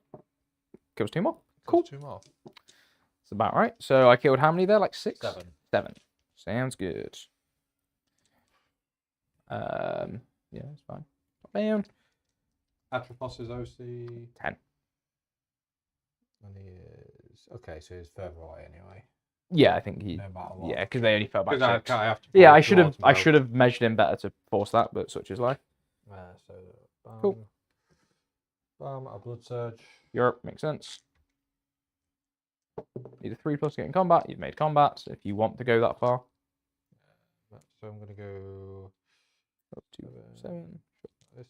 Kills 2 more. Cool. 2 more. That's about right. So I killed how many there? Like 6? 7. 7. Sounds good. Yeah, that's fine. Bam. Atropos is OC 10. And he is okay, so he's further away anyway. Yeah, I think he. No matter what. Yeah, because they only fell back 'Cause 6. I have to Yeah, pull towards I Mo. should have measured him better to force that, but such is life. So bam, Cool. Bam, a blood surge. Europe makes sense. Need a 3+ to get in combat. You've made combat if you want to go that far. So I'm gonna go Up to 7. this.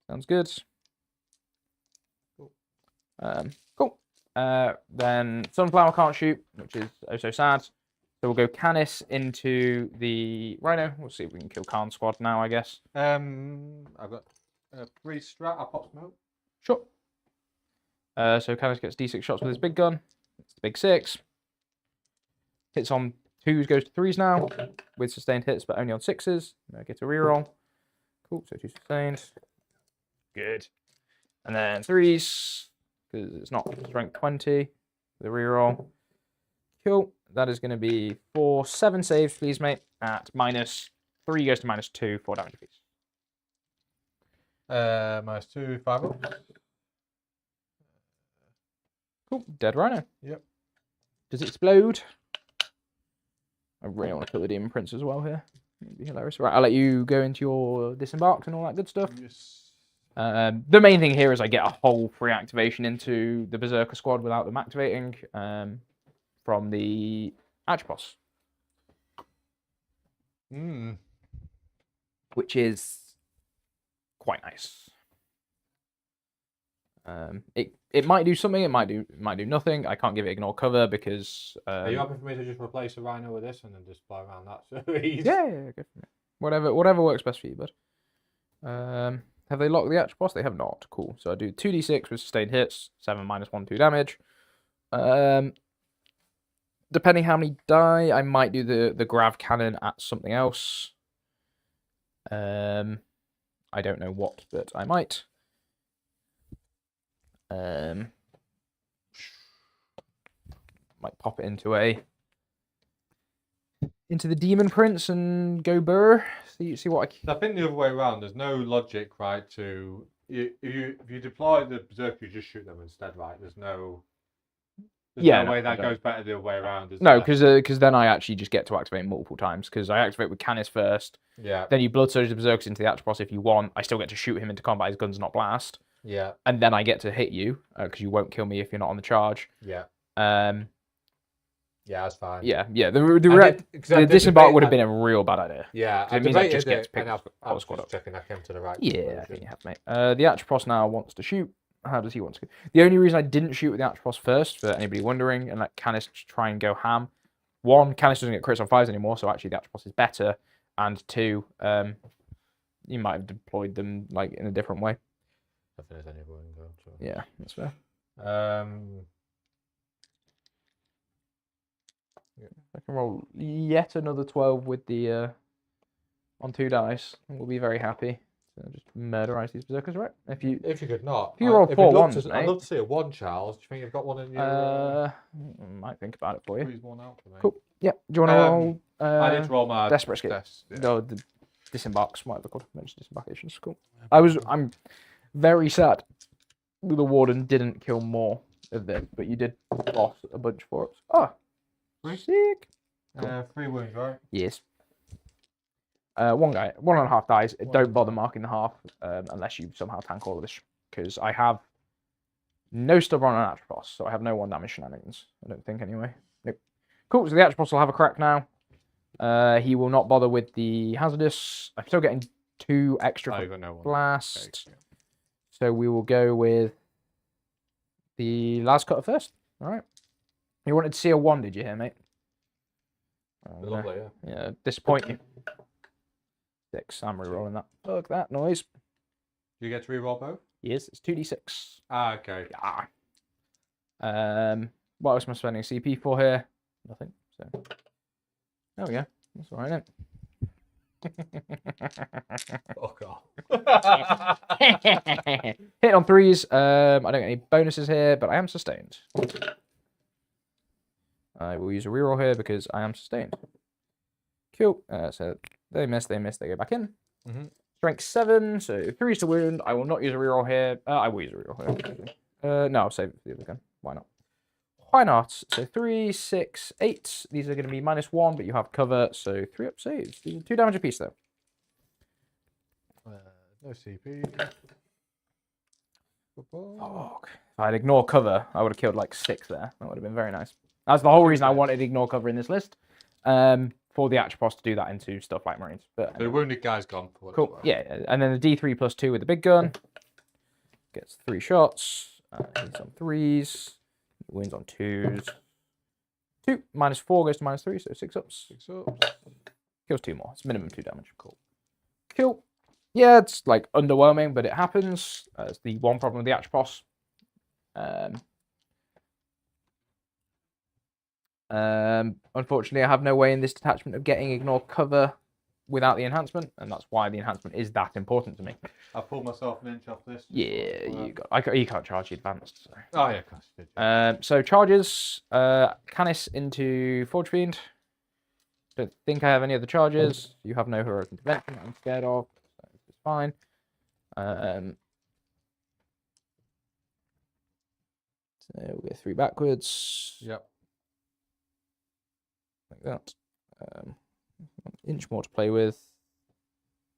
Sounds good. Cool. Cool. Then Sunflower can't shoot, which is oh so sad. So we'll go Canis into the Rhino. We'll see if we can kill Khan's squad now, I guess. I've got 3 strat. I pop smoke. Sure. So Canis gets D6 shots with his big gun. It's the big 6. Hits on 2s, goes to 3s now, with sustained hits, but only on 6s. Get a reroll. Cool, so 2 sustained. Good. And then 3s, because it's not strength 20. The reroll. Cool. That is going to be for 7 saves, please, mate. At -3 goes to -2, 4 damage apiece. -2, 5 ups. Cool. Dead Rhino. Yep. Does it explode? I really want to kill the Demon Prince as well here. It'd be hilarious. Right, I'll let you go into your disembarks and all that good stuff. Yes. The main thing here is I get a whole free activation into the Berserker squad without them activating from the Atropos. Which is quite nice. It might do something, it might do nothing. I can't give it ignore cover because Are you happy for me to just replace the Rhino with this and then just fly around that series? Yeah, go for it. Whatever works best for you, bud. Have they locked the Atropos? They have not. Cool. So I do 2d6 with sustained hits, 7 -1, 2 damage. Depending how many die, I might do the grav cannon at something else. I don't know what, but I might. Might pop it into the Demon Prince and go burr. See what I think the other way around. There's no logic, right? To if you deploy the Berserker, you just shoot them instead, right? There's no way that goes better the other way around. No, because then I actually just get to activate multiple times. Because I activate with Canis first. Yeah. Then you blood surge the Berserkers into the Atropos if you want. I still get to shoot him into combat. His gun's not blast. Yeah. And then I get to hit you because you won't kill me if you're not on the charge. Yeah. Yeah, that's fine. Yeah. The disembark would have been a real bad idea. Yeah, it means I just get to pick I was just checking I came to the right. Yeah, I think you have, mate. The Atropos now wants to shoot. How does he want to go? The only reason I didn't shoot with the Atropos first, for anybody wondering, and let Canis try and go ham. 1, Canis doesn't get crits on 5s anymore, so actually the Atropos is better. And 2, you might have deployed them like in a different way. I think there's any way we can go. So. Yeah, that's fair. Yeah. I can roll yet another 12 with the on 2 dice. We'll be very happy. So just murderize these berserkers, right? If you could not. If you roll if 4 you'd love ones, to, mate. I'd love to see a 1, Charles. Do you think you've got one in your? Might think about it for you. Squeeze one out for me. Cool. Yeah. Do you want to roll? I need to roll my Desperate Escape. Yeah. No, the disembarks, whatever they're called. Mentioned disembarkations. Cool. I'm very sad the warden didn't kill more of this, but you did lost a bunch for us. Oh, sick. 3 wounds, right? Yes. One guy, 1.5 dies. Don't bother 1.5. marking the half unless you somehow tank all of this, because I have no stubborn on an Atropos, so I have no 1 damage shenanigans. I don't think anyway. Nope. Cool. So the Atropos will have a crack now. He will not bother with the hazardous. I'm still getting 2 extra for blast. Okay. So we will go with the last cutter first. All right. You wanted to see a 1, did you hear, mate? Lovely, yeah. Yeah, disappoint you. 6. I'm re-rolling that. Fuck that noise. Do you get to re-roll both? Yes, it's 2d6. Ah, okay. Yeah. What else am I spending CP for here? Nothing. So there we go. That's all right, Fuck off. Hit on 3s. I don't get any bonuses here, but I am sustained. I will use a reroll here because I am sustained. Cool. So they miss, they go back in. Strength 7, so 3s to wound. I will not use a reroll here. I will use a reroll here. No, I'll save it for the other gun. Why not? Why not? So 3, 6, 8. These are going to be -1, but you have cover, so 3 up saves. These are 2 damage apiece, though. No CP. Fuck. If I'd ignore cover, I would have killed like 6 there. That would have been very nice. That's the whole reason I wanted ignore cover in this list. For the Atropos to do that into stuff like Marines. But anyway. The wounded guy's gone. Cool. Yeah, and then the D3 +2 with the big gun. Gets 3 shots. Hits on 3s. Wounds on 2s. 2. -4 goes to -3, so 6 ups. 6 ups. Kills 2 more. It's minimum 2 damage. Cool. Cool. Yeah, it's like underwhelming, but it happens. It's the one problem with the Atropos. Unfortunately, I have no way in this detachment of getting ignore cover without the enhancement, and that's why the enhancement is that important to me. I pulled myself an inch off this. Yeah, you can't charge the advanced. So. Oh yeah, of course you did. So charges, Canis into Forge Fiend. Don't think I have any other charges. You have no heroic intervention that I'm scared of, so it's fine. So we'll go 3 backwards. Yep. Like that. 1 inch more to play with.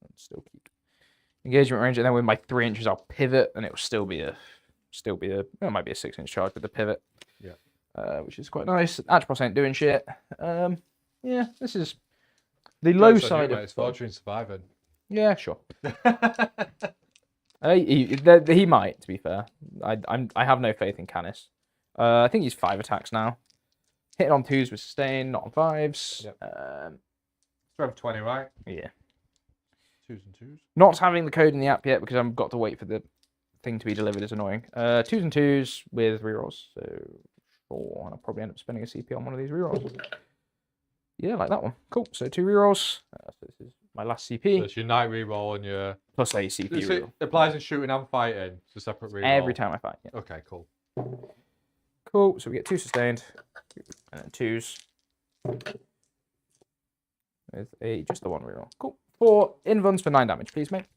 And still keep engagement range, and then with my 3 inches, I'll pivot, and it will still be a. It might be a 6-inch charge with the pivot. Yeah. Which is quite nice. Atropos ain't doing shit. Yeah, this is the low side of. It's Fortune surviving. Yeah, sure. He might, to be fair. I have no faith in Canis. I think he's 5 attacks now. Hitting on 2s with sustain, not on 5s. Yep. Strength 20, right? Yeah. 2s and 2s. Not having the code in the app yet because I've got to wait for the thing to be delivered is annoying. 2s and 2s with rerolls. So 4, and I'll probably end up spending a CP on one of these rerolls. Yeah, like that one. Cool. So 2 rerolls. So this is my last CP. So it's your night reroll and your Plus a CP reroll. It applies in shooting and fighting. It's a separate reroll. Every time I fight. Yeah. Okay, cool. Cool. So we get 2 sustained, and then 2s with just the 1 reroll. Cool. 4 invuns for 9 damage, please, mate.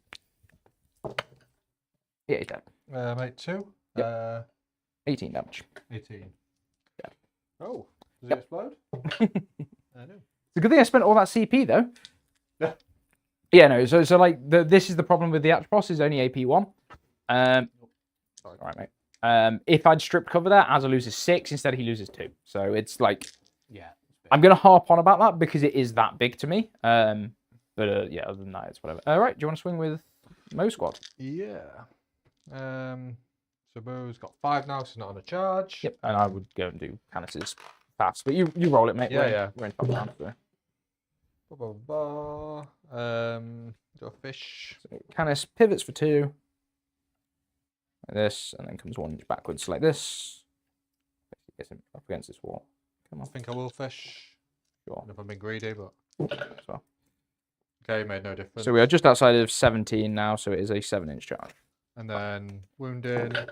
Yeah, he's dead. Mate, 2. Yep. 18 damage. 18. Yeah. Oh, does it explode? I know. It's a good thing I spent all that CP though. Yeah. Yeah, no. So like this is the problem with the Atropos is only AP1. Sorry. All right, mate. If I'd stripped cover there, Azza loses 6 instead he loses 2. So it's like, yeah, I'm gonna harp on about that because it is that big to me. But yeah, other than that, it's whatever. All right, do you want to swing with Mo Squad? Yeah. So Bo's got 5 now, so not on a charge. Yep. And I would go and do Canis's fast, but you roll it, mate. Yeah, We're in top round, so. Do a fish. So Canis pivots for 2. Like this, and then comes 1 inch backwards like this. Gets him up against this wall. Come I on. think I will fish. Sure. If I'm being greedy, but As well. okay, made no difference. So we are just outside of 17 now, so it is a 7-inch charge. And then wounded.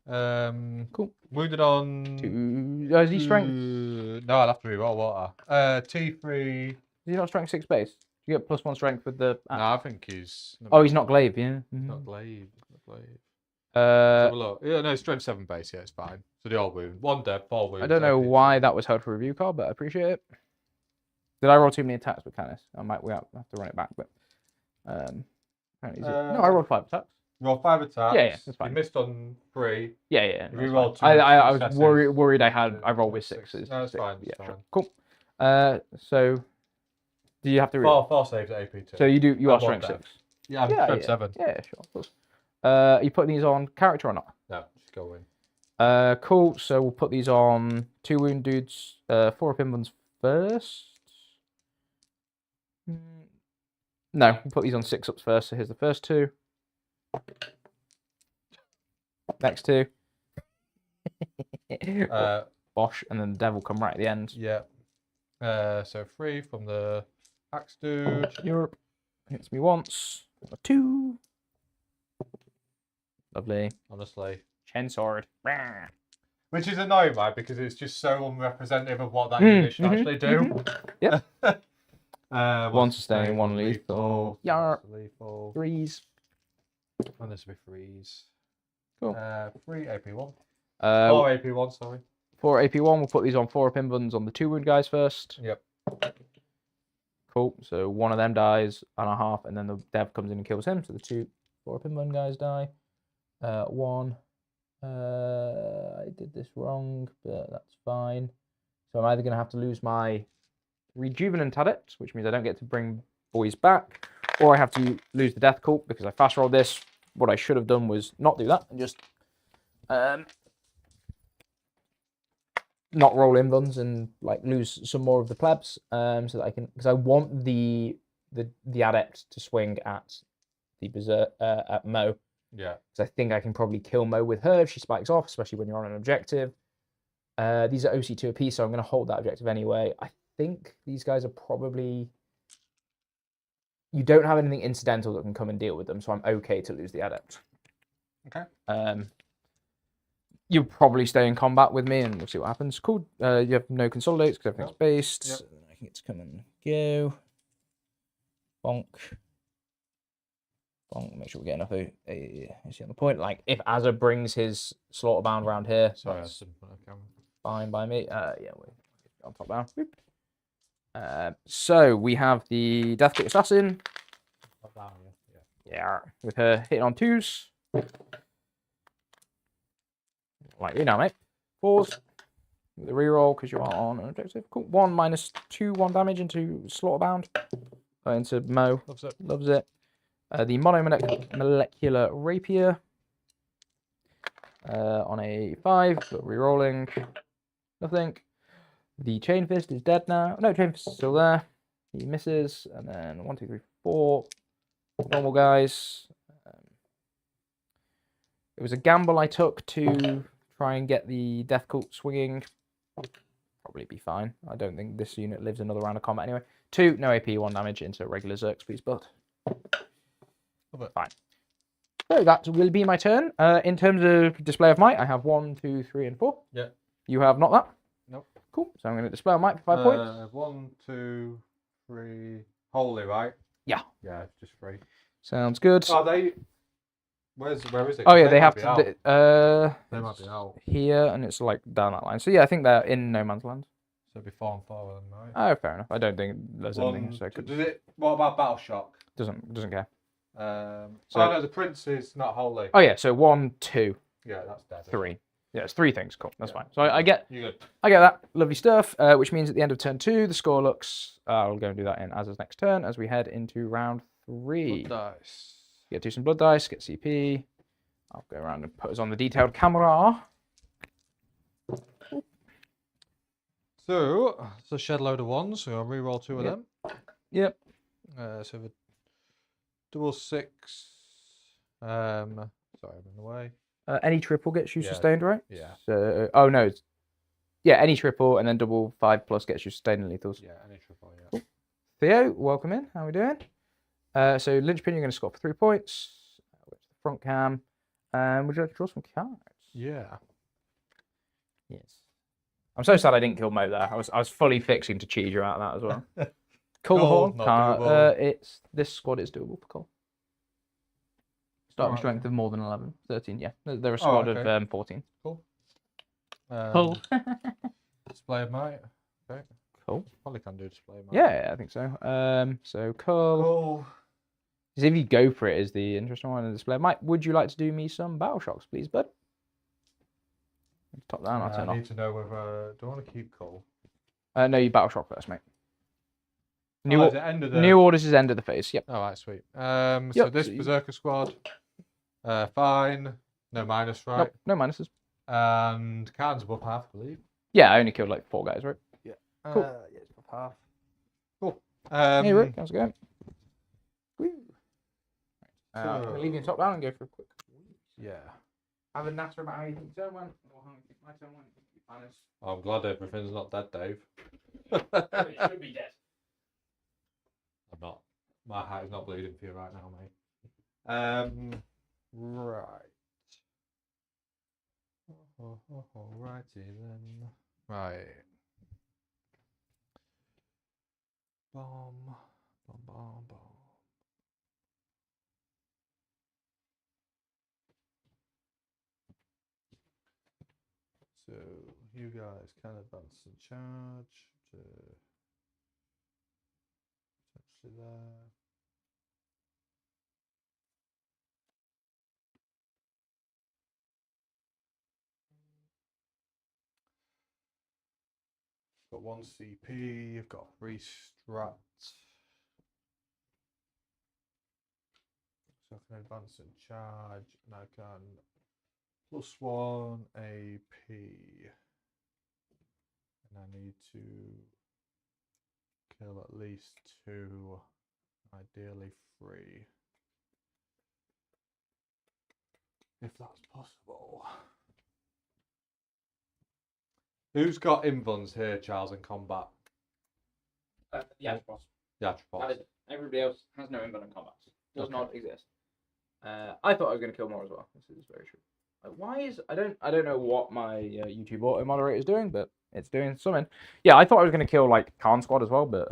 Cool. Wounded on. Is he strength? No, I'll have to reroll water. T3. Is he not strength 6 base? You get +1 strength with the. No, I think he's. Oh, he's not glaive, yeah. Not glaive. Not glaive. Let's have a look. Yeah, no, strength 7 base. Yeah, it's fine. So the all wound. 1 dead, 4 wounds. I don't know why that was held for review card, but I appreciate it. Did I roll too many attacks with Canis? We have to run it back, but apparently no, I rolled 5 attacks. Roll 5 attacks. Yeah, that's fine. You missed on 3. Yeah. You rolled 2. I was worried I rolled with 6s. No, it's fine. Yeah, It's sure. fine. Cool. So do you have to read? 4 saves at AP2. So you are I'm strength one 6. Yeah, I'm strength 7. Yeah, sure, of course. Are you putting these on character or not? No, just go in. Cool. So we'll put these on 2 wound dudes, 4 of Inlands first. No, we'll put these on 6 ups first. So here's the first 2. Next 2. Bosh, and then the devil come right at the end. Yeah. So 3 from the axe dude. Europe hits me once. 2. Lovely. Honestly. Chain sword. Which is annoying, right? Because it's just so unrepresentative of what that unit should actually do. Yep. 1 1 sustain, 1 lethal. Yarp. Lethal. 3s. And this will be 3s. Cool. 3 AP1. 4 4 AP1, sorry. 4 AP1. We'll put these on 4 Pinbuns on the 2 wound guys first. Yep. Cool. So one of them dies and a half, and then the dev comes in and kills him. So the 4 Pinbun guys die. 1. I did this wrong, but that's fine. So I'm either going to have to lose my Rejuvenant Adept, which means I don't get to bring boys back, or I have to lose the Death Cult because I fast rolled this. What I should have done was not do that and just not roll invuns and like lose some more of the plebs, so that I can, because I want the Adept to swing at the Berserk at Mo. Yeah. Because I think I can probably kill Mo with her if she spikes off, especially when you're on an objective. These are OC2 apiece, so I'm going to hold that objective anyway. I think these guys are probably... You don't have anything incidental that can come and deal with them, so I'm okay to lose the Adept. Okay. You'll probably stay in combat with me, and we'll see what happens. Cool. You have no consolidates because everything's based. Yep. I can get to come and go. Bonk. Make sure we get enough AC on the point. Like, if Azza brings his Slaughterbound around here, Sorry, that's fine by me. Yeah, we're on top down. So we have the Deathclick Assassin. Yeah, with her hitting on 2s. Like you know, mate. 4s. With the reroll because you are on an objective. Cool. 1 minus 2, 1 damage into Slaughterbound. Into Mo. Loves it. Loves it. The monomolecular rapier on a 5, but rerolling, nothing. The chain fist is dead now. No, chain fist is still there. He misses, and then 1, 2, 3, 4 normal guys. It was a gamble I took to try and get the Death Cult swinging. Probably be fine. I don't think this unit lives another round of combat anyway. 2, no AP, 1 damage into regular Zerks, please, but. Fine. So that will be my turn. In terms of display of might, I have 1, 2, 3, and 4. Yeah. You have not that? Nope. Cool. So I'm going to display of might for 5 points. 1, 2, 3. Holy, right? Yeah. Yeah, just 3. Sounds good. Are they? Where is it? Oh yeah, they have be to. out. They might be out here, and it's like down that line. So yeah, I think they're in no man's land. So it'd be 4 and 4 then, right? Oh, fair enough. I don't think there's anything. So Does it? What about Battle Shock? Doesn't care. Oh no, the Prince is not holy. Oh yeah, so 1, 2. Yeah, that's dead. 3. Yeah, it's 3 things. Cool, that's fine. So I get. You good? I get that. Lovely stuff. Which means at the end of turn 2, the score looks. I'll go and do that in Azza's next turn as we head into round 3. Blood dice. Get some blood dice. Get CP. I'll go around and put us on the detailed camera. So it's a shed load of 1s. So I'll reroll 2 of them. Yep. So the double 6. Sorry, I'm in the way. Any triple gets you Yeah. sustained, right? Yeah. So, oh no. Yeah, any triple and then double 5+ gets you sustained and lethals. Yeah, any triple, yeah. Theo, welcome in. How are we doing? So Linchpin, you're going to score for 3 points. Front cam. Would you like to draw some cards? Yeah. Yes. I'm so sad I didn't kill Mo there. I was fully fixing to cheese you out of that as well. Cole Horn. not doable. This squad is doable for Cole. Starting strength of more than 11. 13, yeah. They're a squad of 14. Cool. Cool. Display of might. Okay. Cool. Probably can do display of might. Yeah, I think so. So Cole. Cool. Because if you go for it is the interesting one in the display. Mike, would you like to do me some battle shocks, please, bud? Top down, I'll turn off. I need to know whether... Do I want to keep Cole? No, you battle shock first, mate. New orders is end of the phase, yep. Alright, sweet. So this Berserker squad, fine. No minus, right? Nope, no minuses. And Carn's above half, I believe. Yeah, I only killed like 4 guys, right? Yeah. Cool. Yeah, it's above half. Cool. Hey, Rick, how's it going? So, I'm going to leave you top down and go for a quick. Yeah. Have a natter about how you think your turn went, or how you think my turn went. I'm glad everything's not dead, Dave. It should be dead. I'm not. My heart is not bleeding for you right now, mate. Right. Righty then. Right. Bomb. Bomb, bomb, bomb. So you guys can advance and charge to potentially there. Got 1 CP, you've got 3 strat. So I can advance and charge, and I can +1 AP. And I need to kill at least 2, ideally 3. If that's possible. Who's got invuns here, Charles, in combat? Yeah, boss. Yeah, boss. Everybody else has no invuln in combat. Does not exist. I thought I was going to kill more as well. This is very true. Why is I don't know what my YouTube auto moderator is doing, but it's doing something. Yeah, I thought I was going to kill like Khan squad as well, but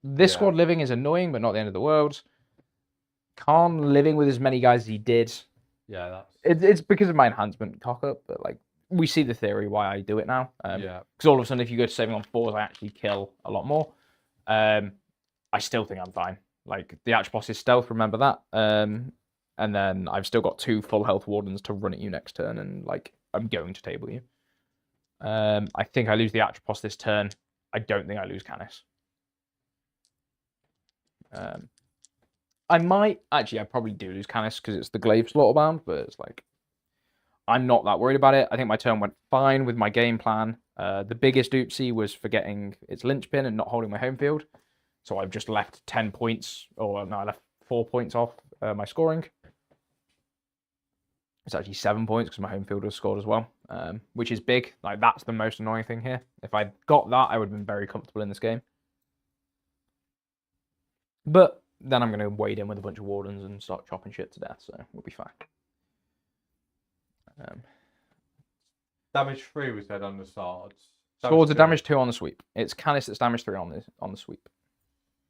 this squad living is annoying, but not the end of the world. Khan living with as many guys as he did. Yeah, it's because of my enhancement cock up, but like we see the theory why I do it now. Yeah. Because all of a sudden, if you go to saving on 4s, I actually kill a lot more. I still think I'm fine. Like the Arch boss is stealth, remember that. And then I've still got 2 full health wardens to run at you next turn, and like I'm going to table you. I think I lose the Atropos this turn. I don't think I lose Canis. I might actually. I probably do lose Canis because it's the glaive slaughterbound, but it's like I'm not that worried about it. I think my turn went fine with my game plan. The biggest oopsie was forgetting its linchpin and not holding my home field. So I've just left 10 points, or no, I left 4 points off my scoring. It's actually 7 points because my home field was scored as well, which is big. Like that's the most annoying thing here. If I got that, I would have been very comfortable in this game. But then I'm going to wade in with a bunch of wardens and start chopping shit to death, so we'll be fine. Damage 3 we said on the swords. Swords are damage 2 on the sweep. It's Canis that's damage 3 on the sweep.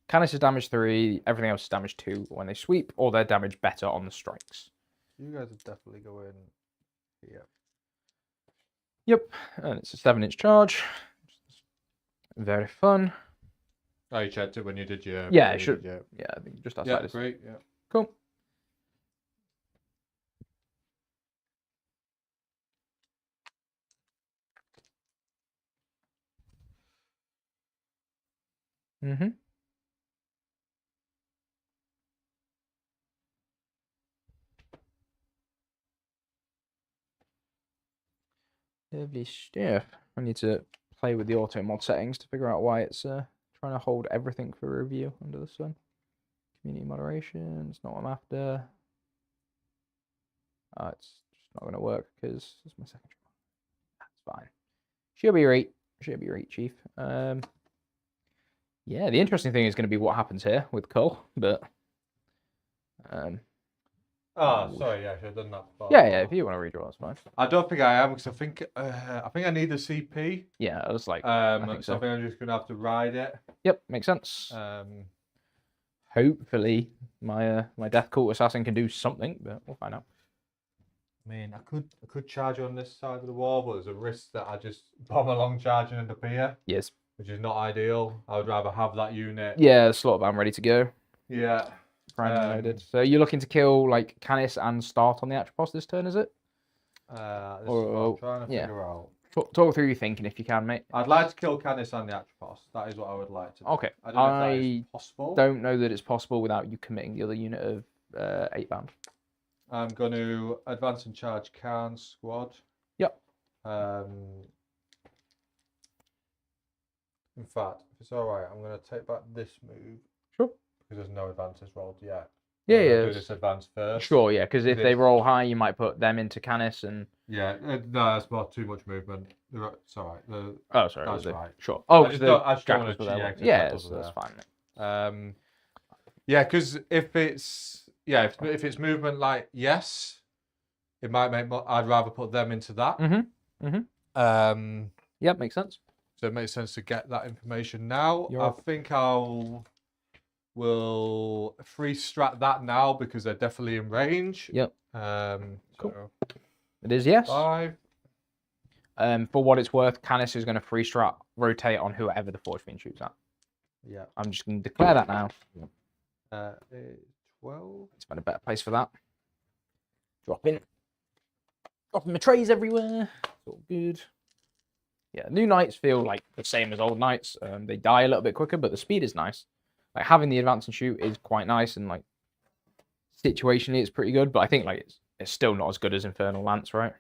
Canis is damage 3, everything else is damage 2 when they sweep, or they're damage better on the strikes. You guys would definitely go in here. Yep, and it's a 7-inch charge. Very fun. Oh, you checked it when you did your... Yeah, it should. Yeah, I think just outside. Yeah, great, yeah. Cool. Mm-hmm. Lovely stuff. I need to play with the auto mod settings to figure out why it's trying to hold everything for review under the sun. Community moderation, it's not what I'm after. It's just not going to work because it's my second try. That's fine. She'll be right. She'll be right, Chief. Yeah, the interesting thing is going to be what happens here with Cull, but Oh, sorry, yeah, I should have done that before. yeah, if you want to redraw, that's fine. I don't think I am because I think I need the CP. Yeah, I was like, I think think so. I think I'm just gonna have to ride it. Yep, makes sense. Hopefully, my Death Cult assassin can do something, but we'll find out. I mean, I could charge on this side of the wall, but there's a risk that I just bomb along charging and appear. Yes. Which is not ideal. I would rather have that unit. Yeah, slot bam ready to go. Yeah. Loaded. So you're looking to kill like Canis and start on the Atropos this turn, is it? This is what I'm trying to figure out. Talk through your thinking if you can, mate. I'd like to kill Canis and the Atropos. That is what I would like to do. Okay. I don't know if that is possible. Don't know that it's possible without you committing the other unit of 8 band. I'm going to advance and charge Khan's squad. Yep. In fact, if it's alright, I'm going to take back this move. Sure. Because there's no advances rolled yet. Yeah, yeah. Do this advance first. Sure, yeah, because if they roll high, you might put them into Canis and... Yeah, no, that's not too much movement. It's alright. Oh, sorry. That's right. Sure. Oh, I just don't want to yeah, that's fine, mate. Yeah, because if it's movement like yes, it might make more... I'd rather put them into that. Yeah, makes sense. So it makes sense to get that information now. I think we'll free strat that now because they're definitely in range. Yep. Cool. So it is yes. 5. For what it's worth, Canis is going to free strat rotate on whoever the Forge Fiend shoots at. Yeah. I'm just going to declare that now. 12. It's been a better place for that. Dropping my trays everywhere. It's all good. Yeah, new knights feel like the same as old knights. They die a little bit quicker, but the speed is nice. Like having the advance and shoot is quite nice, and like situationally it's pretty good. But I think like it's still not as good as Infernal Lance, right?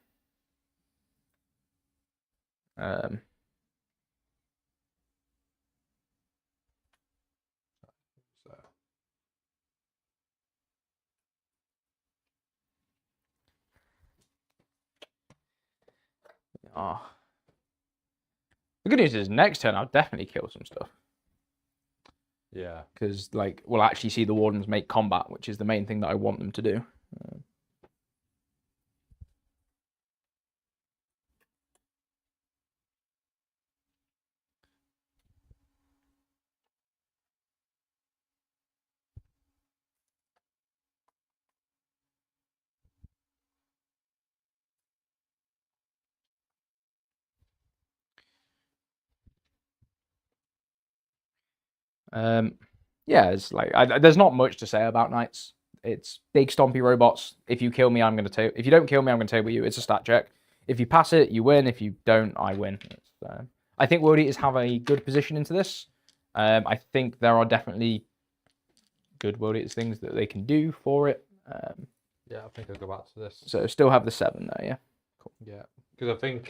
The good news is next turn I'll definitely kill some stuff. Yeah. Because like we'll actually see the Wardens make combat, which is the main thing that I want them to do. Yeah, it's like there's not much to say about knights. It's big stompy robots. If you kill me, I'm gonna take. If you don't kill me, I'm gonna table you. It's a stat check. If you pass it, you win. If you don't, I win. I think World Eaters have a good position into this. I think there are definitely good World Eaters things that they can do for it. Yeah, I think I'll go back to this. So still have the 7 there, yeah. Cool. Yeah, because I think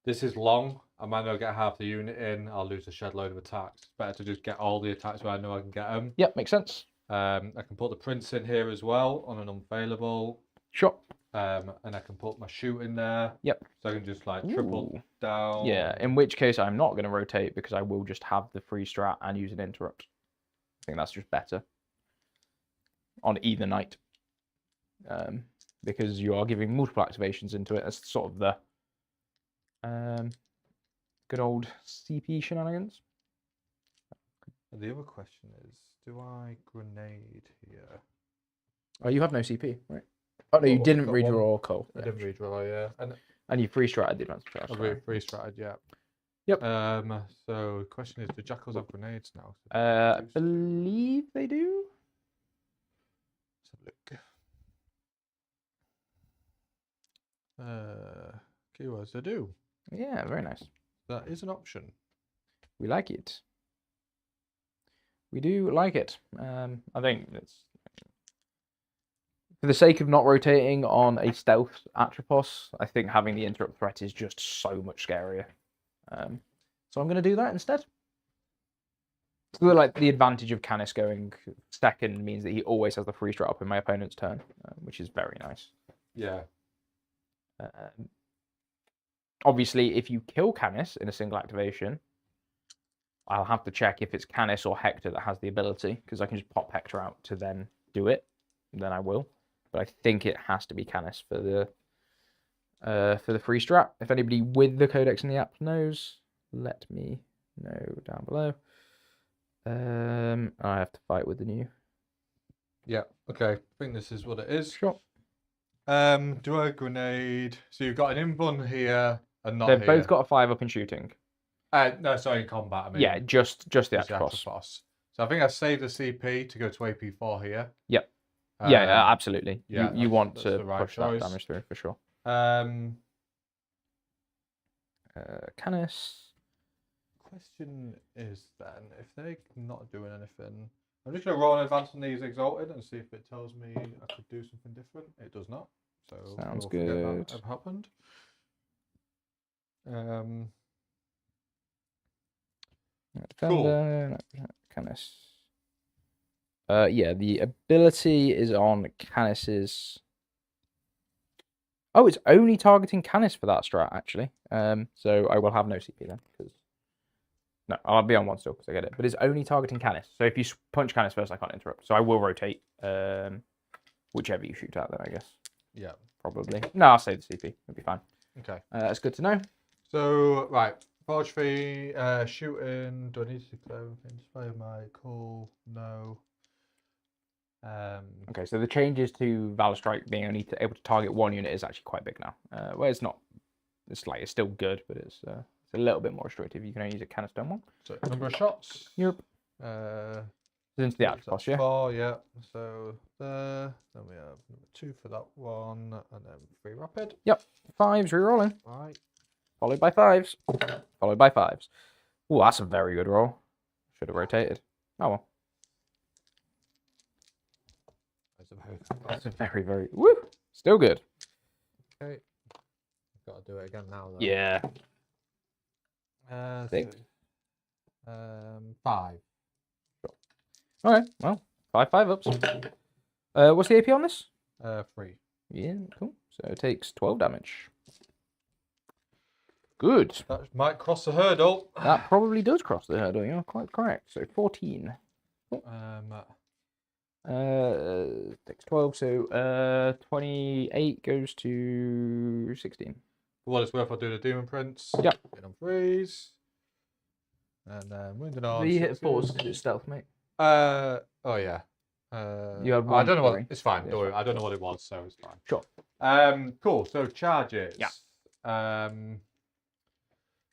this is long. I might not get half the unit in. I'll lose a shed load of attacks. It's better to just get all the attacks where I know I can get them. Yep, makes sense. I can put the prince in here as well on an unfailable. Sure. And I can put my shoot in there. Yep. So I can just like triple down. Yeah, in which case I'm not going to rotate because I will just have the free strat and use an interrupt. I think that's just better on either knight. Because you are giving multiple activations into it. That's sort of the good old CP shenanigans. The other question is, do I grenade here? Oh, you have no CP, right? Oh, no, you didn't redraw Cole. I didn't redraw, yeah. And you free stratted the advanced charge. I free stratted, yeah. Yep. So the question is, do Jackals have grenades now? I believe they do. Let's have a look. Keywords, they do. Yeah, very nice. That is an option. We like it. We do like it. I think it's for the sake of not rotating on a stealth Atropos, I think having the interrupt threat is just so much scarier. So I'm going to do that instead. So like the advantage of Canis going second means that he always has the free strat up in my opponent's turn, which is very nice. Yeah. Obviously, if you kill Canis in a single activation, I'll have to check if it's Canis or Hector that has the ability, because I can just pop Hector out to then do it. Then I will. But I think it has to be Canis for the free strat. If anybody with the codex in the app knows, let me know down below. I have to fight with the new. Yeah, okay. I think this is what it is. Sure. Do a grenade. So you've got an invuln here and not They've here. both got a 5 up in shooting. No, sorry, in combat. I mean, Yeah, just the just the Atropos. Atropos. So I think I saved the CP to go to AP4 here. Yep. Yeah, absolutely. Yeah, you want to the right push that choice. damage through for sure. Canis. Question is then, if they're not doing anything, I'm just going to roll in advance on these Exalted and see if it tells me I could do something different. It does not. So Sounds we'll forget good. that happened. Defender, Canis. Yeah, the ability is on Canis's. Oh, it's only targeting Canis for that strat, actually. So I will have no CP then, because no, I'll be on one still because I get it. But it's only targeting Canis. So if you punch Canis first, I can't interrupt. So I will rotate whichever you shoot at, then I guess. Yeah, probably. No, I'll save the CP. It'll be fine. Okay. That's good to know. So right, Forge free, shooting. Do I need to declare anything? Display my call. No. Okay, so the changes to Valor Strike being only able to target one unit is actually quite big now. Well, it's not. It's still good, but it's a little bit more restrictive. You can only use a canister one. So number of shots. Yep. Into the Atropos, yeah. 4, yeah. So there. Then we have number 2 for that one, and then 3 rapid. Yep. 5s rerolling. Right. Followed by 5s. Followed by 5s. Oh, that's a very good roll. Should have rotated. Oh well. That's a very, very. Woo! Still good. Okay. Got to do it again now, though. Yeah. 6. 5. Okay, well, 5 ups. What's the AP on this? 3. Yeah, cool. So it takes 12 damage. Good. That might cross the hurdle. That probably does cross the hurdle. You're quite correct. So 14. Takes 12, so 28 goes to 16. For what it's worth, I'll do the Demon Prince. Yep. Get on freeze. And then wounded arm. The hit force is stealth, mate. Oh yeah. You had I one. don't know what Sorry. it's fine. Yeah, Don't worry. I don't know what it was, so it's fine. Sure. Cool. So charges. Yeah.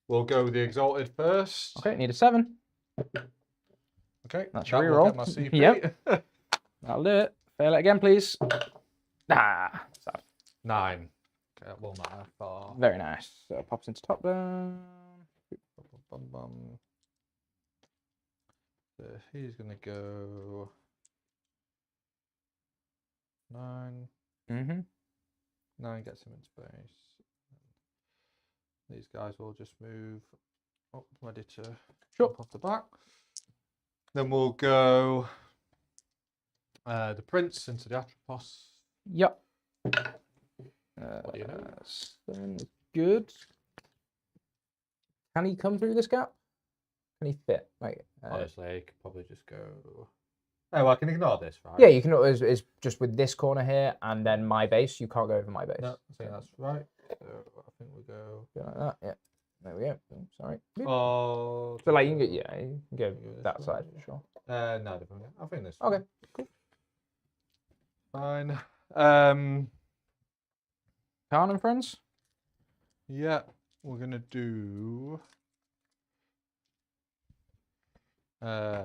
We'll go with the Exalted first. Okay, need a 7. Okay. That's that your will reroll. get my CP. Yep. That'll do it. Fail it again, please. Ah, sad. 9. Okay, that will matter for. Very nice. So it pops into top down. Bum, bum. So he's gonna go 9. 9 gets him in space. These guys will just move up, ready to jump off the back. Then we'll go the Prince into the Atropos. Yep. What do you know? 7 is good. Can he come through this gap? Can he fit? Like, Honestly, I could probably just go. Oh, well, I can ignore this, right? yeah, you can. It's just with this corner here, and then my base. You can't go over my base. No, I think that's right. So I think we go. Like that. Yeah. There we go. Oh, sorry. Oh. So like you can go. Yeah, you can go that side for sure. No, I think this. Okay. Cool. Fine. Khan and friends. Yeah, we're gonna do. Yeah,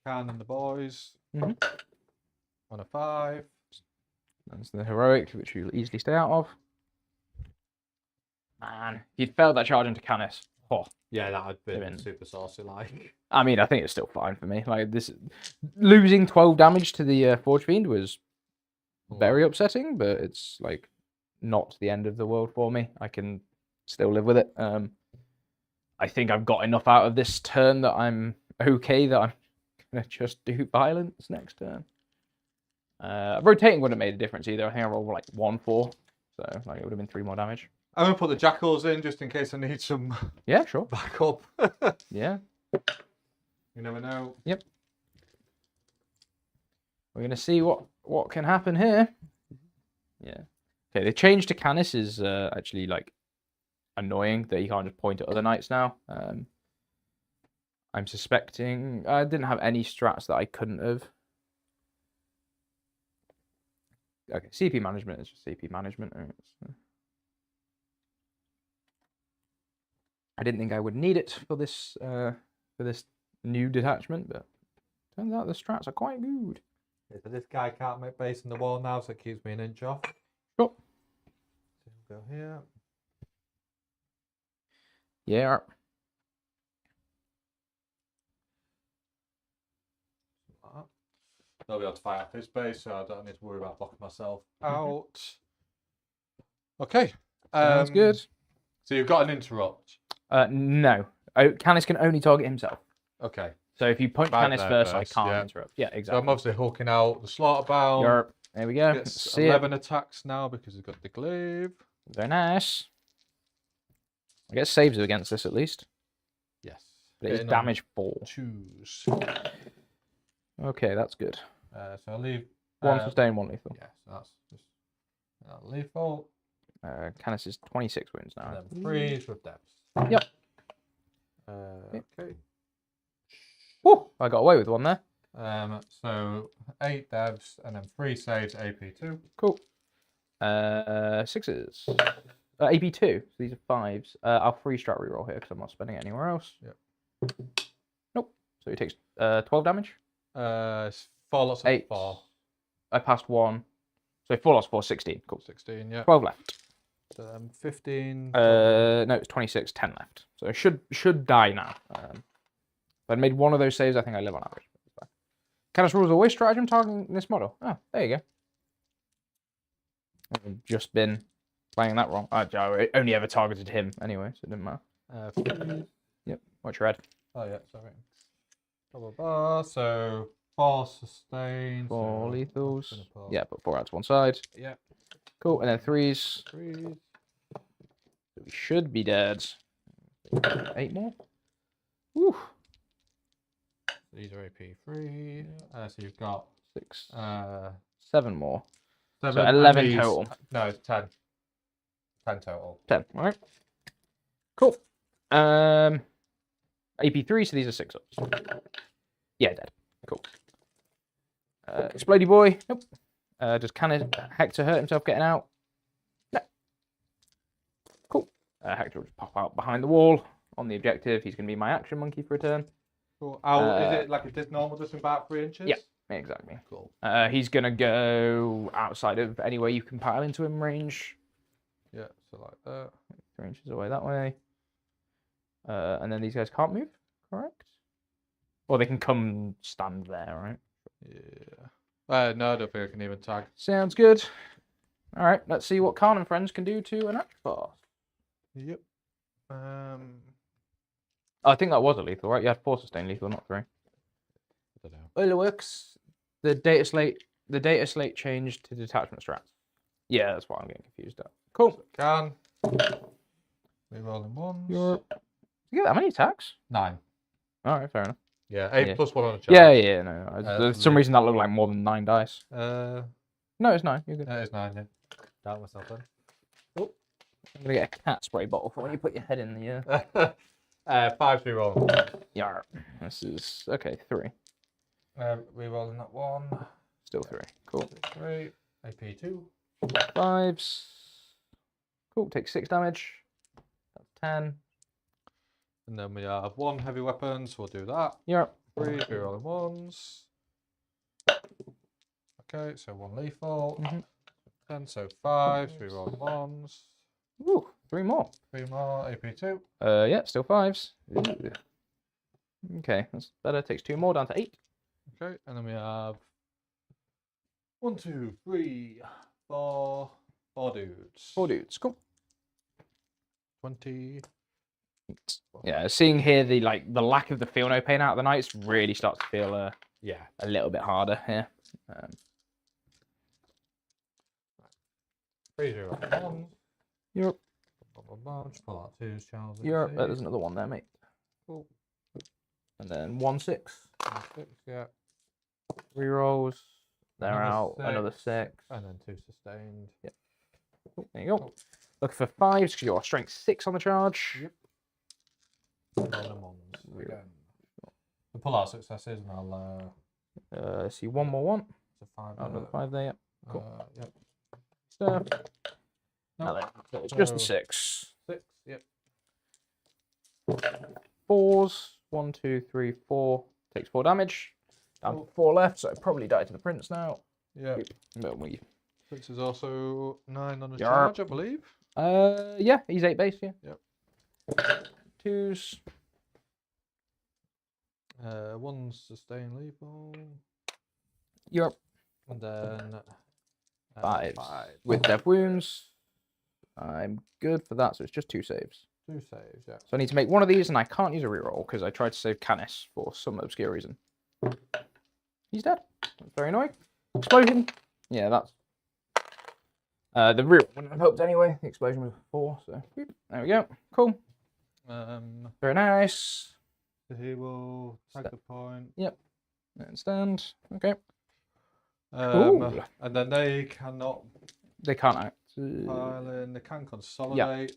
Khan and the boys. On a 5. That's the heroic, which you'll easily stay out of. Man, he'd failed that charge into Canis. Oh. Yeah, that would been super saucy like. I mean, I think it's still fine for me. Like this, losing 12 damage to the Forge Fiend was very upsetting, but it's like not the end of the world for me. I can still live with it. I think I've got enough out of this turn that I'm okay. That I'm gonna just do violence next turn. Rotating wouldn't have made a difference either. I think I rolled like 1-4, so like it would have been 3 more damage. I'm going to put the jackals in just in case I need some Yeah, sure. backup. Yeah. You never know. Yep. We're going to see what can happen here. Yeah. Okay, the change to Canis is actually like annoying that you can't just point at other knights now. I'm suspecting I didn't have any strats that I couldn't have. Okay, CP management is just CP management. I didn't think I would need it for this new detachment, but turns out the strats are quite good. Yeah, so this guy can't make base in the wall now, so it keeps me an inch off. Sure. So we'll go here. Yeah. They'll be able to fire up his base, so I don't need to worry about blocking myself out. Okay. Sounds good. So you've got an interrupt. No. Canis can only target himself. Okay. So if you point Right Canis there first, I first, can't yeah. interrupt. Yeah, So exactly. I'm obviously hooking out the Slaughterbound. Europe. There we go. Gets See 11 attacks now because he's got the glaive. Very nice. I guess saves against this at least. Yes. But it is damage 4. Choose. Okay, that's good. So I'll leave 1 sustain, 1 lethal. Yeah, so that's just lethal. Canis is 26 wounds now. And then freeze with depths. Yep. Okay. Woo! I got away with one there. So 8 devs and then 3 saves AP2. Cool. 6s. AP2. So these are 5s. I'll free strat reroll here because I'm not spending it anywhere else. Yep. Nope. So he takes 12 damage. 4 lots of 8. 4. I passed 1. So 4 lots of 4, 16. Cool. 16, yeah. 12 left. So 15. No, it's 26, 10 left. So it should die now. If I'd made one of those saves, I think I live on average. Canis rules always stratagem targeting this model. Oh, there you go. I've just been playing that wrong. I only ever targeted him anyway, so it didn't matter. Yep, watch your head. Oh, yeah, sorry. Blah, blah, blah. So 4 sustain. 4 so lethals. put... Yeah, put 4 out to one side. Yeah. Cool, and then 3s. 3s. We should be dead. 8 more. Woo. These are AP3. So you've got 6. 7. 7 more. 7 So 11 these... total. No, it's 10. 10 total. 10. All right. Cool. AP3, so these are 6 ups. Yeah, dead. Cool. Explodey boy. Nope. Does Hector hurt himself getting out? No. Cool. Hector will just pop out behind the wall on the objective. He's going to be my action monkey for a turn. Cool. Is it like it did normal distance about 3 inches? Yeah, exactly. Cool. He's going to go outside of anywhere you can pile into him range. Yeah, so like that. 3 inches away that way. And then these guys can't move, correct? Or they can come stand there, right? Yeah. No, I don't think I can even tag. Sounds good. All right, let's see what Khan and friends can do to an Atropos. Yep. I think that was a lethal, right? You had 4 sustain lethal, not 3. I don't know. Oiler works. The data slate changed to detachment strats. Yeah, that's what I'm getting confused at. Cool. So can. Rerolling 1s. You get that many attacks? 9. All right, fair enough. Yeah, 8 Yeah. plus 1 on a charge. Yeah, no. For some reason that looked like more than 9 dice. No, No, it's 9. You're good. it's 9, yeah. Doubt myself then. Oh, I'm gonna get a cat spray bottle for when you put your head in the 5 rerolling. Yeah. This is okay. 3. Rerolling that 1. Still 3. Cool. 3. AP2. 5s. Cool. Takes 6 damage. That's 10. And then we have 1 heavy weapon, so we'll do that. Yeah. 3 rerolling 1s. Okay, so 1 lethal. 10, so 5 rerolling 1s. Ooh, 3 more. 3 more, AP2. Yeah, still 5s. Ooh. Okay, that's better. Takes 2 more, down to 8. Okay, and then we have 1, 2, 3, 4 dudes. 4 dudes. Cool. 20. Yeah, seeing here the lack of the feel no pain out of the knights really starts to feel a little bit harder here. 3 0 1. Yep. One march, pull out 2 Charles. There's another one there, mate. Cool. And then 1 6. 6, yeah. Rerolls. They're Another out. 6, Another 6. And then 2 sustained. Yep. Cool. There you go. Looking for 5s because you're strength 6 on the charge. Yep. Roll them on again. We'll pull out successes and I'll See one more one. it's a 5. Another 5 there. Yep. Cool. Yep. Stuff. No. Now then, it's just the 6. 6, yep. 4s. 1, 2, 3, 4. Takes 4 damage. Down to 4 left, so I probably die to the prince now. Yeah. But we. Prince is also 9 on the Yarp. charge, I believe. Yeah, he's 8 base. Yeah. Yep. 2s. 1's sustained lethal. Yep. And then 5s. 5. With death wounds. I'm good for that, so it's just 2 saves. 2 saves, yeah. So I need to make one of these, and I can't use a reroll because I tried to save Canis for some obscure reason. He's dead. That's very annoying. Explosion. Yeah, that's... the reroll wouldn't have helped anyway. The explosion was 4, so... There we go. Cool. Very nice. So he will tag the point. Yep. And stand. Okay. And then they cannot They can't act. pile in. They can consolidate.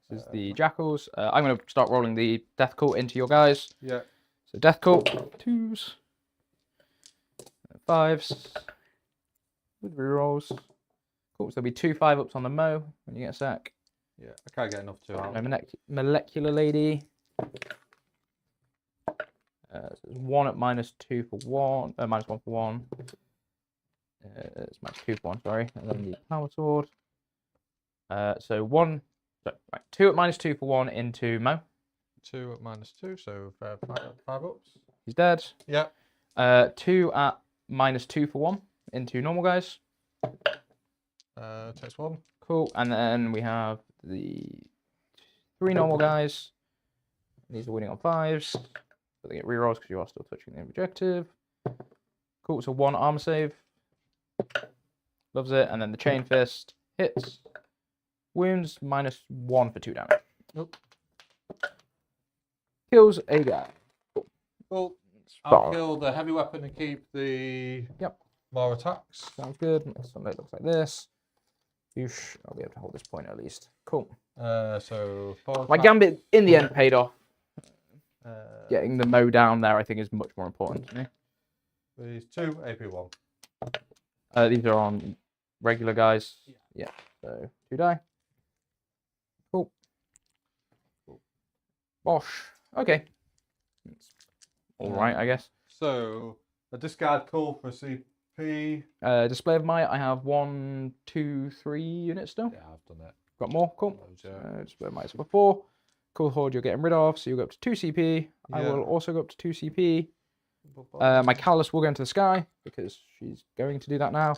This is the jackals. I'm going to start rolling the death cult into your guys. Yeah. So death cult, 2s, 5s, with rerolls. Cool. So there'll be 2 5-ups on the Mo when you get a sec. Yeah. I can't get enough to out. Molecular lady. So there's 1 at -2 for 1. -1 for 1. It's -2 for 1. Sorry. And then the power sword. So 1. So, right, 2 at -2 for 1 into Mo. 2 at -2, so 5 ups. He's dead. Yeah. 2 at -2 for 1 into normal guys. Takes 1. Cool. And then we have the 3 normal guys. These are winning on 5s. But they get rerolls because you are still touching the objective. Cool. So 1 armor save. Loves it. And then the chain fist hits. Wounds -1 for 2 damage. Nope. Kills a guy. Cool. I'll kill the heavy weapon and keep the more attacks. Sounds good. Something that looks like this. Oosh. I'll be able to hold this point at least. Cool. So 4 My gambit in the end paid off. Getting Getting the Mo down there, I think, is much more important to me. these 2 AP1. These are on regular guys. Yeah. So 2 die. Cool. Bosh. Okay. All right, I guess. So a discard call for CP. Display of might. I have 1, 2, 3 units still. Yeah, I've done it. Got more. Cool. Loads, yeah. Display of might before. Cool horde you're getting rid of, so you'll go up to 2 CP. I Yeah. will also go up to 2 CP. My Callus will go into the sky because she's going to do that now.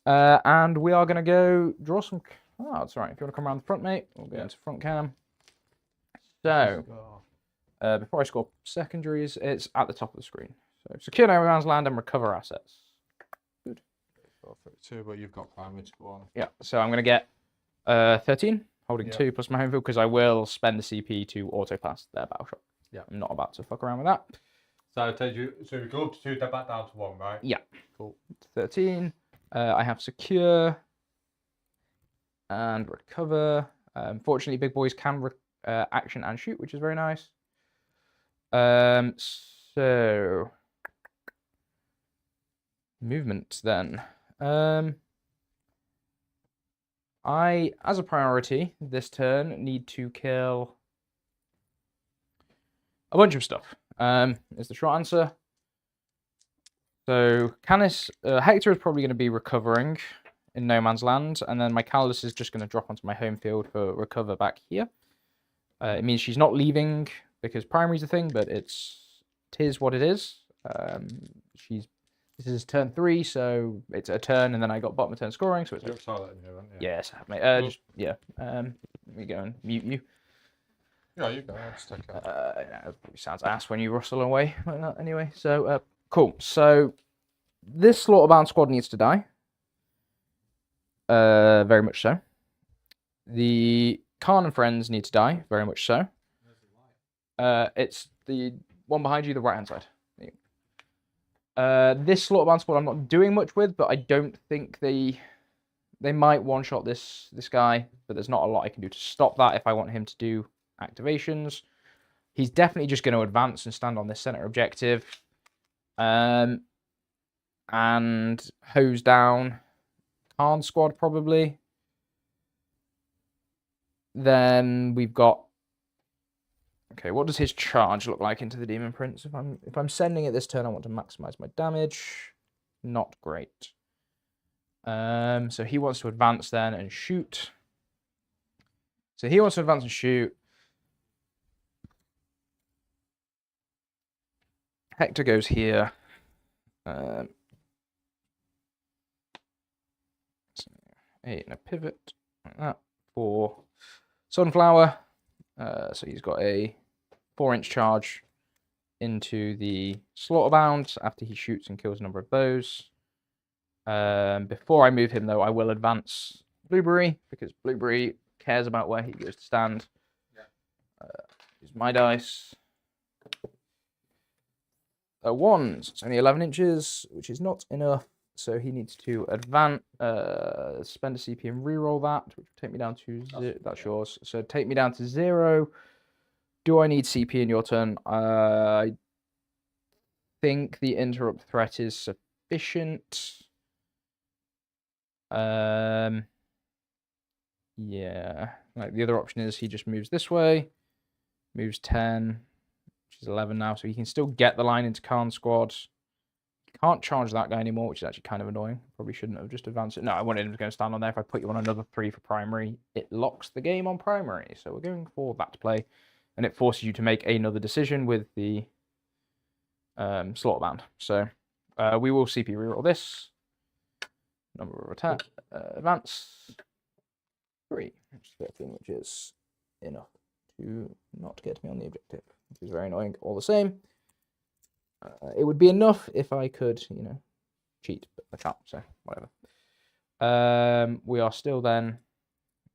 And we are going to go draw some cards. Right, if you want to come around the front, mate, we'll go into front cam. So, before I score secondaries, it's at the top of the screen. So, secure no man's land and recover assets. Good. 2, but you've got primary to go on. Yeah, so I'm going to get 13, holding Yeah. 2 plus my home field, because I will spend the CP to auto-pass their battle shot. Yeah. I'm not about to fuck around with that. So you go up to 2, then back down to 1, right? Yeah. Cool. 13. I have secure and recover. Unfortunately, big boys can action and shoot, which is very nice. So movement then. I, as a priority this turn, need to kill a bunch of stuff. Is the short answer. So Canis, Hector is probably going to be recovering in no man's land, and then my Callus is just going to drop onto my home field for recover back here. It means she's not leaving because primary's a thing, but tis what it is. This is turn 3, so it's a turn, and then I got bottom of turn scoring, so it's You're silent in here, aren't you? yes, mate. Just yeah. Let me go and mute you. Yeah, you go. I'll just take it. It sounds ass when you rustle away like that. Anyway, so cool. So this slaughterbound squad needs to die. Very much so. The Khan and friends need to die, very much so. It's the one behind you, the right-hand side. This Slaughterbound squad I'm not doing much with, but I don't think they might one-shot this guy, but there's not a lot I can do to stop that if I want him to do activations. He's definitely just going to advance and stand on this center objective. And hose down Khan squad probably. Then we've got... Okay, what does his charge look like into the Demon Prince? If I'm sending it this turn, I want to maximize my damage. Not great. So he wants to advance then and shoot. So he wants to advance and shoot. Hector goes here. So 8 and a pivot like that for Sunflower. So he's got a 4-inch charge into the Slaughterbound after he shoots and kills a number of those. Before I move him, though, I will advance Blueberry, because Blueberry cares about where he goes to stand. Use my dice. Ones. It's only 11 inches, which is not enough. So he needs to advance, spend a CP and reroll that, which will take me down to 0. That's yours. So take me down to 0. Do I need CP in your turn? I think the interrupt threat is sufficient. Yeah. Like the other option is he just moves this way, moves 10, which is 11 now, so he can still get the line into Khan squad. Can't charge that guy anymore, which is actually kind of annoying. Probably shouldn't have just advanced it. No, I wanted him to go and stand on there. If I put you on another 3 for primary, it locks the game on primary. So we're going for that play. And it forces you to make another decision with the Slaughterbound. So we will CP reroll this. Number of attack. Advance. 3. Which is 13, which is enough to not get me on the objective. Which is very annoying all the same. It would be enough if I could, you know, cheat, but I can't, so whatever. We are still then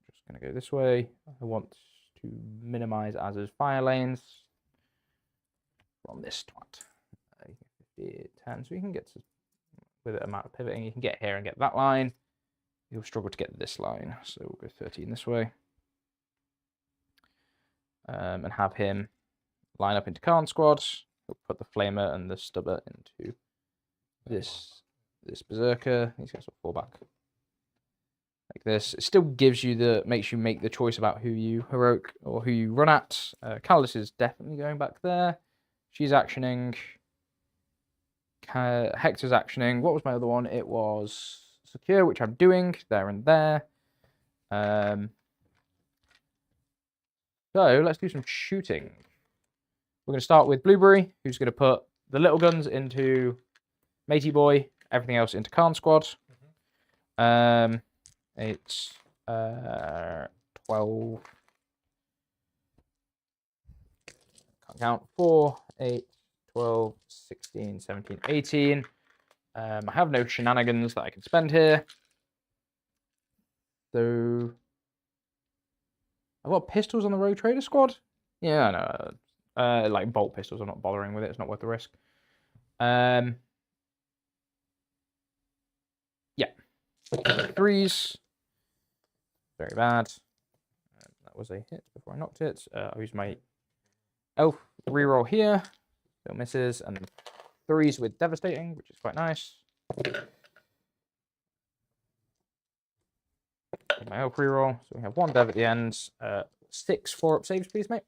just going to go this way. I want to minimize Az's fire lanes from this twat. 50, 10, so you can get to, with an amount of pivoting, you can get here and get that line. You'll struggle to get this line, so we'll go 13 this way. And have him line up into Khan squad. He'll put the flamer and the stubber into this berserker. He's got to fall back like this. It still gives you makes you make the choice about who you heroic or who you run at. Callis is definitely going back there. She's actioning. Hector's actioning. What was my other one? It was secure, which I'm doing there and there. So let's do some shooting. We're going to start with Blueberry, who's going to put the little guns into Matey Boy, everything else into Khan squad. It's 12. Can't count. 4, 8, 12, 16, 17, 18. I have no shenanigans that I can spend here. So I've got pistols on the Rogue Trader squad. Yeah, I know. Like bolt pistols, I'm not bothering with it. It's not worth the risk. Yeah. 3s. Very bad. That was a hit before I knocked it. I'll use my elf reroll here. Still misses. And then 3s with devastating, which is quite nice. My elf reroll. So we have 1 dev at the end. 6 4-up saves, please, mate.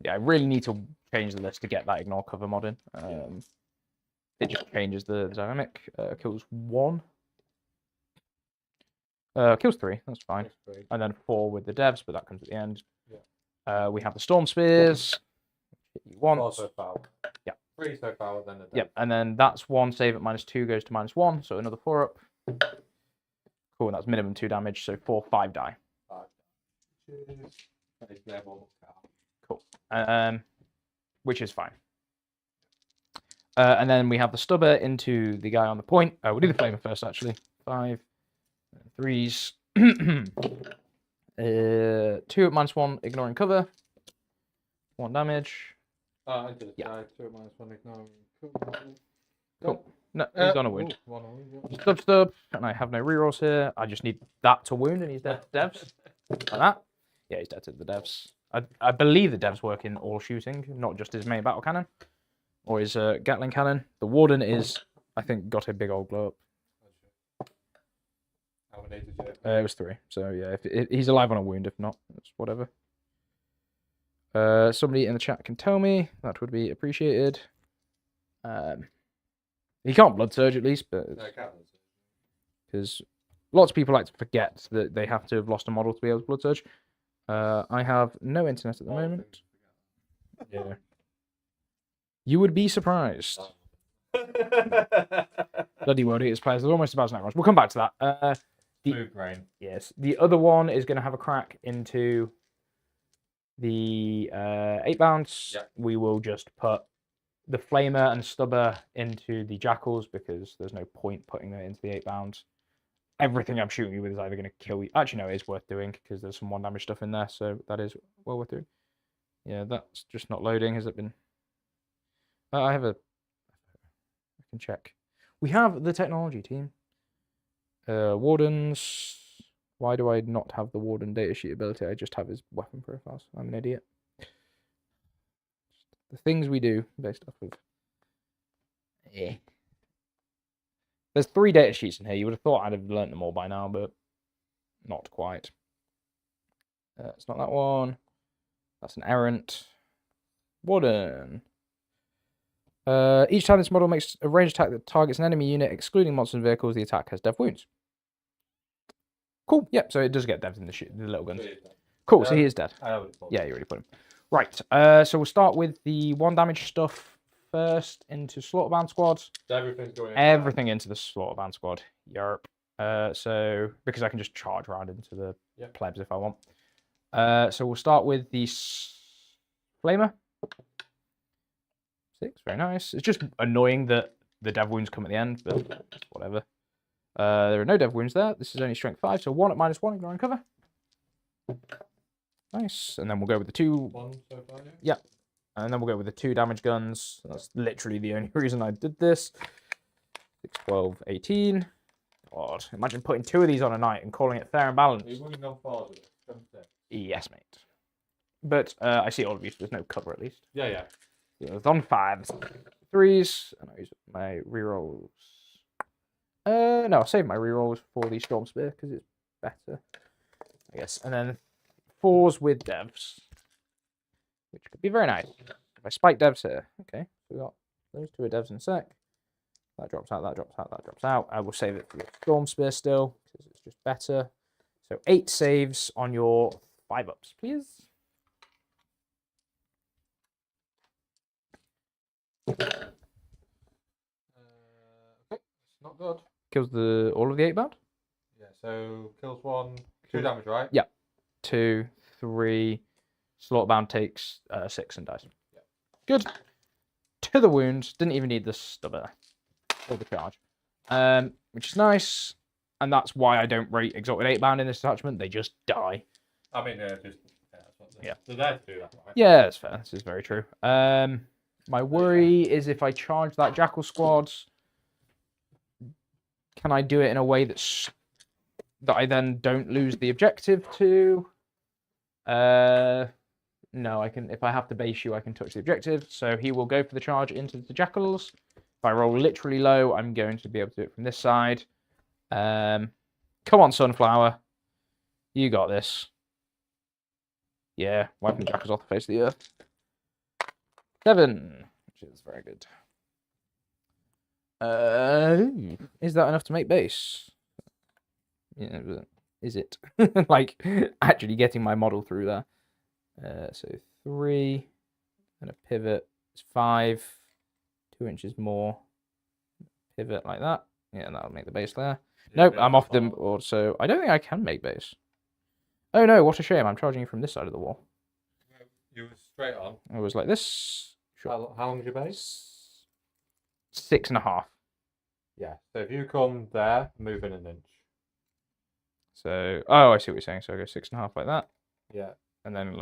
Yeah, I really need to change the list to get that ignore cover mod in. It just changes the dynamic. Kills 1. Kills 3, that's fine. And then 4 with the devs, but that comes at the end. Yeah. We have the Storm Spears. You want. So far. Yeah. 3 so far, then the dev. Yep, and then that's 1 save at -2 goes to -1, so another 4-up. Cool, and that's minimum 2 damage, so 4, 5 die. 5. Cool. Which is fine. And then we have the stubber into the guy on the point. We'll do the flamer first, actually. 5, 3s. 2 at -1, ignoring cover. 1 damage. I did. Yeah. 2 -1 ignoring. Cool. No, he's on a wound. Ooh, 1 wound, yeah. Stub, and I have no rerolls here. I just need that to wound, and he's dead to devs. Like that. Yeah, he's dead to the devs. I believe the devs work in all shooting, not just his main battle cannon or his Gatling cannon. The Warden is, I think, got a big old glow up. How many did you? It was 3. So yeah, if he's alive on a wound. If not, it's whatever. Somebody in the chat can tell me. That would be appreciated. He can't blood surge at least, but because lots of people like to forget that they have to have lost a model to be able to blood surge. I have no internet at the moment. Yeah. You would be surprised. Bloody World Eaters players. There's almost about snack rush. We'll come back to that. Smooth brain. Yes. The other one is going to have a crack into the 8 bounds. Yep. We will just put the Flamer and Stubber into the Jackals because there's no point putting them into the 8 bounds. Everything I'm shooting you with is either going to kill you. Actually, no, it is worth doing because there's some 1 damage stuff in there, so that is well worth doing. Yeah, that's just not loading. Has it been? I have a. I can check. We have the technology team. Wardens. Why do I not have the Warden datasheet ability? I just have his weapon profiles. I'm an idiot. The things we do based off of. Yeah. There's 3 data sheets in here. You would have thought I'd have learnt them all by now, but not quite. It's not that one. That's an errant. Warden. Each time this model makes a ranged attack that targets an enemy unit, excluding monsters and vehicles, the attack has dev wounds. Cool. Yep. So it does get devs in the little guns. Cool. So he is dead. Yeah, you already put him. Right. So we'll start with the 1 damage stuff first into Slaughterbound squad. Everything's going. Everything into the Slaughterbound squad. Yerp. So because I can just charge around into the plebs if I want. So we'll start with the Flamer. 6. Very nice. It's just annoying that the dev wounds come at the end, but whatever. There are no dev wounds there. This is only strength 5, so 1 at -1, ignoring cover. Nice. And then we'll go with the 2. 1 so far, yeah. Yeah. And then we'll go with the 2 damage guns. That's literally the only reason I did this. 6, 12, 18. God, imagine putting 2 of these on a night and calling it fair and balanced. Are you running on 4s with it? Yes, mate. But I see all of you, so there's no cover at least. Yeah, yeah. So it's on 5s. 3s. And I'll use my rerolls. No, I'll save my rerolls for the Storm Spear because it's better, I guess. And then 4s with devs, which could be very nice. If I spike devs here, okay, we got those 2 are devs in a sec. That drops out, that drops out, that drops out. I will save it for the Storm Spear still because it's just better. So 8 saves on your 5-ups, please. Okay, it's not good. Kills all of the 8 bound? Yeah, so kills 1, 2 damage, right? Yeah. 2, 3. Slaughterbound takes 6 and dies. Yeah. Good. To the wound. Didn't even need the stubber or the charge. Which is nice. And that's why I don't rate Exalted 8 bound in this attachment. They just die. I mean, they're there to do that, right? Yeah, that's fair. This is very true. My worry is if I charge that Jackal squad, can I do it in a way that I then don't lose the objective to? No, I can. If I have to base you, I can touch the objective. So he will go for the charge into the Jackals. If I roll literally low, I'm going to be able to do it from this side. Come on, Sunflower. You got this. Yeah, wiping the Jackals off the face of the earth. 7, which is very good. Is that enough to make base? Yeah, but is it? Like, actually getting my model through there. So 3, and a pivot is 5, 2 inches more. Pivot like that. Yeah, that'll make the base there. Yeah, nope, I'm off them. So I don't think I can make base. Oh no, what a shame. I'm charging you from this side of the wall. You were straight on. I was like this. Sure. How long is your base? 6.5. Yeah, so if you come there, move in an inch. So, oh, I see what you're saying. So I go 6.5 like that. Yeah. And then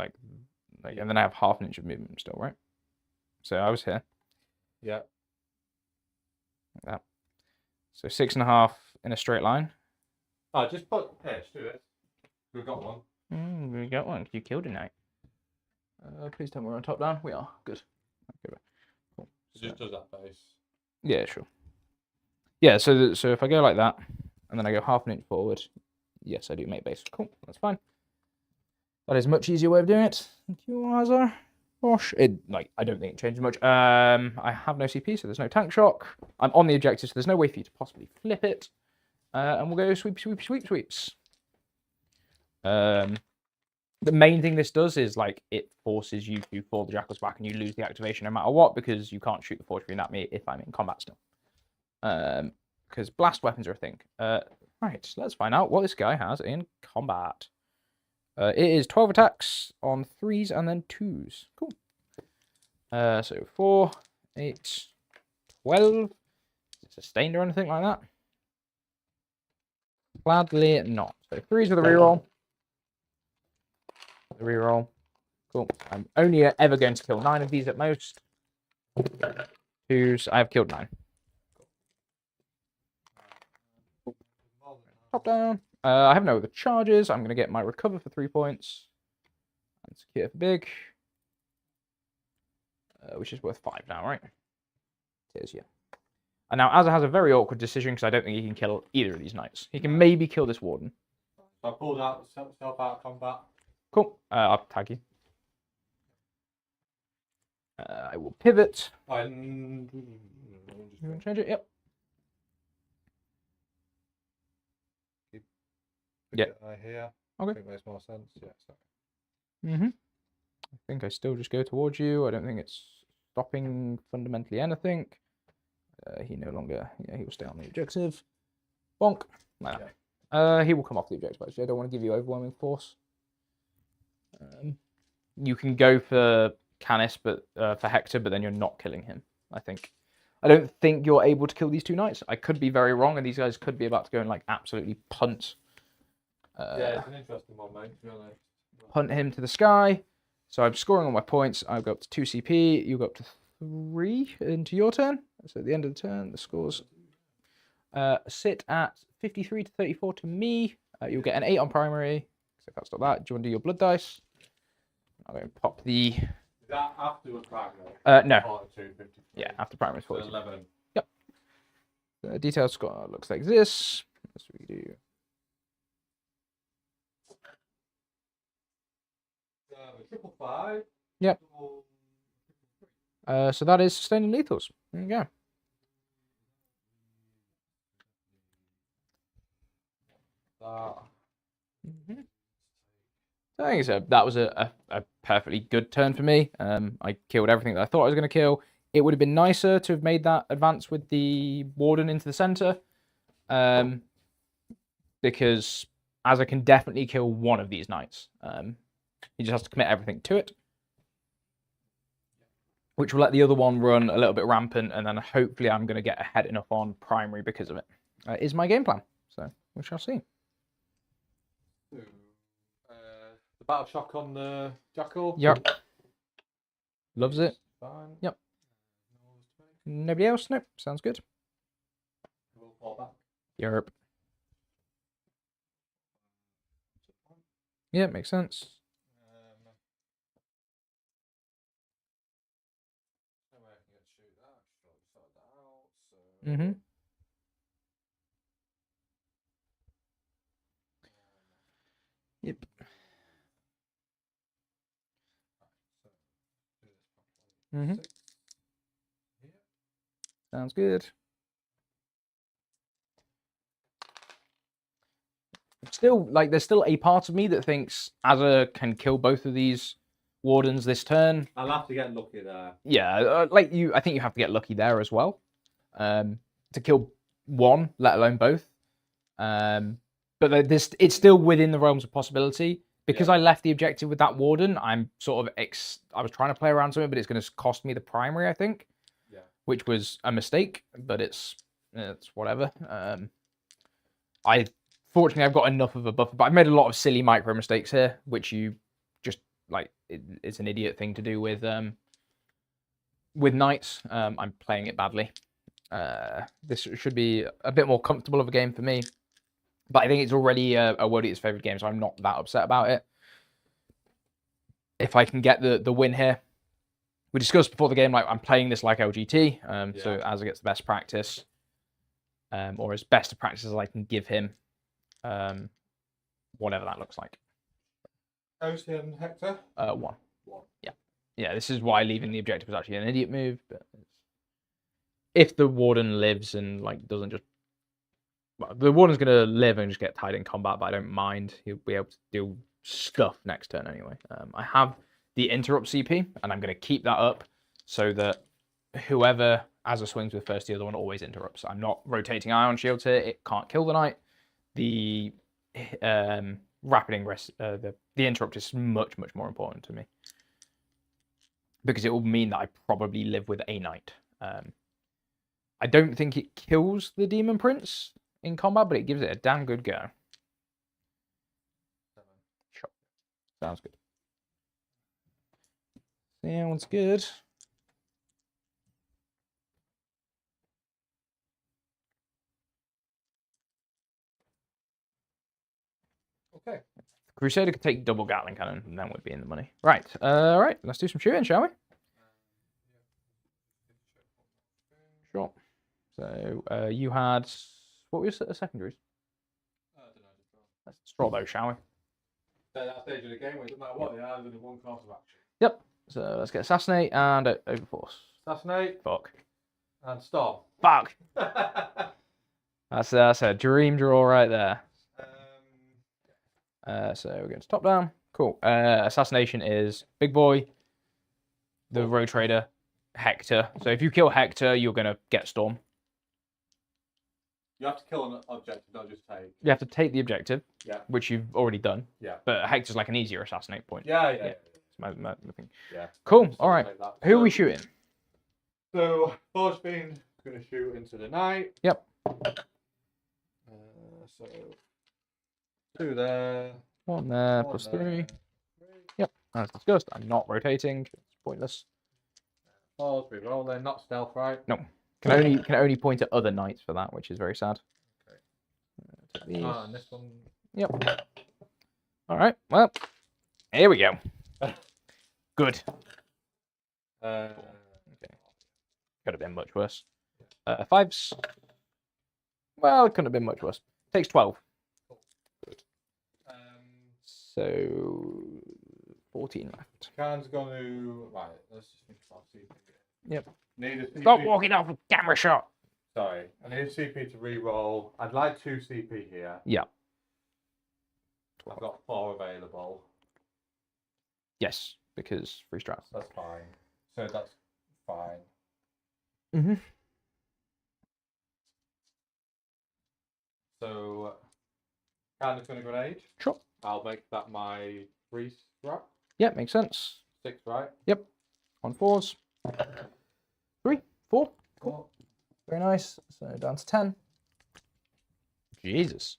and then I have half an inch of movement still, right? So I was here. Yeah. Like that. So 6.5 in a straight line. Oh, just put. Here, let's do it. We've got one. We got one. You killed a knight. Please tell me we're on top down. We are. Good. Okay, cool. It just does that base. Yeah, sure. Yeah, so if I go like that, and then I go half an inch forward, yes, I do make base. Cool, that's fine. That is a much easier way of doing it. Thank you, Azar. Gosh, I don't think it changes much. I have no CP, so there's no tank shock. I'm on the objective, so there's no way for you to possibly flip it. And we'll go sweep, sweep, sweep, sweeps. The main thing this does is it forces you to fall the jackals back, and you lose the activation no matter what because you can't shoot the forge fiend at me if I'm in combat still. Because blast weapons are a thing. Right, let's find out what this guy has in combat. It is 12 attacks on 3s and then 2s. Cool. So 4, 8, 12. Is it sustained or anything like that? Gladly not. So 3s with a reroll. The reroll. Cool. I'm only ever going to kill 9 of these at most. 2s. I have killed 9. Top down. I have no other charges. I'm going to get my recover for 3 points. And secure for big. Which is worth 5 now, right? It is, yeah. And now Azza has a very awkward decision because I don't think he can kill either of these knights. He can maybe kill this warden. So I pulled out myself out of combat. Cool. I'll tag you. I will pivot. You want to change it? Yep. Yeah. Here. Okay. I think makes more sense. Yeah. Mm-hmm. I think I still just go towards you. I don't think it's stopping fundamentally anything. He no longer. Yeah, he will stay on the objective. Bonk. No. Yeah. He will come off the objective. Actually, I don't want to give you overwhelming force. You can go for Canis, but for Hector, but then you're not killing him. I think. I don't think you're able to kill these 2 knights. I could be very wrong, and these guys could be about to go and absolutely punt. Yeah, it's an interesting one, mate, to be honest. Punt him to the sky. So I'm scoring all my points. I'll go up to 2 CP. You go up to 3 into your turn. So at the end of the turn, the scores sit at 53 to 34 to me. You'll get an 8 on primary. So if that's not that, do you want to do your blood dice? I'm going to pop the... Is that after the primary? No. 42, 53. Yeah, after primary is 42. 11. Yep. The detailed score looks like this. Let's redo. Triple 5. Yep. So that is sustaining lethals. There you go. I think so. That was a perfectly good turn for me. I killed everything that I thought I was going to kill. It would have been nicer to have made that advance with the warden into the center. Because Azza can definitely kill one of these knights. He just has to commit everything to it. Which will let the other one run a little bit rampant, and then hopefully I'm going to get ahead enough on primary because of it. Is my game plan. So we shall see. The battle shock on the jackal. Yep. Loves it. Fine. Yep. Nobody else? Nope. Sounds good. We'll fall back. Europe. Yeah, makes sense. Mm-hmm. Yep. Mm-hmm. Sounds good. Still, there's still a part of me that thinks Azza can kill both of these wardens this turn. I'll have to get lucky there. Yeah, I think you have to get lucky there as well. To kill one, let alone both. But it's still within the realms of possibility. Because I left the objective with that warden, I'm sort of I was trying to play around with it, but it's going to cost me the primary, I think. Yeah. Which was a mistake, but it's whatever. I fortunately, I've got enough of a buffer, but I've made a lot of silly micro mistakes here, which you just like. It's an idiot thing to do with Knights. I'm playing it badly. This should be a bit more comfortable of a game for me, but I think it's already a World Eater's favorite game, so I'm not that upset about it. If I can get the win here, we discussed before the game, like I'm playing this like LGT, so as I get the best practice, or as best a practice as I can give him, whatever that looks like. Ocean Hector? 1. Yeah, this is why leaving the objective was actually an idiot move, but if the Warden lives and like doesn't just... Well, the Warden's going to live and just get tied in combat, but I don't mind. He'll be able to do stuff next turn anyway. I have the interrupt CP, and I'm going to keep that up so that whoever Azza swings with first, the other one always interrupts. I'm not rotating Ion Shields here. It can't kill the Knight. The rapid ingress, the interrupt is much, much more important to me, because it will mean that I probably live with a Knight. I don't think it kills the Demon Prince in combat, but it gives it a damn good go. Sure. Sounds good. Sounds good. Okay. Crusader could take double Gatling cannon, and then we'd be in the money. Right. Right. Let's do some shooting, shall we? Sure. So you had, what were your secondaries? I don't know. Let's draw those, shall we? That stage of the game, it doesn't matter what they are, there's only one course of action. Yep. So let's get Assassinate and Overforce. Assassinate. Fuck. And Storm. Fuck. That's a dream draw right there. So we're going to top down. Cool. Assassination is Big Boy, the Road Trader, Hector. So if you kill Hector, you're going to get Storm. You have to kill an objective, not just take. You have to take the objective, yeah, which you've already done. Yeah. But Hector's like an easier assassinate point. Yeah. It's my thing. Yeah. Cool. All right. Like who are we shooting? So Forge Fiend is going to shoot into the Knight. Yep. So 2 there. 1 there, plus 3. Yep. As discussed, I'm not rotating. It's pointless. Forge, we roll then, not stealth, right? No. Can only point at other knights for that, which is very sad. Okay. And this one. Yep. All right. Well, here we go. Good. Okay. Could have been much worse. 5s. Well, it couldn't have been much worse. Takes 12. Good. So 14 left. Khan's going to right. Let's just think about CP. Yep. Need a CP. Stop walking off with camera shot. Sorry, I need a CP to re-roll. I'd like 2 CP here. Yeah. I've got 4 available. Yes, because free strats. That's fine. So that's fine. Mm-hmm. So, Khan's going to grenade. Sure. I'll make that my 3 strat. Yep, makes sense. 6, right? Yep. On 4s. 3, 4. Cool. Very nice. So down to 10. Jesus.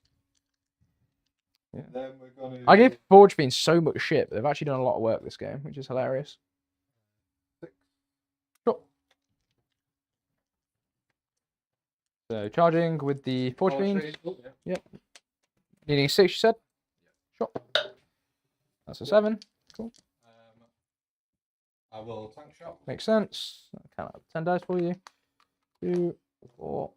Yeah. Then we're going to... I gave Forge Fiend so much shit, but they've actually done a lot of work this game, which is hilarious. 6. Sure. So charging with the Forge Fiend. Oh, yeah. Yep. Needing 6, you said? Sure. That's a 7. Cool. I will tank shot. Makes sense. I count out 10 dice for you. 2, 4.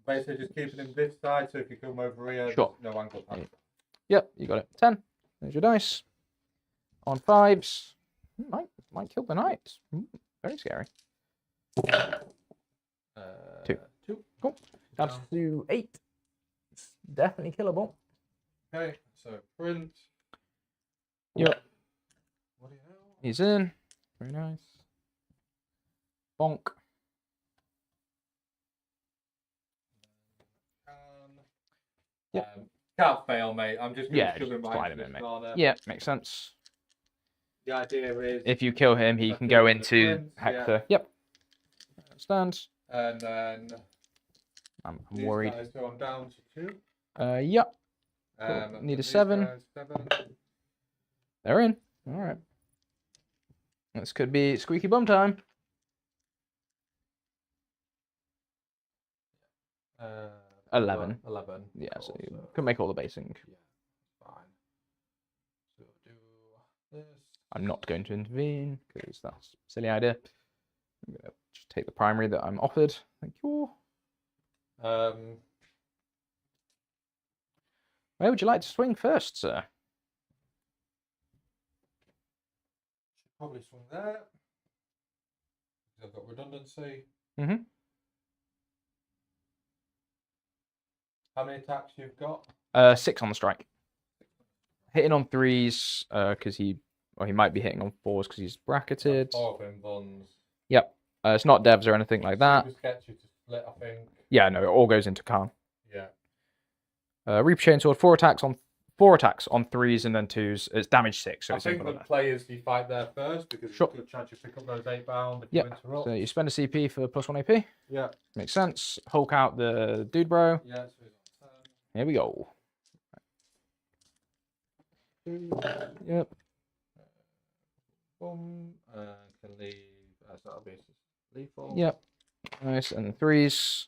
Basically, just keeping him this side, so if you come over here, Sure. no angle pass. Yep, you got it. 10. There's your dice. On 5s. Might kill the knight. Very scary. 2. Cool. That's to 8. It's definitely killable. Okay, so print. Yep. What do you know? He's in. Very nice. Bonk. Yep. Can't fail, mate. I'm just going to shove him slide right him into in, this mate. corner. Yeah, makes sense. The idea is... If you kill him, he can go into Hector. Yeah. Yep. Stands. And then I'm These worried. guys go on down to 2. Yep. Cool. Need a these 7. guys, 7. They're in. All right. This could be squeaky bum time. 11. 11. Yeah, Cool, so you can make all the basing. Yeah, fine. So do this. I'm not going to intervene because that's a silly idea. I'm going to just take the primary that I'm offered. Thank you. Where would you like to swing first, sir? Should probably swing there. I've got redundancy. Mm-hmm. How many attacks you've got? 6 on the strike. Hitting on 3s because he might be hitting on 4s because he's bracketed. 4 of invuns. Yep. It's not devs or anything like that. Super sketchy to split, I think. Yeah, no, it all goes into Khan. Yeah. Reaper Chainsword, 4 attacks on 3s and then 2s. It's damage 6, so I it's think the players you fight there first because sure. there's a good chance you pick up those 8 bound if yep. you interrupt. So you spend a CP for +1 AP. Yeah. Makes sense. Hulk out the dude bro. Yeah, so he's on 10. Here we go. Yep. Boom. Can leave. So that'll be lethal. Yep. Nice. And then 3s.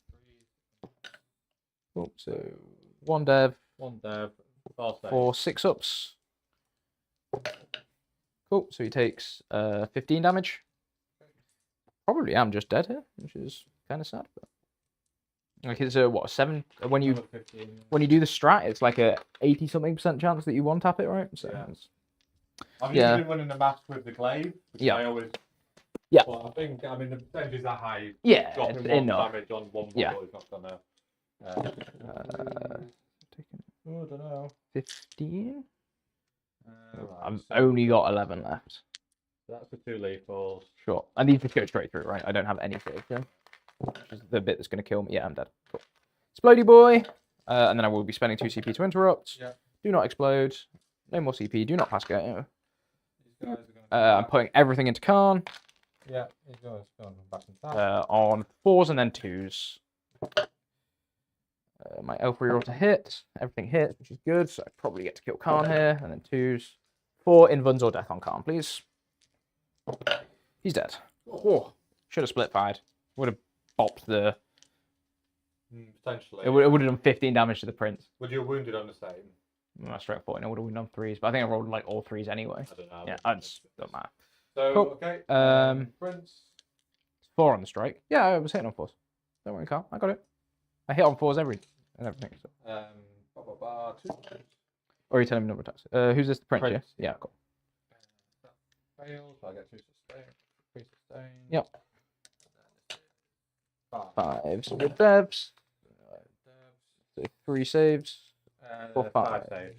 Oh, so 1 dev. 1 dev. 4 6-ups. Cool. So he takes 15 damage. Probably am just dead here, which is kind of sad. But... Like it's a what 7 when you 15, when you do the strat, it's like a 80-something% chance that you one tap it, right? So yeah. it's... I've usually running the mask with the glaive. Yeah. I always. Yeah. But I think the percentage is that high. Yeah, dropping it's 1 enough. damage on 1 bubble Yeah. is not gonna. I don't know. 15. Right, I've so only got 11 left. that's the 2 lethals. Sure. And these just go straight through, right? I don't have any save, so which is the bit that's going to kill me. Yeah, I'm dead. Cool. Explodey boy. And then I will be spending 2 CP to interrupt. Yeah. Do not explode. No more CP. Do not pass go. These guys are gonna I'm putting everything into Khan. Yeah, he's going back in time. On 4s and then 2s. My elf reroll to hit. Everything hits, which is good. So I probably get to kill Khan here. And then 2s. 4 invuns or death on Khan, please. He's dead. Oh, should have split fired. Would have bopped the. Potentially. It would have done 15 damage to the prince. Would you have wounded on the same? My strike 14. I would have wounded on 3s, but I think I rolled like all 3s anyway. I don't know. Yeah, I just don't matter. So Cool. okay. Prince. 4 on the strike. Yeah, I was hitting on 4s. Don't worry, Carl. I got it. I hit on 4s everything. So. 2. Or are you telling me number of attacks? Who's this? The prince? Prince. Yeah. Cool. Fails. I get 2 sustain. 3 sustain. Yep. 5. So good devs. So 3 saves. 4 5. saves.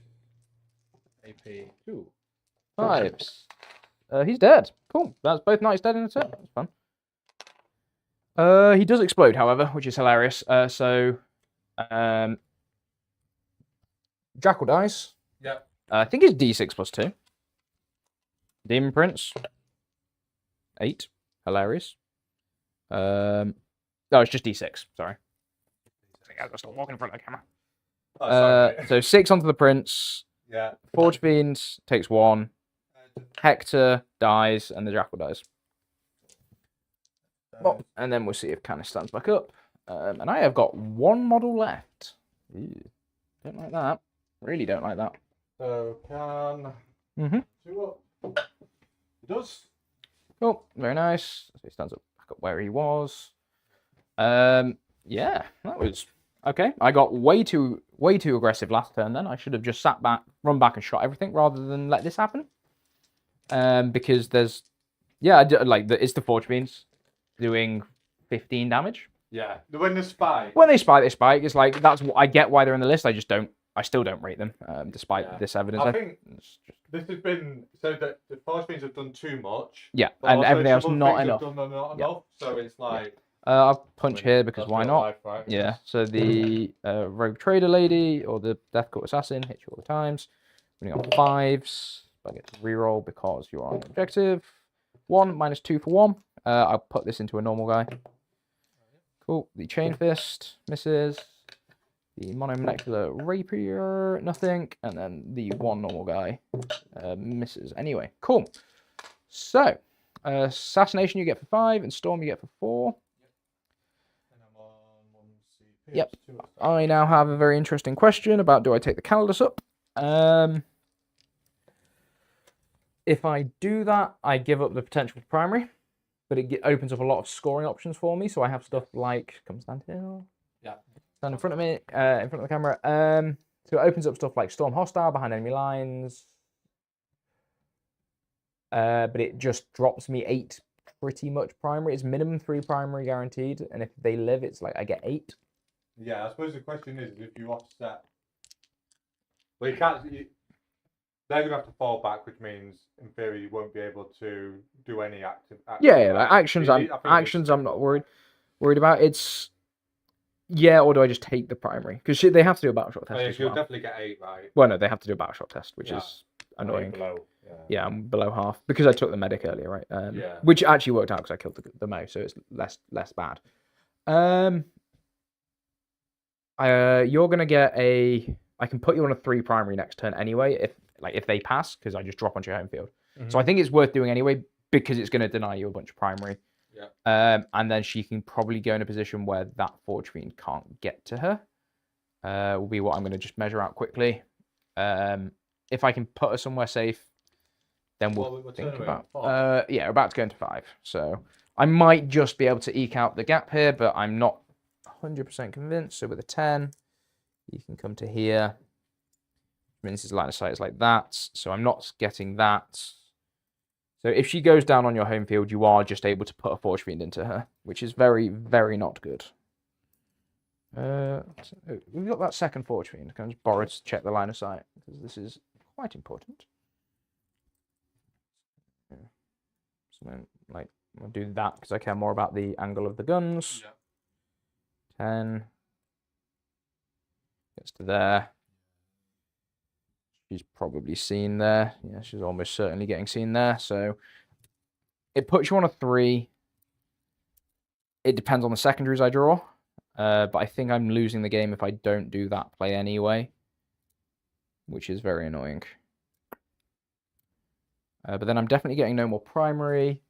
AP 2. 5s. He's dead. Cool. That's both knights dead in a turn. That's fun. He does explode, however, which is hilarious. Jackal dies. Yep. I think it's D6+2. Demon Prince. 8. Hilarious. No, it's just D6. Sorry. I gotta stop walking in front of the camera. Oh, sorry. So 6 onto the Prince. Yeah. Forge Fiend takes 1. Hector dies, and the Jackal dies. Well, and then we'll see if Canis stands back up. And I have got 1 model left. Ooh, don't like that. Really don't like that. So can 2 up. He does. Cool, very nice. So he stands up back up where he was. Yeah, that was okay. I got way too aggressive last turn. Then I should have just sat back, run back, and shot everything rather than let this happen. Because there's, it's the Forge Beans doing 15 damage. Yeah. When they spike. When they spike. It's like that's what I get why they're in the list. I still don't rate them, despite this evidence. I think this has been so that the Forge Beans have done too much. Yeah, and everything else not enough. Done not enough. So it's like. I'll punch here because why not? Life, right? Yeah. So the rogue trader lady or the death court assassin hits you all the times. Winning on 5s. I get to reroll because you're on objective. 1 -2 for 1. I'll put this into a normal guy. Cool. The Chain Fist misses. The Monomolecular Rapier, nothing. And then the one normal guy misses. Anyway, cool. So, Assassination you get for 5, and Storm you get for 4. And I'm on 1 CP. Yep. I now have a very interesting question about do I take the Calidus up? If I do that, I give up the potential for primary, but it opens up a lot of scoring options for me. So I have stuff like, come stand here. Yeah. Stand in front of me, in front of the camera. So it opens up stuff like Storm Hostile behind enemy lines. But it just drops me 8 pretty much primary. It's minimum 3 primary guaranteed. And if they live, it's like I get 8. Yeah, I suppose the question is if you offset. Well, you can't. They're going to have to fall back, which means in theory you won't be able to do any active. Yeah, like actions. I'm not worried about. It's or do I just take the primary? Because they have to do a battle shot test. Oh, yeah, you'll definitely get 8, right? Well, no, they have to do a battle shot test, which is annoying. Below. Yeah, I'm below half because I took the medic earlier, right? Yeah. Which actually worked out because I killed the Mo, so it's less bad. You're gonna get a. I can put you on a 3 primary next turn anyway if they pass because I just drop onto your home field. So I think it's worth doing anyway because it's gonna deny you a bunch of primary. Yeah. And then she can probably go in a position where that Forge Fiend can't get to her. Will be what I'm gonna just measure out quickly. If I can put her somewhere safe, then we'll think about. We're about to go into 5, so I might just be able to eke out the gap here, but I'm not 100% convinced. So with a 10, you can come to here. Means his line of sight is like that, so I'm not getting that. So if she goes down on your home field, you are just able to put a Forge Fiend into her, which is very, very not good. We've got that second Forge Fiend. Can I just borrow to check the line of sight because this is quite important. So then, like, I'll do that because I care more about the angle of the guns. Yeah. 10 gets to there. She's probably seen there. Yeah, she's almost certainly getting seen there. So it puts you on a 3. It depends on the secondaries I draw. But I think I'm losing the game if I don't do that play anyway, which is very annoying. But then I'm definitely getting no more primary.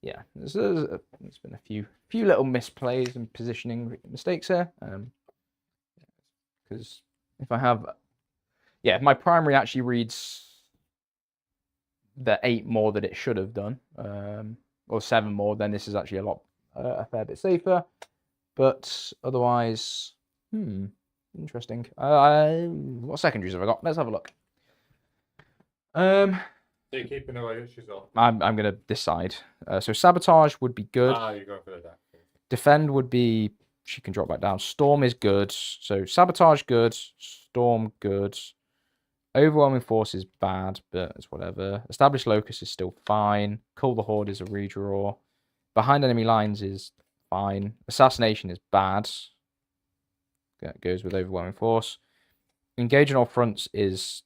Yeah, there's been a few little misplays and positioning mistakes here. Because if I have, if my primary actually reads the 8 more that it should have done, or 7 more, then this is actually a fair bit safer. But otherwise, interesting. What secondaries have I got? Let's have a look. So you're keeping away issues off? I'm going to decide. So Sabotage would be good. You're going for the deck. Defend would be, she can drop back down. Storm is good. So Sabotage good. Storm good. Overwhelming Force is bad, but it's whatever. Established Locus is still fine. Cull the Horde is a redraw. Behind enemy lines is fine. Assassination is bad. That goes with Overwhelming Force. Engage on all fronts is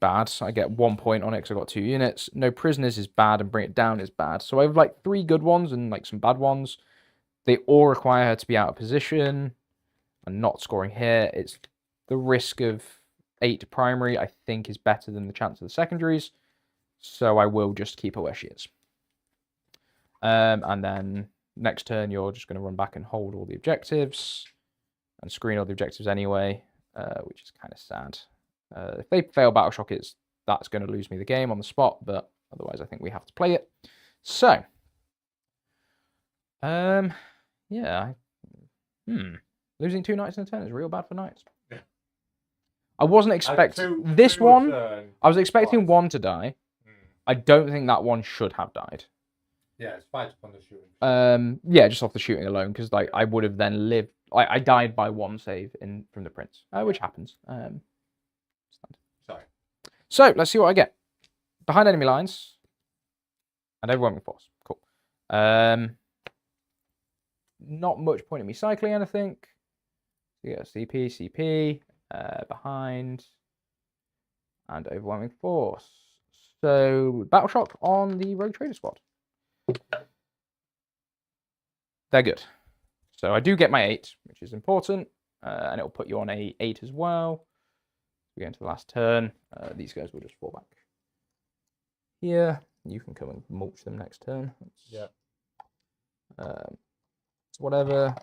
bad. I get 1 point on it because I got 2 units. No Prisoners is bad, and Bring It Down is bad. So I have like 3 good ones and like some bad ones. They all require her to be out of position and not scoring here. It's the risk of 8 primary, I think, is better than the chance of the secondaries. So I will just keep her where she is. And then next turn, you're just going to run back and hold all the objectives and screen all the objectives anyway, which is kind of sad. If they fail Battle Shock, that's going to lose me the game on the spot, but otherwise I think we have to play it. So, losing 2 knights in a turn is real bad for knights. Yeah. I wasn't expecting this one. I was expecting one to die. I don't think that one should have died. Yeah, it's fight upon the shooting. Just off the shooting alone, because like I would have then lived. I died by 1 save from the prince, which happens. Sorry. So let's see what I get. Behind enemy lines and Overwhelming Force. Cool. Not much point in me cycling anything. Yeah, CP, behind, and Overwhelming Force. So Battle Shock on the Rogue Trader squad. they're good. So I do get my 8, which is important, and it'll put you on a 8 as well. We go into the last turn. These guys will just fall back here. You can come and mulch them next turn. Yeah. So whatever.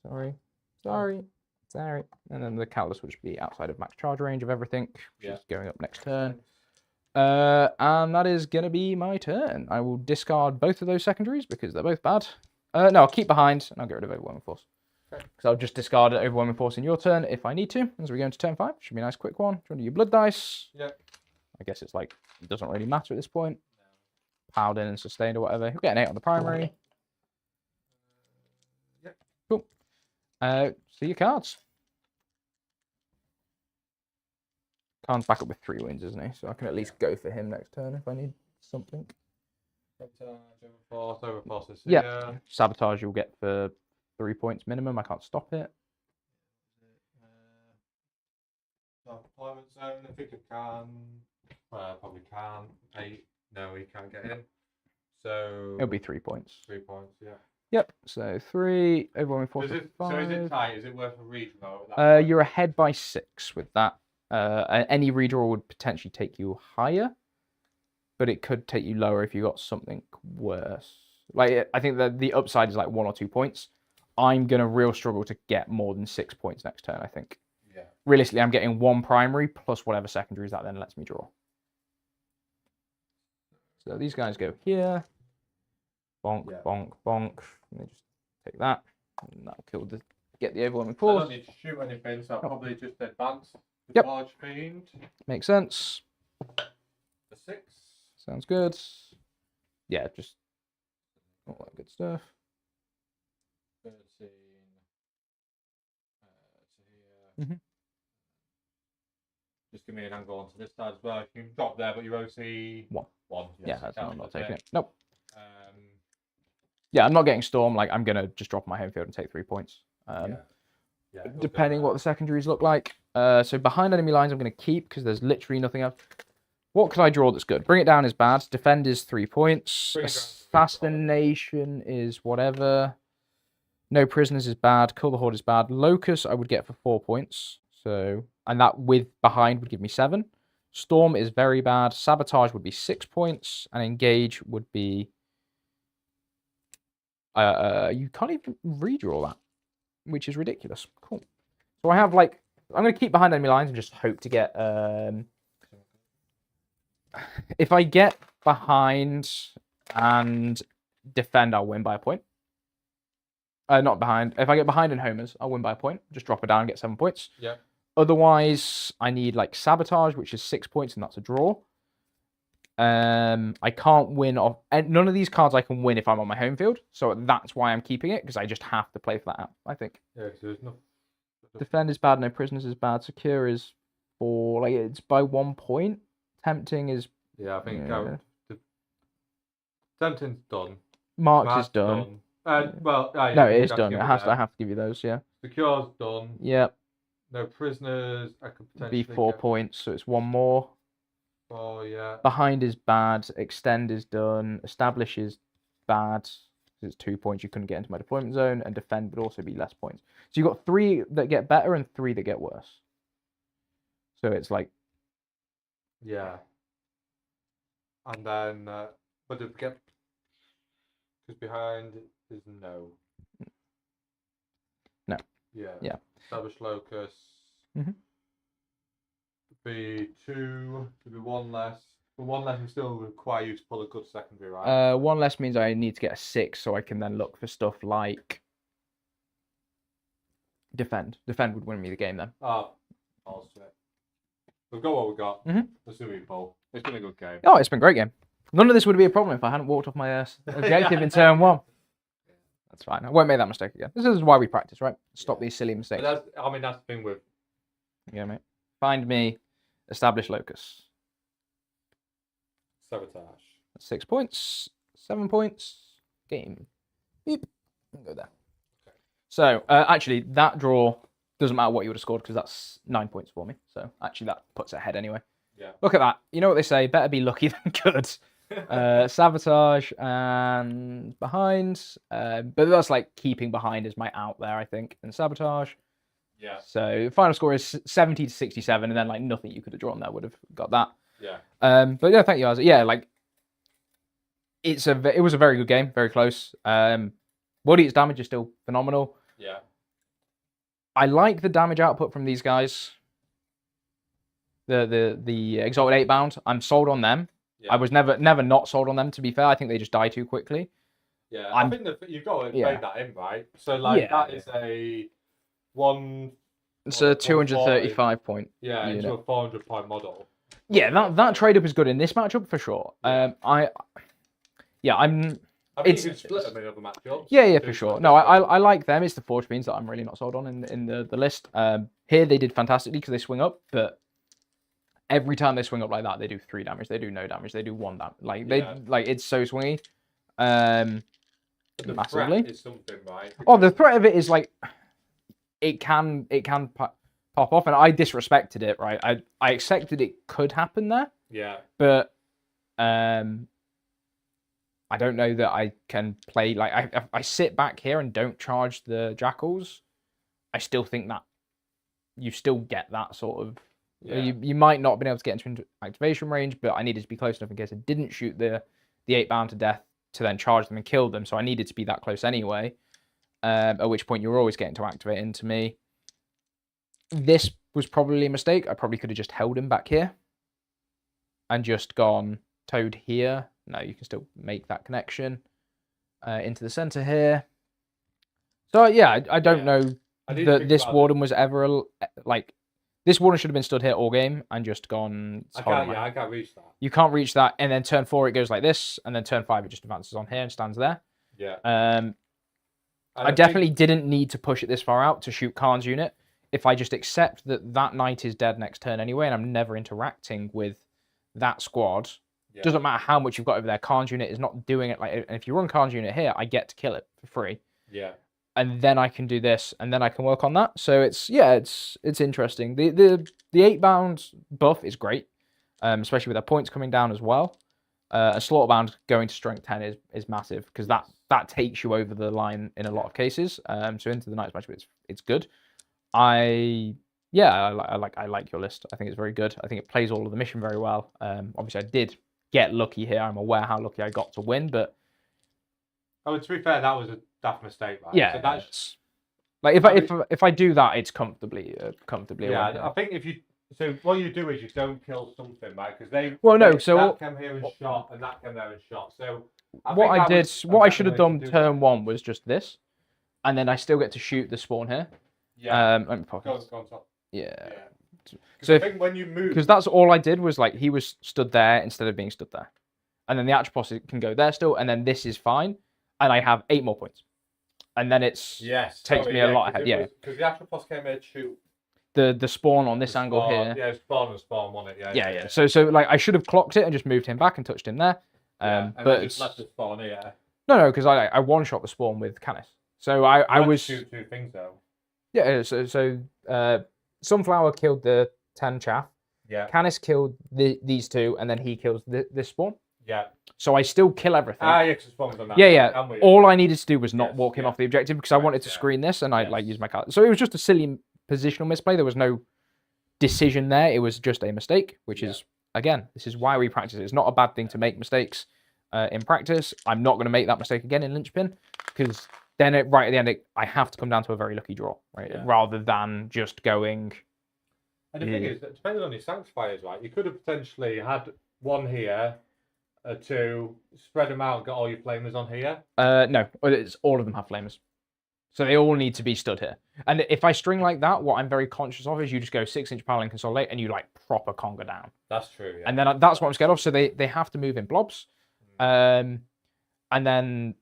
Sorry. And then the Catalyst will just be outside of max charge range of everything, which is going up next turn. And that is going to be my turn. I will discard both of those secondaries because they're both bad. No, I'll keep behind and I'll get rid of Overwhelming Force. Because I'll just discard Overwhelming Force in your turn if I need to. As we go into turn 5, should be a nice quick one. Do you want to do your blood dice? Yeah. I guess it's like, it doesn't really matter at this point. Piled in and sustained or whatever. You'll get an 8 on the primary. Yeah. Cool. See your cards. Khan's back up with 3 wins, isn't he? So I can at least go for him next turn if I need something. Overforce. Yeah. Sabotage you'll get for 3 points minimum. I can't stop it. Deployment zone. I think it can. Probably can. 8. No, he can't get in. So It'll be 3 points. 3 points. Yeah. Yep. So 3. Overwhelming Force. So is it tight? Is it worth a redraw? You're ahead by 6 with that. Any redraw would potentially take you higher, but it could take you lower if you got something worse. Like, I think that the upside is like 1 or 2 points. I'm gonna real struggle to get more than 6 points next turn, I think. Yeah. Realistically, I'm getting 1 primary plus whatever secondaries that then lets me draw. So these guys go here. Bonk, bonk, bonk. Let me just take that. And that'll kill the... Get the Overwhelming Force. I don't need to shoot anything, so I'll probably just advance. Yep. Large Fiend. Makes sense. The 6. Sounds good. Yeah, just all that good stuff. 13. To here. Mhm. Just give me an angle onto this side as well. You can drop there, but you're OC 1. 1. Yeah, that's I'm not taking it. Nope. Um, Yeah, I'm not getting Storm. Like, I'm gonna just drop my home field and take 3 points. Depending what the secondaries look like. So behind enemy lines, I'm gonna keep because there's literally nothing else. What could I draw that's good? Bring it down is bad. Defend is 3 points. Assassination is whatever. No prisoners is bad. Kill the Horde is bad. Locust I would get for 4 points. So, and that with behind would give me 7. Storm is very bad. Sabotage would be 6 points, and engage would be. You can't even redraw that, which is ridiculous. Cool. So I have like, I'm gonna keep behind enemy lines and just hope to get. If I get behind and defend, I'll win by a point. Not behind. If I get behind in homers, I'll win by a point. Just drop it down and get 7 points. Yeah. Otherwise, I need like sabotage, which is 6 points, and that's a draw. I can't win off. And none of these cards I can win if I'm on my home field, so that's why I'm keeping it because I just have to play for that out. I think. Yeah. So there's no. Defend is bad. No prisoners is bad. Secure is 4. Like it's by 1 point. Tempting is. Yeah, I think tempting's done. Marked is done. Well, no, it is done. I have to give you those. Yeah. Secure's done. Yep. No prisoners. I could potentially be 4 points, so it's 1 more. Oh yeah. Behind is bad. Extend is done. Establish is bad. It's 2 points. You couldn't get into my deployment zone, and defend would also be less points. So you've got 3 that get better and 3 that get worse. So it's like. Yeah. And then, but if get because behind is no. No. Yeah. Yeah. Establish locus. Mhm. Be 2. To be 1 less. But 1 less will still require you to pull a good secondary, right? 1 less means I need to get a 6, so I can then look for stuff like defend. Defend would win me the game then. I'll say. We've got what we got. Mhm. Let's do it, Paul. It's been a good game. Oh, it's been a great game. None of this would be a problem if I hadn't walked off my objective in turn 1. That's fine. I won't make that mistake again. This is why we practice, right? Stop these silly mistakes. But that's the thing with. Yeah, mate. Find me. Establish locus. Sabotage. 6 points. 7 points. Game. Beep. Go there. Okay. So, actually, that draw doesn't matter what you would have scored because that's 9 points for me. So, actually, that puts it ahead anyway. Yeah. Look at that. You know what they say? Better be lucky than good. Sabotage and behind. But that's like keeping behind is my out there, I think, and sabotage. Yeah. So final score is 70 to 67, and then like nothing you could have drawn there would have got that. Yeah. But yeah, thank you, Isaac. Yeah, like it was a very good game, very close. What eats damage is still phenomenal. Yeah. I like the damage output from these guys. The Exalted 8 bound. I'm sold on them. Yeah. I was never not sold on them, to be fair. I think they just die too quickly. Yeah, I think that you've got to play that in, right? So like that is a one. It's a 235 point. Yeah, unit. into a 400 point model. Yeah, that trade up is good in this matchup for sure. Yeah. I think you can split them in other matchups. Yeah, for sure. No, I like them. It's the Forge Fiends that I'm really not sold on in the list. Here they did fantastically because they swing up, but every time they swing up like that, they do 3 damage. They do no damage. They do 1 damage. Like it's so swingy. The Massively. threat is something, right? Oh, the threat of it is like it can pop off, and I disrespected it. Right, I accepted it could happen there. Yeah. But I don't know that I can play like I sit back here and don't charge the jackals. I still think that you still get that sort of. Yeah. You might not have been able to get into activation range, but I needed to be close enough in case I didn't shoot the 8 bound to death to then charge them and kill them. So I needed to be that close anyway. At which point you were always getting to activate into me. This was probably a mistake. I probably could have just held him back here and just gone Toad here. No, you can still make that connection into the center here. So yeah, I don't know that this Warden was ever like. This Warden should have been stood here all game and just gone. I can't reach that. You can't reach that, and then turn 4 it goes like this, and then turn 5 it just advances on here and stands there. Yeah. I definitely didn't need to push it this far out to shoot Khan's unit. If I just accept that knight is dead next turn anyway, and I'm never interacting with that squad, doesn't matter how much you've got over there. Khan's unit is not doing it like. And if you run Khan's unit here, I get to kill it for free. Yeah. And then I can do this, and then I can work on that. So it's interesting. The 8 bound buff is great, especially with their points coming down as well. A slaughter bound going to strength 10 is massive because that takes you over the line in a lot of cases. So into the Knights matchup, it's good. I like your list. I think it's very good. I think it plays all of the mission very well. Obviously, I did get lucky here. I'm aware how lucky I got to win, but to be fair, that was a daft mistake, right? Yeah, so that's like if I do that, it's comfortably. Yeah, I think if you. So what you do is you don't kill something, right? Because they. So that came here and shot, and that came there and shot. So what I should have done turn 1 was just this, and then I still get to shoot the spawn here. Yeah. Let me go on top. Yeah. So I think when you move, because that's all I did was like he was stood there instead of being stood there, and then the Atropos can go there still, and then this is fine, and I have 8 more points, and then takes me a lot ahead. Yeah. Because the Atropos came here to shoot. The spawn on this angle here. Yeah, spawn on it. Yeah. So like I should have clocked it and just moved him back and touched him there. But just left the spawn here. No, because I one shot the spawn with Canis. So I was shoot 2 things though. Yeah. So Sunflower killed the 10 chaff. Yeah. Canis killed these 2, and then he kills this spawn. Yeah. So I still kill everything. Yeah, because spawn's on that. Yeah. All I needed to do was not walk him off the objective because I wanted to screen this and I'd like use my card. So it was just a silly positional misplay. There was no decision there. It was just a mistake, which is, again, this is why we practice. It's not a bad thing to make mistakes in practice. I'm not going to make that mistake again in Linchpin because then right at the end, I have to come down to a very lucky draw, right? Yeah. Rather than just going. And the thing is, that depending on your sanctifiers, right, you could have potentially had 1 here, 2, spread them out, got all your flamers on here. No, it's all of them have flamers. So they all need to be stood here. And if I string like that, what I'm very conscious of is you just go 6-inch power and consolidate and you like proper conga down. That's true, yeah. And then that's what I'm scared of. So they have to move in blobs. And then,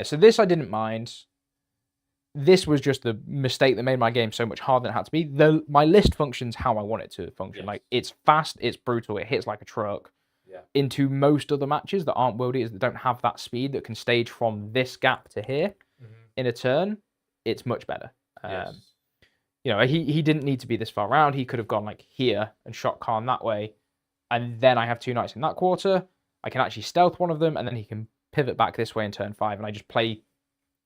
so this I didn't mind. This was just the mistake that made my game so much harder than it had to be. My list functions how I want it to function. Like it's fast, it's brutal, it hits like a truck. Yeah. Into most other matches that aren't worldies that don't have that speed that can stage from this gap to here. In a turn, it's much better. He didn't need to be this far around. He could have gone like here and shot Khan that way, and then I have 2 knights in that quarter, I can actually stealth one of them, and then he can pivot back this way in turn 5, and I just play.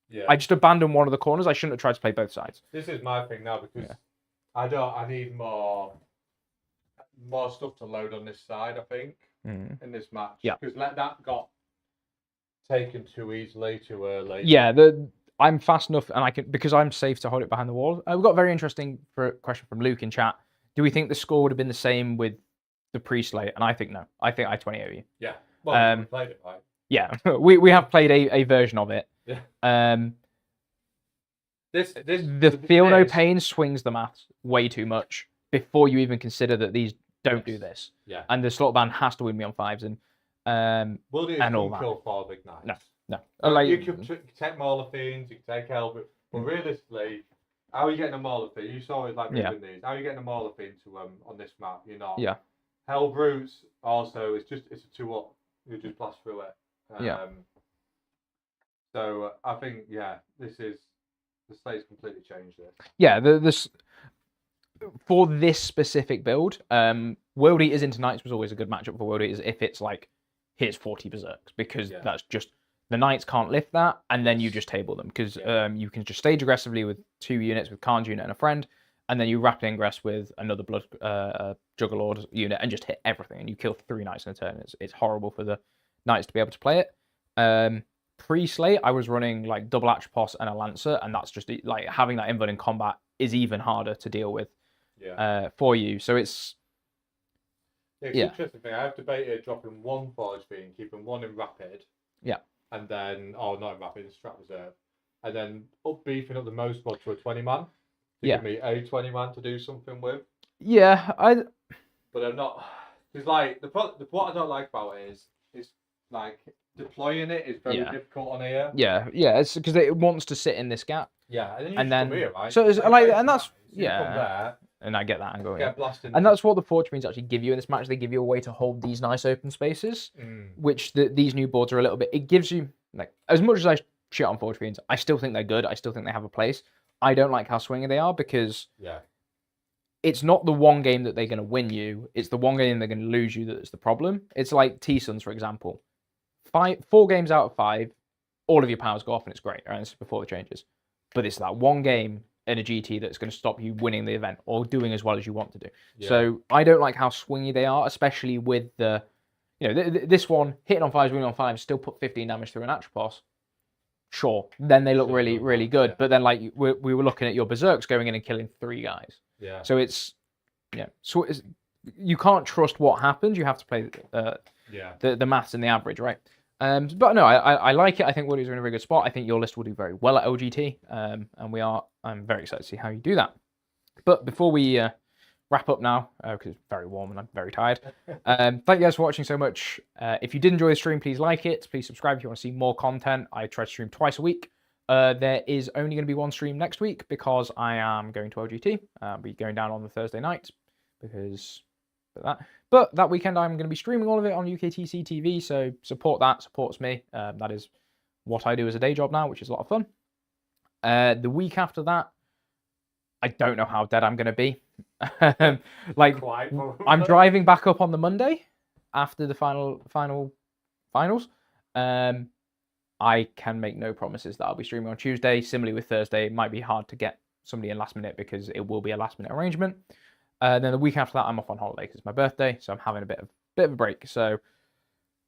Yeah. I just abandon one of the corners. I shouldn't have tried to play both sides. This is my thing now because I need more stuff to load on this side. I think in this match. Yeah. Because that got taken too easily, too early. Yeah. I'm fast enough, and I can because I'm safe to hold it behind the wall. We've got a very interesting question from Luke in chat. Do we think the score would have been the same with the pre-slate? And I think no. I think I 20 over you. Yeah. Well, we played it right. Yeah, we have played a version of it. Yeah. The feel no pain swings the maths way too much before you even consider that these don't do this. Yeah. And the slot ban has to win me on 5s and Will do and all that. kill 4 big knights. No. Like, you can take Mauler Fiends, you can take Elbert, but realistically, how are you getting a Mauler Fiend? You saw it like moving these. How are you getting a Mauler Fiend to on this map? You're not. Yeah. Hell Brutes also it's a 2-up. You just blast through it. So I think the slate's completely changed this. Yeah, this for this specific build, World Eaters into Knights was always a good matchup for World Eaters if it's like here's 40 Berserks, because that's just the Knights can't lift that, and then you just table them because you can just stage aggressively with 2 units with Khan's unit and a friend, and then you rapid ingress with another Blood Juggerlord unit and just hit everything, and you kill 3 Knights in a turn. It's horrible for the Knights to be able to play it. Pre-slate, I was running like double Atropos and a Lancer, and that's just like having that invert in combat is even harder to deal with for you. So it's interesting thing. I have debated dropping 1 Forge Fiend, keeping 1 in Rapid. Yeah. And then, not in Rapid, in Strat Reserve. And then beefing up the most mod to a 20-man. Give me a 20-man to do something with. Yeah, But I'm not. It's like what I don't like about it is it's like deploying it is very difficult on here. Yeah, it's because it wants to sit in this gap. Yeah, and then come here, right? So it's like, and that's come there, and I get that angle. Get blasted. And that's what the Forge Fiends actually give you in this match. They give you a way to hold these nice open spaces, which these new boards are a little bit. It gives you like as much as I shit on Forge Fiends, I still think they're good. I still think they have a place. I don't like how swingy they are because it's not the one game that they're going to win you. It's the one game they're going to lose you that's the problem. It's like T-Suns, for example. 4 games out of 5, all of your powers go off and it's great. Right? This is before the changes. But it's that one game in a GT that's going to stop you winning the event or doing as well as you want to do. Yeah. So I don't like how swingy they are, especially with the, this one, hitting on 5s, winning on 5s, still put 15 damage through an Atropos. Sure. Then they look really, really good. Yeah. But then like we were looking at your Berserks going in and killing 3 guys. Yeah. So it's, so you can't trust what happens. You have to play the maths and the average, right? But no, I like it. I think Woody's in a very good spot. I think your list will do very well at LGT, and I'm very excited to see how you do that. But before we wrap up now, because it's very warm and I'm very tired, thank you guys for watching so much. If you did enjoy the stream, please like it. Please subscribe if you want to see more content. I try to stream twice a week. There is only going to be 1 stream next week because I am going to LGT. I'll be going down on the Thursday night because of that. But that weekend, I'm going to be streaming all of it on UKTC TV, so support that, supports me. That is what I do as a day job now, which is a lot of fun. The week after that, I don't know how dead I'm going to be. I'm driving back up on the Monday after the finals. I can make no promises that I'll be streaming on Tuesday. Similarly with Thursday, it might be hard to get somebody in last minute because it will be a last minute arrangement. Then the week after that, I'm off on holiday because it's my birthday, so I'm having a bit of a break. So,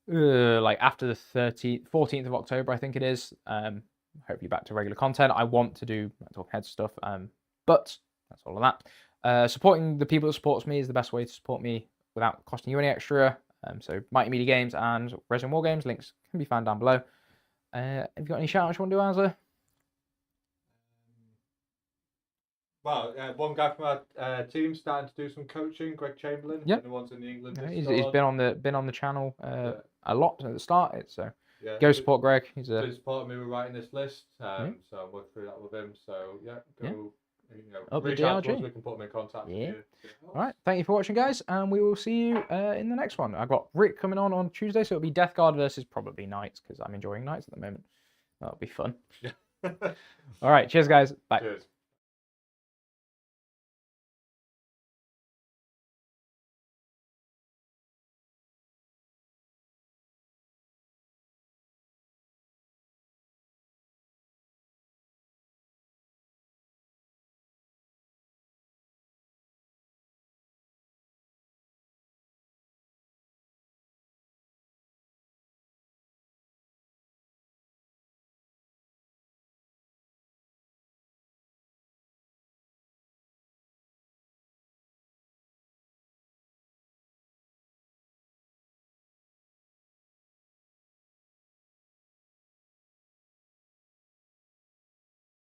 like after the 14th of October, I think it is. Hopefully back to regular content. I want to do talk head stuff, but that's all of that. Supporting the people that supports me is the best way to support me without costing you any extra. So Mighty Media Games and Resin War Games links can be found down below. Have you got any shout-outs you want to do, Azza? Well, one guy from our team starting to do some coaching, Greg Chamberlain. Yep. The ones in the England. He's been on the channel a lot at the start. So go support Greg. He's supporting me with writing this list. So I'm working through that with him. So go. Reach out to us, we can put them in contact. Yeah. All right. Thank you for watching, guys, and we will see you in the next one. I've got Rick coming on Tuesday, so it'll be Death Guard versus probably Knights because I'm enjoying Knights at the moment. That'll be fun. All right. Cheers, guys. Bye. Cheers.